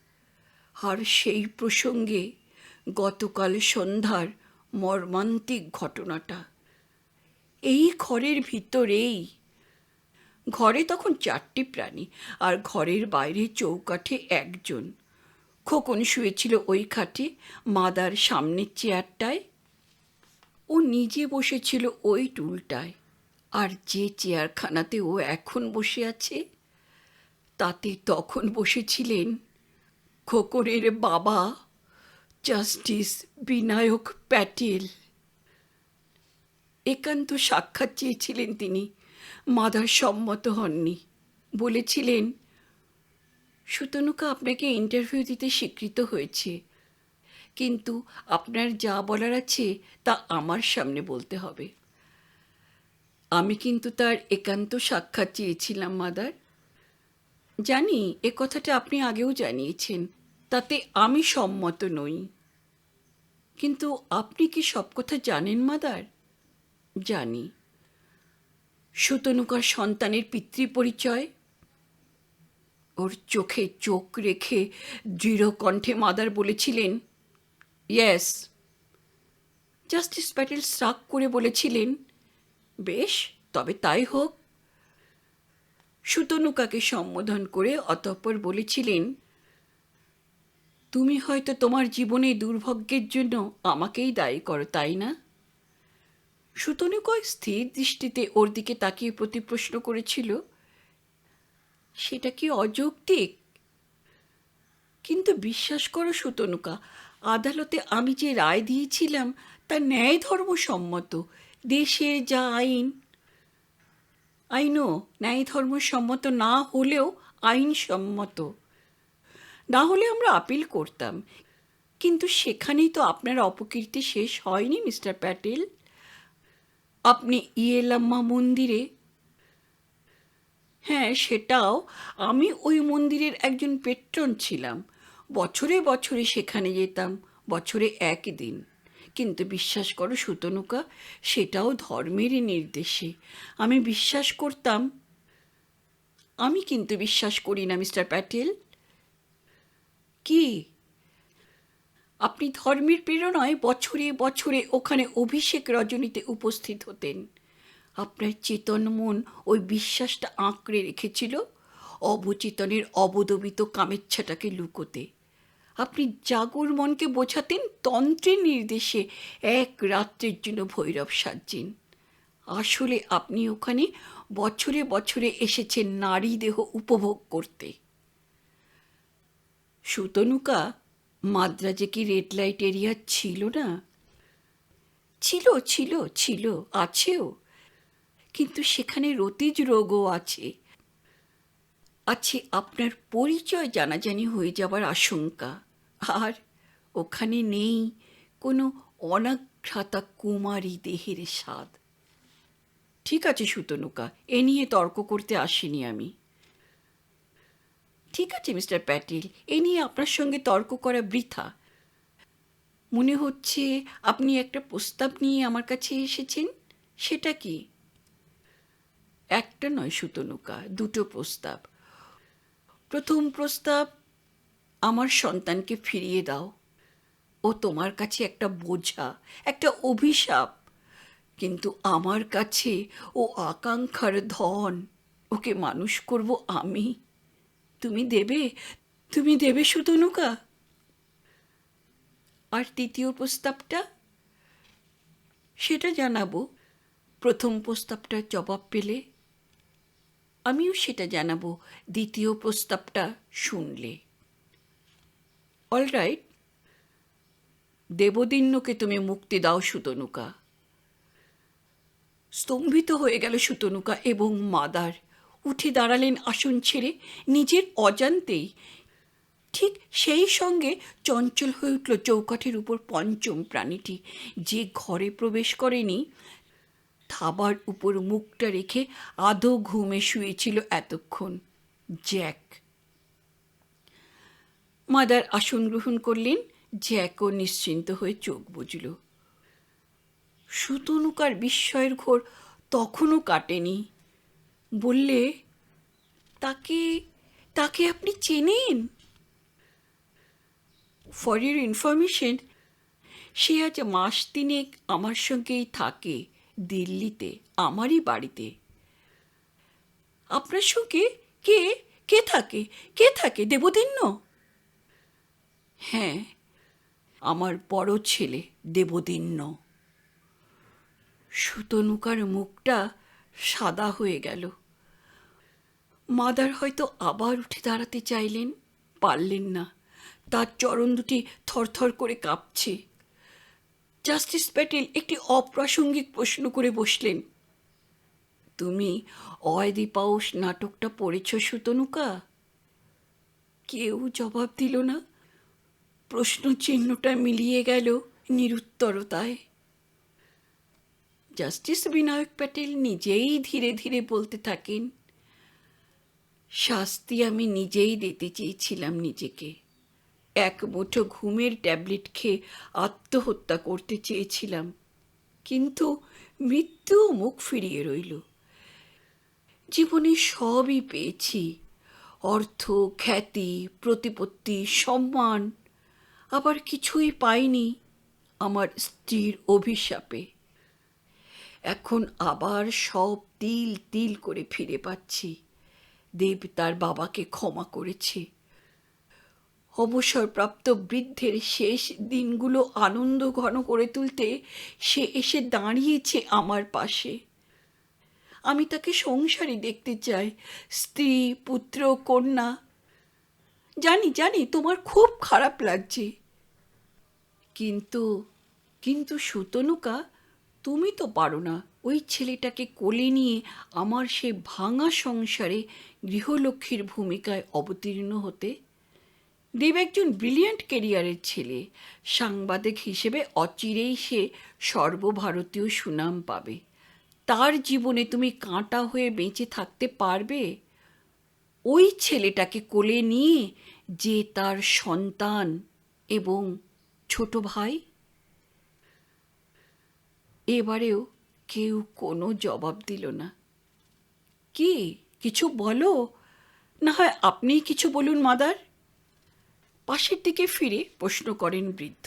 আর সেই প্রসঙ্গে গতকাল সন্ধ্যার মর্মান্তিক ঘটনাটা। এই ঘরের ভিতরেই। ঘরে তখন 4টি প্রাণী, আর ঘরের বাইরে চৌকাঠে একজন। খোকন শুয়েছিল ওই খাটে, মাদার সামনের চেয়ারটায়। ও নিজে বসেছিল ওই টুলটায়। আর যে চেয়ারখানাতে ও এখন বসে আছে, তাতে তখন বসেছিলেন খোকনের বাবা, জাস্টিস বিনায়ক প্যাটেল। একান্ত সাক্ষাৎ চেয়েছিলেন তিনি। মাদার সম্মত হননি। বলেছিলেন, সুতনুকা আপনাকে ইন্টারভিউ দিতে স্বীকৃত হয়েছে, কিন্তু আপনার যা বলার আছে তা আমার সামনে বলতে হবে। আমি কিন্তু তার একান্ত সাক্ষাৎ চেয়েছিলাম মাদার। জানি এ কথাটা আপনি আগেও জানিয়েছেন, তাতে আমি সম্মত নই। কিন্তু আপনি কি সব কথা জানেন মাদার? জানি। সুতনুকার সন্তানের পিতৃপরিচয়? ওর চোখে চোখ রেখে দৃঢ় কণ্ঠে মাদার বলেছিলেন, ইয়েস। জাস্টিস প্যাটেল শ্রাগ করে বলেছিলেন, বেশ, তবে তাই হোক। সুতনুকাকে সম্বোধন করে অতঃপর বলেছিলেন, তুমি হয়তো তোমার জীবনে দুর্ভাগ্যের জন্য আমাকেই দায়ী করো, তাই না? সুতনুকা স্থির দৃষ্টিতে ওর দিকে তাকিয়ে প্রতিপ্রশ্ন করেছিল, সেটা কি অযৌক্তিক? কিন্তু বিশ্বাস করো সুতনুকা, আদালতে আমি যে রায় দিয়েছিলাম তা ন্যায় ধর্মসম্মত। দেশের যা আইন। আইনও ন্যায় ধর্মসম্মত না হলেও আইনসম্মত। না হলে আমরা আপিল করতাম। কিন্তু সেখানেই তো আপনার অপকীর্তি শেষ হয়নি মিস্টার প্যাটেল। আপনি ইয়েলাম্মা মন্দিরে। হ্যাঁ, সেটাও। আমি ওই মন্দিরের একজন পেট্রন ছিলাম। বছরে বছরে সেখানে যেতাম, বছরে একদিন। কিন্তু বিশ্বাস করো সুতনুকা, সেটাও ধর্মেরই নির্দেশে। আমি বিশ্বাস করতাম আমি কিন্তু বিশ্বাস করি না মিস্টার প্যাটেল। কি? আপনি ধর্মের প্রেরণায় বছরে বছরে ওখানে অভিষেক রজনীতে উপস্থিত হতেন। আপনার চেতন মন ওই বিশ্বাসটা আঁকড়ে রেখেছিল অবচেতনের অবদমিত কামেচ্ছাটাকে লুকোতে। আপনি জাগর মনকে বোঝাতেন তন্ত্রের নির্দেশে এক রাত্রের জন্য ভৈরব সাজ্জেন। আসলে আপনি ওখানে বছরে বছরে এসেছেন নারী দেহ উপভোগ করতে। সুতনুকা, মাদ্রাজে কি রেড লাইট এরিয়া ছিল না? ছিল, ছিল, ছিল, আছেও। কিন্তু সেখানে রতিজ রোগও আছে। আছে আপনার পরিচয় জানাজানি হয়ে যাবার আশঙ্কা। আর ওখানে নেই কোনো অনাঘ্রাতা কুমারী দেহের স্বাদ। ঠিক আছে সুতনুকা, এ নিয়ে তর্ক করতে আসিনি আমি। ঠিক আছে মিস্টার প্যাটেল, এ নিয়ে আপনার সঙ্গে তর্ক করা বৃথা। মনে হচ্ছে আপনি একটা প্রস্তাব নিয়ে আমার কাছে এসেছেন। সেটা কি? একটা নয় সুতনুকা, দুটো প্রস্তাব। প্রথম প্রস্তাব, আমার সন্তানকে ফিরিয়ে দাও। ও তোমার কাছে একটা বোঝা, একটা অভিশাপ। কিন্তু আমার কাছে ও আকাঙ্ক্ষার ধন। ওকে মানুষ করব আমি। তুমি দেবে? তুমি দেবে সুতনুকা? আর দ্বিতীয় প্রস্তাবটা? সেটা জানাবো প্রথম প্রস্তাবটার জবাব পেলে। আমিও সেটা জানাবো দ্বিতীয় প্রস্তাবটা শুনলে। অলরাইট, দেবদিন্যকে তুমি মুক্তি দাও সুতনুকা। স্তম্ভিত হয়ে গেল সুতনুকা এবং মাদার। উঠে দাঁড়ালেন আসন ছেড়ে নিজের অজান্তেই। ঠিক সেই সঙ্গে চঞ্চল হয়ে উঠল চৌকাঠের উপর পঞ্চম প্রাণীটি, যে ঘরে প্রবেশ করেনি, থাবার উপর মুখটা রেখে আধো ঘুমে শুয়েছিল এতক্ষণ। জ্যাক। মাদার আসন গ্রহণ করলেন। জ্যাকও নিশ্চিন্ত হয়ে চোখ বুজল। সুতনুকার বিস্ময়ের ঘোর তখনও কাটেনি। বললে, তাকে তাকে আপনি চেনেন? ফর ইউর ইনফরমেশন, সে আজ মাস তিনেক আমার সঙ্গেই থাকে দিল্লিতে, আমারই বাড়িতে। আপনার সঙ্গে? কে? কে থাকে? কে থাকে? দেবদিন্য? হ্যাঁ, আমার বড় ছেলে দেবদিন্য। সুতনুকার মুখটা সাদা হয়ে গেল। মাদার হয়তো আবার উঠে দাঁড়াতে চাইলেন, পারলেন না। তার চরণ দুটি থরথর করে কাঁপছে। জাস্টিস প্যাটেল একটি অপ্রাসঙ্গিক প্রশ্ন করে বসলেন। তুমি অয়দিপাউস নাটকটা পড়েছ সুতনুকা? কেউ জবাব দিল না। প্রশ্ন চিহ্নটা মিলিয়ে গেল নিরুত্তরতায়। জাস্টিস বিনায়ক প্যাটেল নিজেই ধীরে ধীরে বলতে থাকেন, শাস্তি আমি নিজেই দিতে চেয়েছিলাম নিজেকে। এক মুঠো ঘুমের ট্যাবলেট খেয়ে আত্মহত্যা করতে চেয়েছিলাম, কিন্তু মৃত্যু মুখ ফিরিয়ে রইল। জীবনে সবই পেয়েছি, অর্থ, খ্যাতি, প্রতিপত্তি, সম্মান। আবার কিছুই পাইনি আমার স্ত্রীর অভিশাপে। এখন আবার সব তিল তিল করে ফিরে পাচ্ছি। দেব তার বাবাকে ক্ষমা করেছে। অবসরপ্রাপ্ত বৃদ্ধের শেষ দিনগুলো আনন্দ ঘন করে তুলতে সে এসে দাঁড়িয়েছে আমার পাশে। আমি তাকে সংসারী দেখতে চাই, স্ত্রী, পুত্র, কন্যা। জানি জানি তোমার খুব খারাপ লাগছে, কিন্তু কিন্তু সুতনুকা, তুমি তো পারো না ওই ছেলেটাকে কোলে নিয়ে আমার সে ভাঙা সংসারে গৃহলক্ষ্মীর ভূমিকায় অবতীর্ণ হতে। দেব একজন ব্রিলিয়ান্ট কেরিয়ারের ছেলে। সাংবাদিক হিসেবে অচিরেই সে সর্বভারতীয় সুনাম পাবে। তার জীবনে তুমি কাঁটা হয়ে বেঁচে থাকতে পারবে ওই ছেলেটাকে কোলে নিয়ে, যে তার সন্তান এবং ছোট ভাই? এবারেও কেউ কোনো জবাব দিল না। কি? কিছু বলো, না হয় আপনিই কিছু বলুন মাদার। পাশের দিকে ফিরে প্রশ্ন করেন বৃদ্ধ।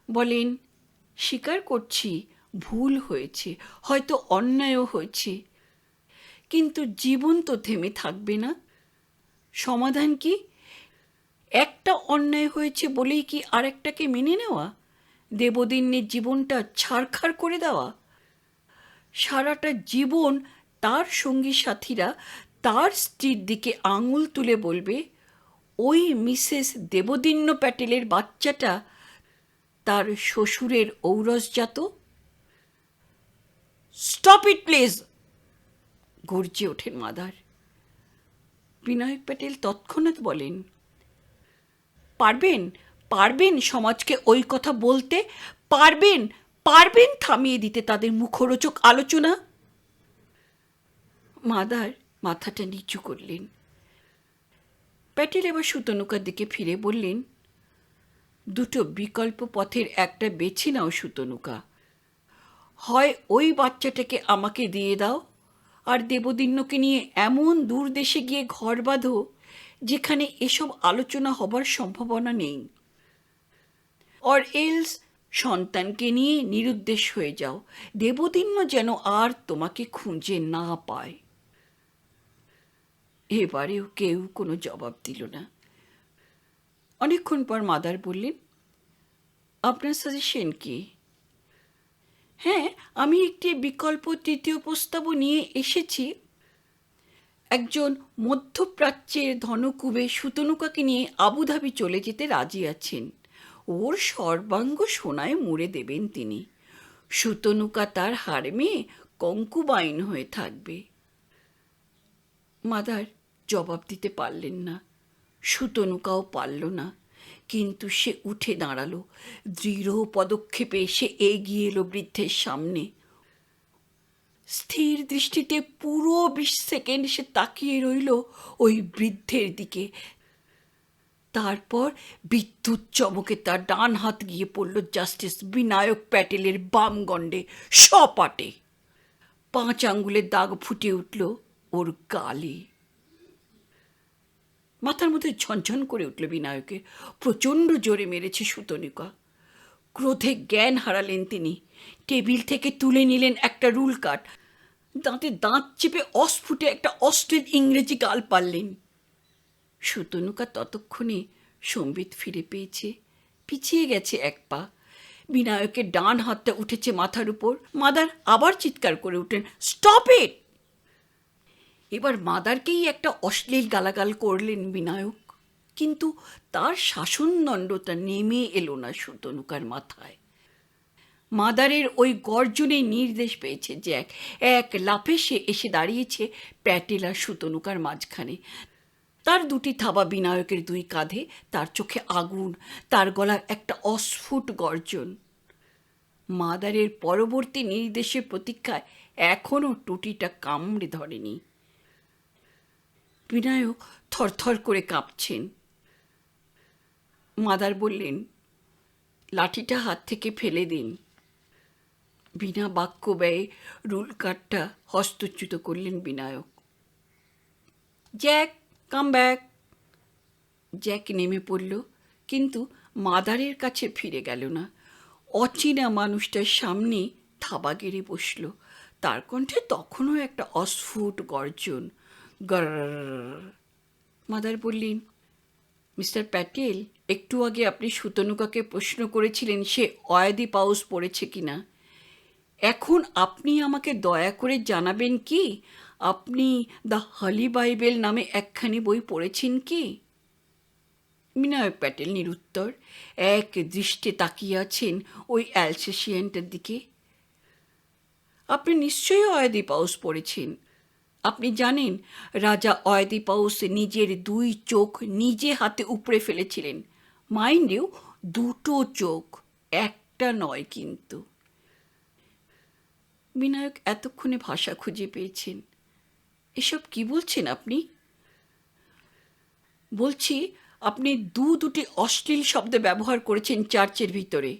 বলেন, স্বীকার করছি ভুল হয়েছে, হয়তো অন্যায়ও হয়েছে, কিন্তু জীবন তো থেমে থাকবে না। সমাধান কি? একটা অন্যায় হয়েছে বলেই কি আরেকটাকে মেনে নেওয়া? দেবদিন্যের জীবনটা ছারখার করে দেওয়া? সারাটা জীবন তার সঙ্গী সাথীরা তার স্ত্রীর দিকে আঙুল তুলে বলবে, ওই মিসেস দেবদিন্য প্যাটেলের বাচ্চাটা তার শ্বশুরের ঔরসজাত। স্টপ ইট প্লিজ, গর্জে ওঠেন মাদার। বিনায়ক প্যাটেল তৎক্ষণাৎ বলেন, পারবেন পারবেন সমাজকে ওই কথা বলতে? পারবেন পারবেন থামিয়ে দিতে তাদের মুখরোচক আলোচনা? মাদার মাথাটা নিচু করলেন। প্যাটেল এবার সুতনুকার দিকে ফিরে বললেন, দুটো বিকল্প পথের একটা বেছে নাও সুতনুকা। হয় ওই বাচ্চাটাকে আমাকে দিয়ে দাও, আর দেবদিন্যকে নিয়ে এমন দূর দেশে গিয়ে ঘর বাঁধো যেখানে এসব আলোচনা হবার সম্ভাবনা নেই। অর এলস সন্তানকে নিয়ে নিরুদ্দেশ হয়ে যাও, দেবদিন্য যেন আর তোমাকে খুঁজে না পায়। এবারেও কেউ কোনো জবাব দিল না। অনেকক্ষণ পর মাদার বললেন, আপনার সাজেশন কি? হ্যাঁ, আমি একটি বিকল্প তৃতীয় প্রস্তাবও নিয়ে এসেছি। একজন মধ্যপ্রাচ্যের ধনকুবে সুতনুকাকে নিয়ে আবুধাবি চলে যেতে রাজি আছেন। ওর সর্বাঙ্গ সোনায় মুড়ে দেবেন তিনি। সুতনুকা তার হারেমে কঙ্কুবাইন হয়ে থাকবে। মাদার জবাব দিতে পারলেন না, সুতনুকাও পারল না, কিন্তু সে উঠে দাঁড়ালো। দৃঢ় পদক্ষেপে সে এগিয়ে এলো বৃদ্ধের সামনে। স্থির দৃষ্টিতে পুরো 20 সেকেন্ড সে তাকিয়ে রইল ওই বৃদ্ধের দিকে। তারপর বিদ্যুৎ চমকে তার ডান হাত গিয়ে পড়ল জাস্টিস বিনায়ক প্যাটেলের বাম গণ্ডে সপাটে। 5 আঙ্গুলের দাগ ফুটে উঠল ওর গালে। মাথার মধ্যে ঝনঝন করে উঠল বিনায়কের। প্রচণ্ড জোরে মেরেছে সুতনুকা। ক্রোধে জ্ঞান হারালেন তিনি। টেবিল থেকে তুলে নিলেন একটা রুল কাঠ। দাঁতে দাঁত চেপে অস্ফুটে একটা অশ্লীল ইংরেজি গাল পারলেন। সুতনুকা ততক্ষণে সম্বিত ফিরে পেয়েছে, পিছিয়ে গেছে 1 পা। বিনায়কের ডান হাতটা উঠেছে মাথার উপর। মাদার আবার চিৎকার করে উঠলেন, স্টপ ইট! এবার মাদারকেই একটা অশ্লীল গালাগাল করলেন বিনায়ক, কিন্তু তার শাসনদণ্ডটা নেমে এলো না সুতনুকার মাথায়। মাদারের ওই গর্জনে নির্দেশ পেয়েছে জ্যাক। এক লাফে সে এসে দাঁড়িয়েছে প্যাটেল আর সুতনুকার মাঝখানে। তার 2টি থাবা বিনায়কের 2 কাঁধে, তার চোখে আগুন, তার গলার একটা অস্ফুট গর্জন। মাদারের পরবর্তী নির্দেশের প্রতীক্ষায় এখনও টুটিটা কামড়ে ধরেনি। বিনায়ক থরথর করে কাঁপছেন। মাদার বললেন, লাঠিটা হাত থেকে ফেলে দিন। বিনা বাক্য ব্যয়ে রুল কাঠটা হস্তচ্যুত করলেন Binayak. Jack, come back! Jack নেমে পড়ল, কিন্তু মাদারের কাছে ফিরে গেল না। অচেনা মানুষটার সামনে থাবা গেড়ে বসল। তার কণ্ঠে তখনও একটা অস্ফুট গর্জন, গর। মাদার বললেন, মিস্টার প্যাটেল, একটু আগে আপনি সুতনুকাকে প্রশ্ন করেছিলেন সে অয়াদি পাউস পড়েছে কিনা। এখন আপনি আমাকে দয়া করে জানাবেন কি, আপনি দ্য হলি বাইবেল নামে একখানি বই পড়েছেন কি? বিনায়ক প্যাটেল নিরুত্তর এক দৃষ্টে তাকিয়ে আছেন ওই অ্যালসেশিয়ানটার দিকে। আপনি নিশ্চয়ই অয়াদিপাউস পড়েছেন। আপনি জানেন রাজা অয়াদিপাউস নিজের 2 চোখ নিজে হাতে উপড়ে ফেলেছিলেন। মাইন্ড ইউ, 2টো চোখ, একটা নয় কিন্তু। বিনায়ক এতক্ষণে ভাষা খুঁজে পেয়েছেন। এসব কি বলছেন আপনি? বলছি, আপনি দুটি অশ্লীল শব্দ ব্যবহার করেছেন চার্চের ভিতরে,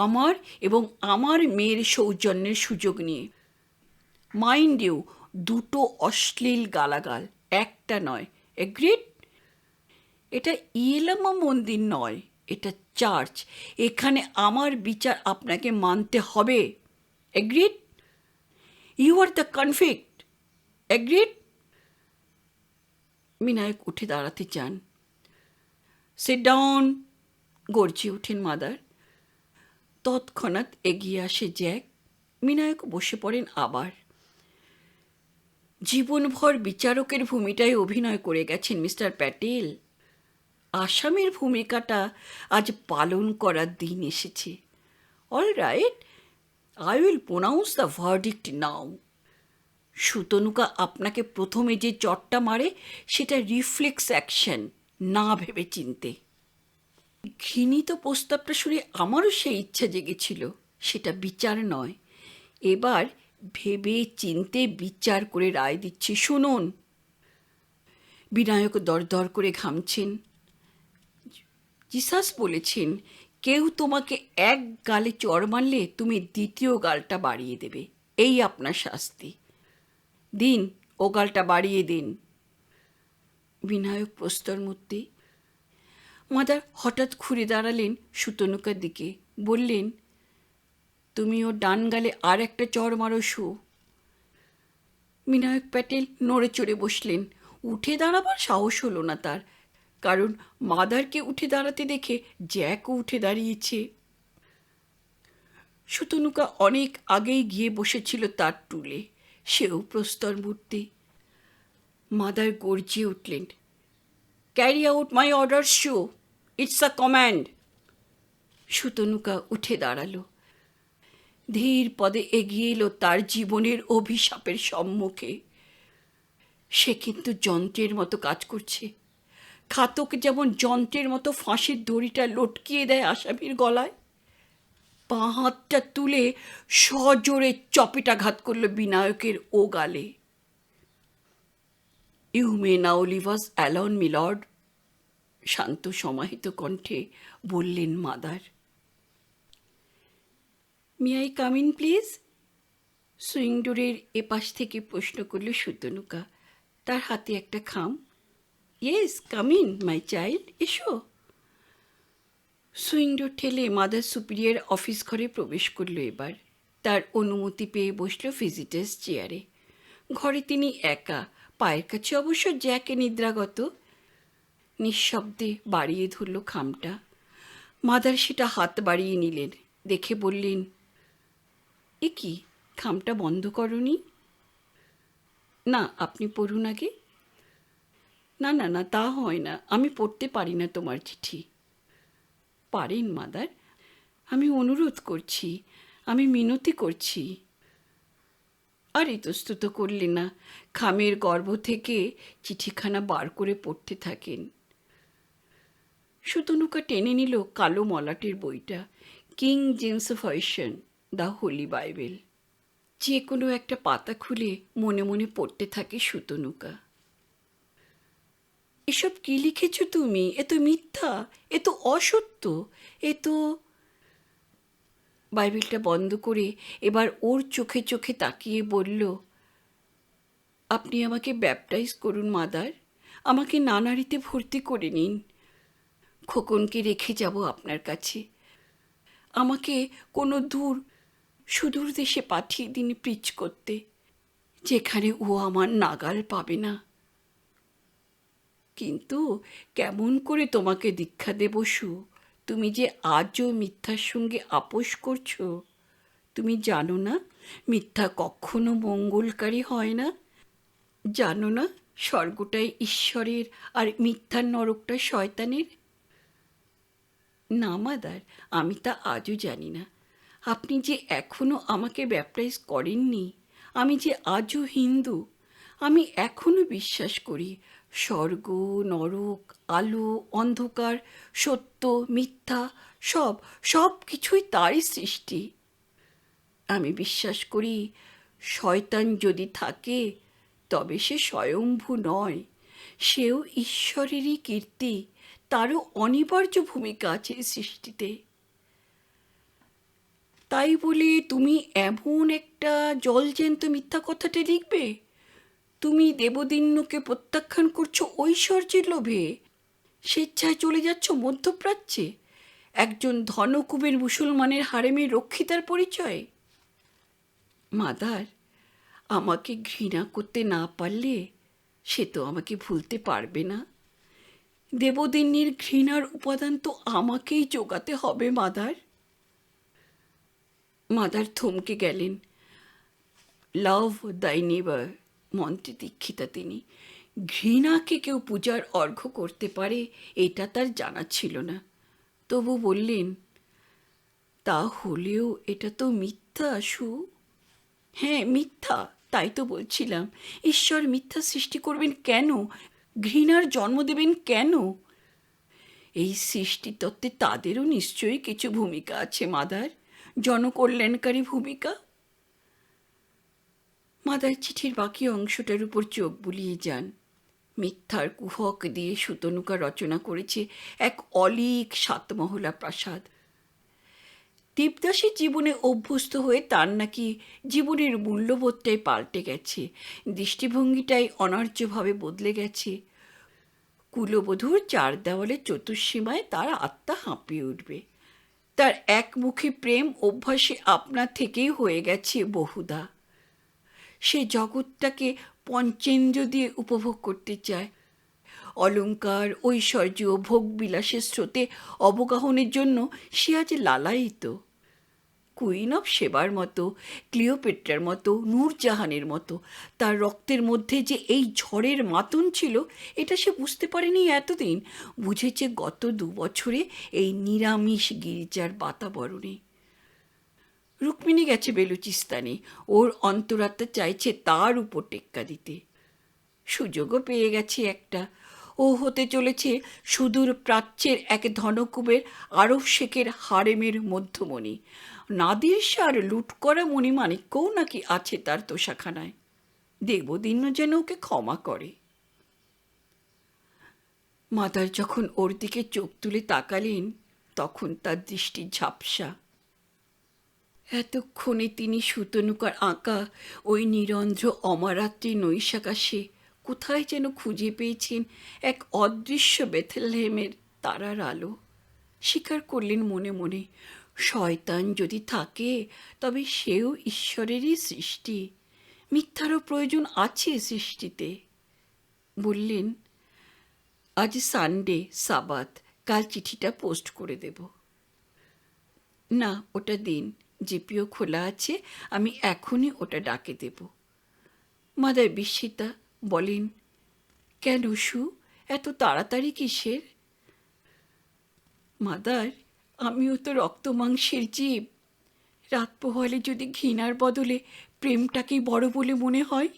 আমার এবং আমার মেয়ের সৌজন্যের সুযোগ নিয়ে। মাইন্ড ইউ, 2টো অশ্লীল গালাগাল, একটা নয়, এগ্রিড? এটা ইয়েলামা মন্দির নয়, এটা চার্চ। এখানে আমার বিচার আপনাকে মানতে হবে। Agreed? You are the convict. Agreed? Binayak উঠে দাঁড়াতে চান। সিট ডাউন, গর্জে ওঠেন মাদার। তৎক্ষণাৎ এগিয়ে আসে জ্যাক। বিনায়ক বসে পড়েন আবার। জীবনভর বিচারকের ভূমিটায় অভিনয় করে গেছেন মিস্টার প্যাটেল। আসামির ভূমিকাটা আজ পালন করার দিন এসেছে। All right, I will pronounce the verdict now. Sutanuka আপনাকে প্রথমে যে চটটা মারে সেটা রিফ্লেক্স অ্যাকশন, না ভেবে চিনতে। ঘৃণিত প্রস্তাবটা শুনে আমারও সেই ইচ্ছা জেগেছিল। সেটা বিচার নয়, এবার ভেবে চিনতে বিচার করে রায় দিচ্ছি, শুনুন। বিনায়ক দরদর করে ঘামছেন। জিসাস বলেছেন, কেউ তোমাকে এক গালে চড় মারলে তুমি দ্বিতীয় গালটা বাড়িয়ে দেবে, এই আপনার শাস্তি। দিন, ও গালটা বাড়িয়ে দিন। বিনায়ক প্রস্তর মূর্তি। মাদার হঠাৎ ঘুরে দাঁড়ালেন সুতনুকার দিকে, বললেন, তুমি ওর ডান গালে আর একটা চড় মারো শু। বিনায়ক প্যাটেল নড়ে চড়ে বসলেন। উঠে দাঁড়াবার সাহস হলো না তার, কারণ মাদারকে উঠে দাঁড়াতে দেখে জ্যাকও উঠে দাঁড়িয়েছে। সুতনুকা অনেক আগেই গিয়ে বসেছিল তার টুলে, সেও প্রস্তর মূর্তি। মাদার গর্জিয়ে উঠলেন, carry out my order so, it's a command. Sutanuka উঠে দাঁড়ালো। ধীর পদে এগিয়ে এলো তার জীবনের অভিশাপের সম্মুখে। সে কিন্তু যন্ত্রের মতো কাজ করছে। ঘাতক যেমন যন্ত্রের মতো ফাঁসির দড়িটা লটকিয়ে দেয় আসামির গলায়, বাঁ হাতটা তুলে সজোরে চপেটাঘাত করল বিনায়কের ও গালে। You may now leave us alone milord, শান্ত সমাহিত কণ্ঠে বললেন mother. May I come in please? Swing ডোরের এপাশ থেকে প্রশ্ন করল সুতনুকা, তার হাতে একটা খাম। Yes, come in my child, এসো। সুইং ডোর ঠেলে মাদার সুপিরিয়র অফিস ঘরে প্রবেশ করল এবার। তার অনুমতি পেয়ে বসল ভিজিটার্স চেয়ারে। ঘরে তিনি একা, পায়ের কাছে অবশ্য জ্যাকে নিদ্রাগত। নিঃশব্দে বাড়িয়ে ধরল খামটা। মাদার সেটা হাত বাড়িয়ে নিলেন, দেখে বললেন, এ কি, খামটা বন্ধ করনি? না, আপনি পড়ুন আগে। না না না, তা হয় না, আমি পড়তে পারি না তোমার চিঠি। পারেন মাদার, আমি অনুরোধ করছি, আমি মিনতি করছি। আর ইতস্তত করলে না, খামের গর্ভ থেকে চিঠিখানা বার করে পড়তে থাকেন। সুতনুকা টেনে নিল কালো মলাটের বইটা, king James version, the Holi Bible. যে কোনো একটা পাতা খুলে মনে মনে পড়তে থাকে সুতনুকা। এসব কি লিখেছ তুমি? এ তো মিথ্যা, এ তো অসত্য, এ তো। বাইবেলটা বন্ধ করে এবার ওর চোখে চোখে তাকিয়ে বলল, আপনি আমাকে ব্যাপটাইজ করুন মাদার, আমাকে নানারিতে ভর্তি করে নিন। খোকনকে রেখে যাব আপনার কাছে। আমাকে কোনো সুদূর দেশে পাঠিয়ে দিন প্রিচ করতে, যেখানে ও আমার নাগাল পাবে না। কিন্তু কেমন করে তোমাকে দীক্ষা দেব সু? তুমি যে আজও মিথ্যার সঙ্গে আপোষ করছো। তুমি জানো না মিথ্যা কখনো মঙ্গলকারী হয় না? জানো না স্বর্গটাই ঈশ্বরের আর মিথ্যার নরকটা শয়তানের? না মাদার, আমি তা আজও জানি না। আপনি যে এখনও আমাকে ব্যাপটাইজ করেননি, আমি যে আজও হিন্দু, আমি এখনও বিশ্বাস করি স্বর্গ, নরক, আলো, অন্ধকার, সত্য, মিথ্যা, সব কিছুই তারই সৃষ্টি। আমি বিশ্বাস করি শয়তান যদি থাকে তবে সে স্বয়ম্ভু নয়, সেও ঈশ্বরেরই কীর্তি, তারও অনিবার্য ভূমিকা আছে সৃষ্টিতে। তাই বলে তুমি এমন একটা জলজ্যান্ত মিথ্যা কথাটা লিখবে? তুমি দেবদিন্যকে প্রত্যাখ্যান করছো ঐশ্বর্যের লোভে, স্বেচ্ছায় চলে যাচ্ছ মধ্যপ্রাচ্যে একজন ধনকুবের মুসলমানের হারেমের রক্ষিতার পরিচয়। মাদার, আমাকে ঘৃণা করতে না পারলে সে তো আমাকে ভুলতে পারবে না। দেবদিন্যের ঘৃণার উপাদান তো আমাকেই জোগাতে হবে মাদার। মাদার থমকে গেলেন। লাভ দাই নেবার মন্ত্রে দীক্ষিতা তিনি। ঘৃণাকে কেউ পূজার অর্ঘ্য করতে পারে এটা তার জানা ছিল না। তবু বললেন, তা হলেও এটা তো মিথ্যা সু। হ্যাঁ মিথ্যা, তাই তো বলছিলাম। ঈশ্বর মিথ্যা সৃষ্টি করবেন কেন? ঘৃণার জন্ম দেবেন কেন? এই সৃষ্টিতত্ত্বে তাদেরও নিশ্চয়ই কিছু ভূমিকা আছে মাদার, জনকল্যাণকারী ভূমিকা। মাদার চিঠির বাকি অংশটার উপর চোখ বুলিয়ে যান। মিথ্যার কুহক দিয়ে সুতনুকা রচনা করেছে এক অলীক সাতমহলা প্রাসাদ। দেবদাসীর জীবনে অভ্যস্ত হয়ে তার নাকি জীবনের মূল্যবোধটাই পাল্টে গেছে, দৃষ্টিভঙ্গিটাই অনার্যভাবে বদলে গেছে। কুলবধূর চার দেওয়ালের চতুর্সীমায় তার আত্মা হাঁপিয়ে উঠবে। তার একমুখী প্রেম অভ্যাসে আপনা থেকেই হয়ে গেছে বহুধা। সে জগৎটাকে পঞ্চেন্দ্র দিয়ে উপভোগ করতে চায়। অলঙ্কার, ঐশ্বর্য, ভোগবিলাসের স্রোতে অবগাহনের জন্য সে আজ লালায়িত। কুইন অফ সেবার মতো, ক্লিওপেট্রার মতো, নূরজাহানের মতো তার রক্তের মধ্যে যে এই ঝড়ের মাতন ছিল, এটা সে বুঝতে পারেনি এতদিন। বুঝেছে গত 2 বছরে এই নিরামিষ গির্জার বাতাবরণে। রুক্মিণী গেছে বেলুচিস্তানে, ওর অন্তরাত্মা চাইছে তার উপর টেক্কা দিতে। সুযোগও পেয়ে গেছে একটা। ও হতে চলেছে সুদূর প্রাচ্যের এক ধনকুবের আরব শেখের হারেমের মধ্যমণি। নাদির শাহর লুট করা মণিমাণিক্যও নাকি আছে তার তোষাখানায়। দেবদিন্য যেন ওকে ক্ষমা করে। মাদার যখন ওর দিকে চোখ তুলে তাকালেন, তখন তার দৃষ্টি ঝাপসা। এতক্ষণে তিনি সুতনুকার আঁকা ওই নিরন্ধ্র অমারাত্রি নৈশাকাশে কোথায় যেন খুঁজে পেয়েছেন এক অদৃশ্য বেথলেহেমের তারার আলো। স্বীকার করলেন মনে মনে, শয়তান যদি থাকে তবে সেও ঈশ্বরেরই সৃষ্টি। মিথ্যারও প্রয়োজন আছে সৃষ্টিতে। বললেন, আজ সানডে, সাবাত, কাল চিঠিটা পোস্ট করে দেব। না, ওটা দিন, জিপিও খোলা আছে, আমি এখনই ওটা ডাকে দেব। মাদার বিস্মিতা বলেন, কেন সু, এত তাড়াতাড়ি কিসের? মাদার, আমিও তো রক্ত মাংসের জীব। রাত পোহালে যদি ঘৃণার বদলে প্রেমটাকেই বড় বলে মনে হয়।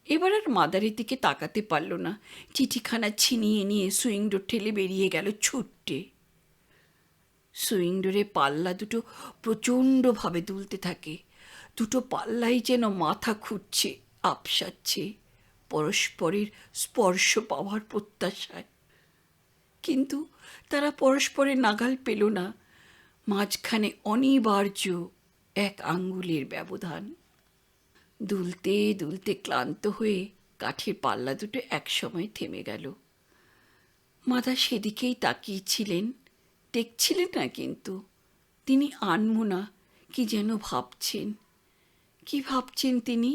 এবার আর মাদারের দিকে তাকাতে পারল না। চিঠিখানা ছিনিয়ে নিয়ে সুইং ডোর ঠেলে বেরিয়ে গেল ছুট্টে। সুইং ডোরে পাল্লা দুটো প্রচণ্ডভাবে দুলতে থাকে। দুটো পাল্লাই যেন মাথা খুঁটছে, আপসাচ্ছে, পরস্পরের স্পর্শ পাওয়ার প্রত্যাশায়। কিন্তু তারা পরস্পরের নাগাল পেল না। মাঝখানে অনিবার্য 1 আঙ্গুলের ব্যবধান। দুলতে দুলতে ক্লান্ত হয়ে কাঠের পাল্লা দুটো একসময় থেমে গেল। মাদা সেদিকেই তাকিয়েছিলেন, দেখছিলেন না কিন্তু। তিনি আনমনা কি যেন ভাবছেন। কি ভাবছেন তিনি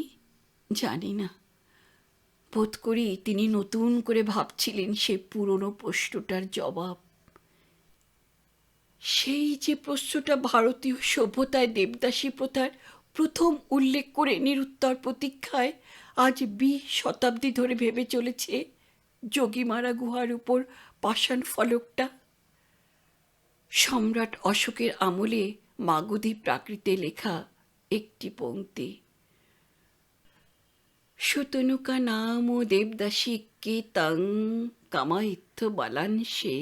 জানি না। বোধ করি তিনি নতুন করে ভাবছিলেন সে পুরনো প্রশ্নটার জবাব। সেই যে প্রশ্নটা ভারতীয় সভ্যতায় দেবদাসী প্রথার প্রথম উল্লেখ করে নিরুত্তর প্রতীক্ষায় আজ 20 শতাব্দী ধরে ভেবে চলেছে যোগীমারা গুহার উপর পাষাণ ফলকটা। সম্রাট অশোকের আমলে মাগধী প্রাকৃতে লেখা একটি পংক্তি। সুতনুকা নাম দেবদাসী কে তং কামাইত্থ বালান সে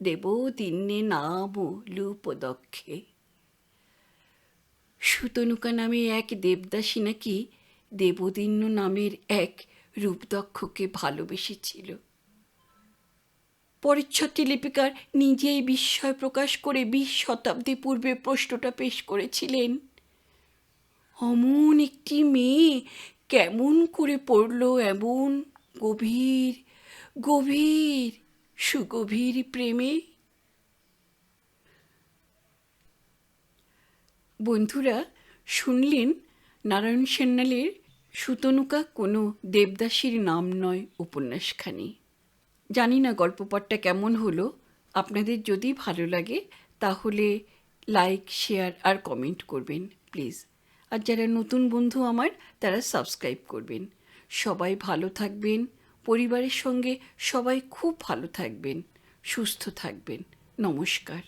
দেবদিন্যে নাম লুপদক্ষে। সুতনুকা নামে এক দেবদাসী নাকি দেবদিন্য নামের এক রূপদক্ষকে ভালোবেসেছিল। পরিচ্ছদটি লিপিকার নিজেই বিস্ময় প্রকাশ করে 20 শতাব্দী পূর্বে প্রশ্নটা পেশ করেছিলেন। অমন একটি মেয়ে কেমন করে পড়লো এমন গভীর গভীর সুগভীর প্রেমে। বন্ধুরা, শুনলেন নারায়ণ সান্যালের সুতনুকা কোনো দেবদাসীর নাম নয় উপন্যাসখানি। জানি না গল্প পাঠটা কেমন হলো। আপনাদের যদি ভালো লাগে তাহলে লাইক, শেয়ার আর কমেন্ট করবেন প্লিজ। আর যারা নতুন বন্ধু আমার, তারা সাবস্ক্রাইব করবেন। সবাই ভালো থাকবেন, পরিবারের সঙ্গে সবাই খুব ভালো থাকবেন, সুস্থ থাকবেন। নমস্কার।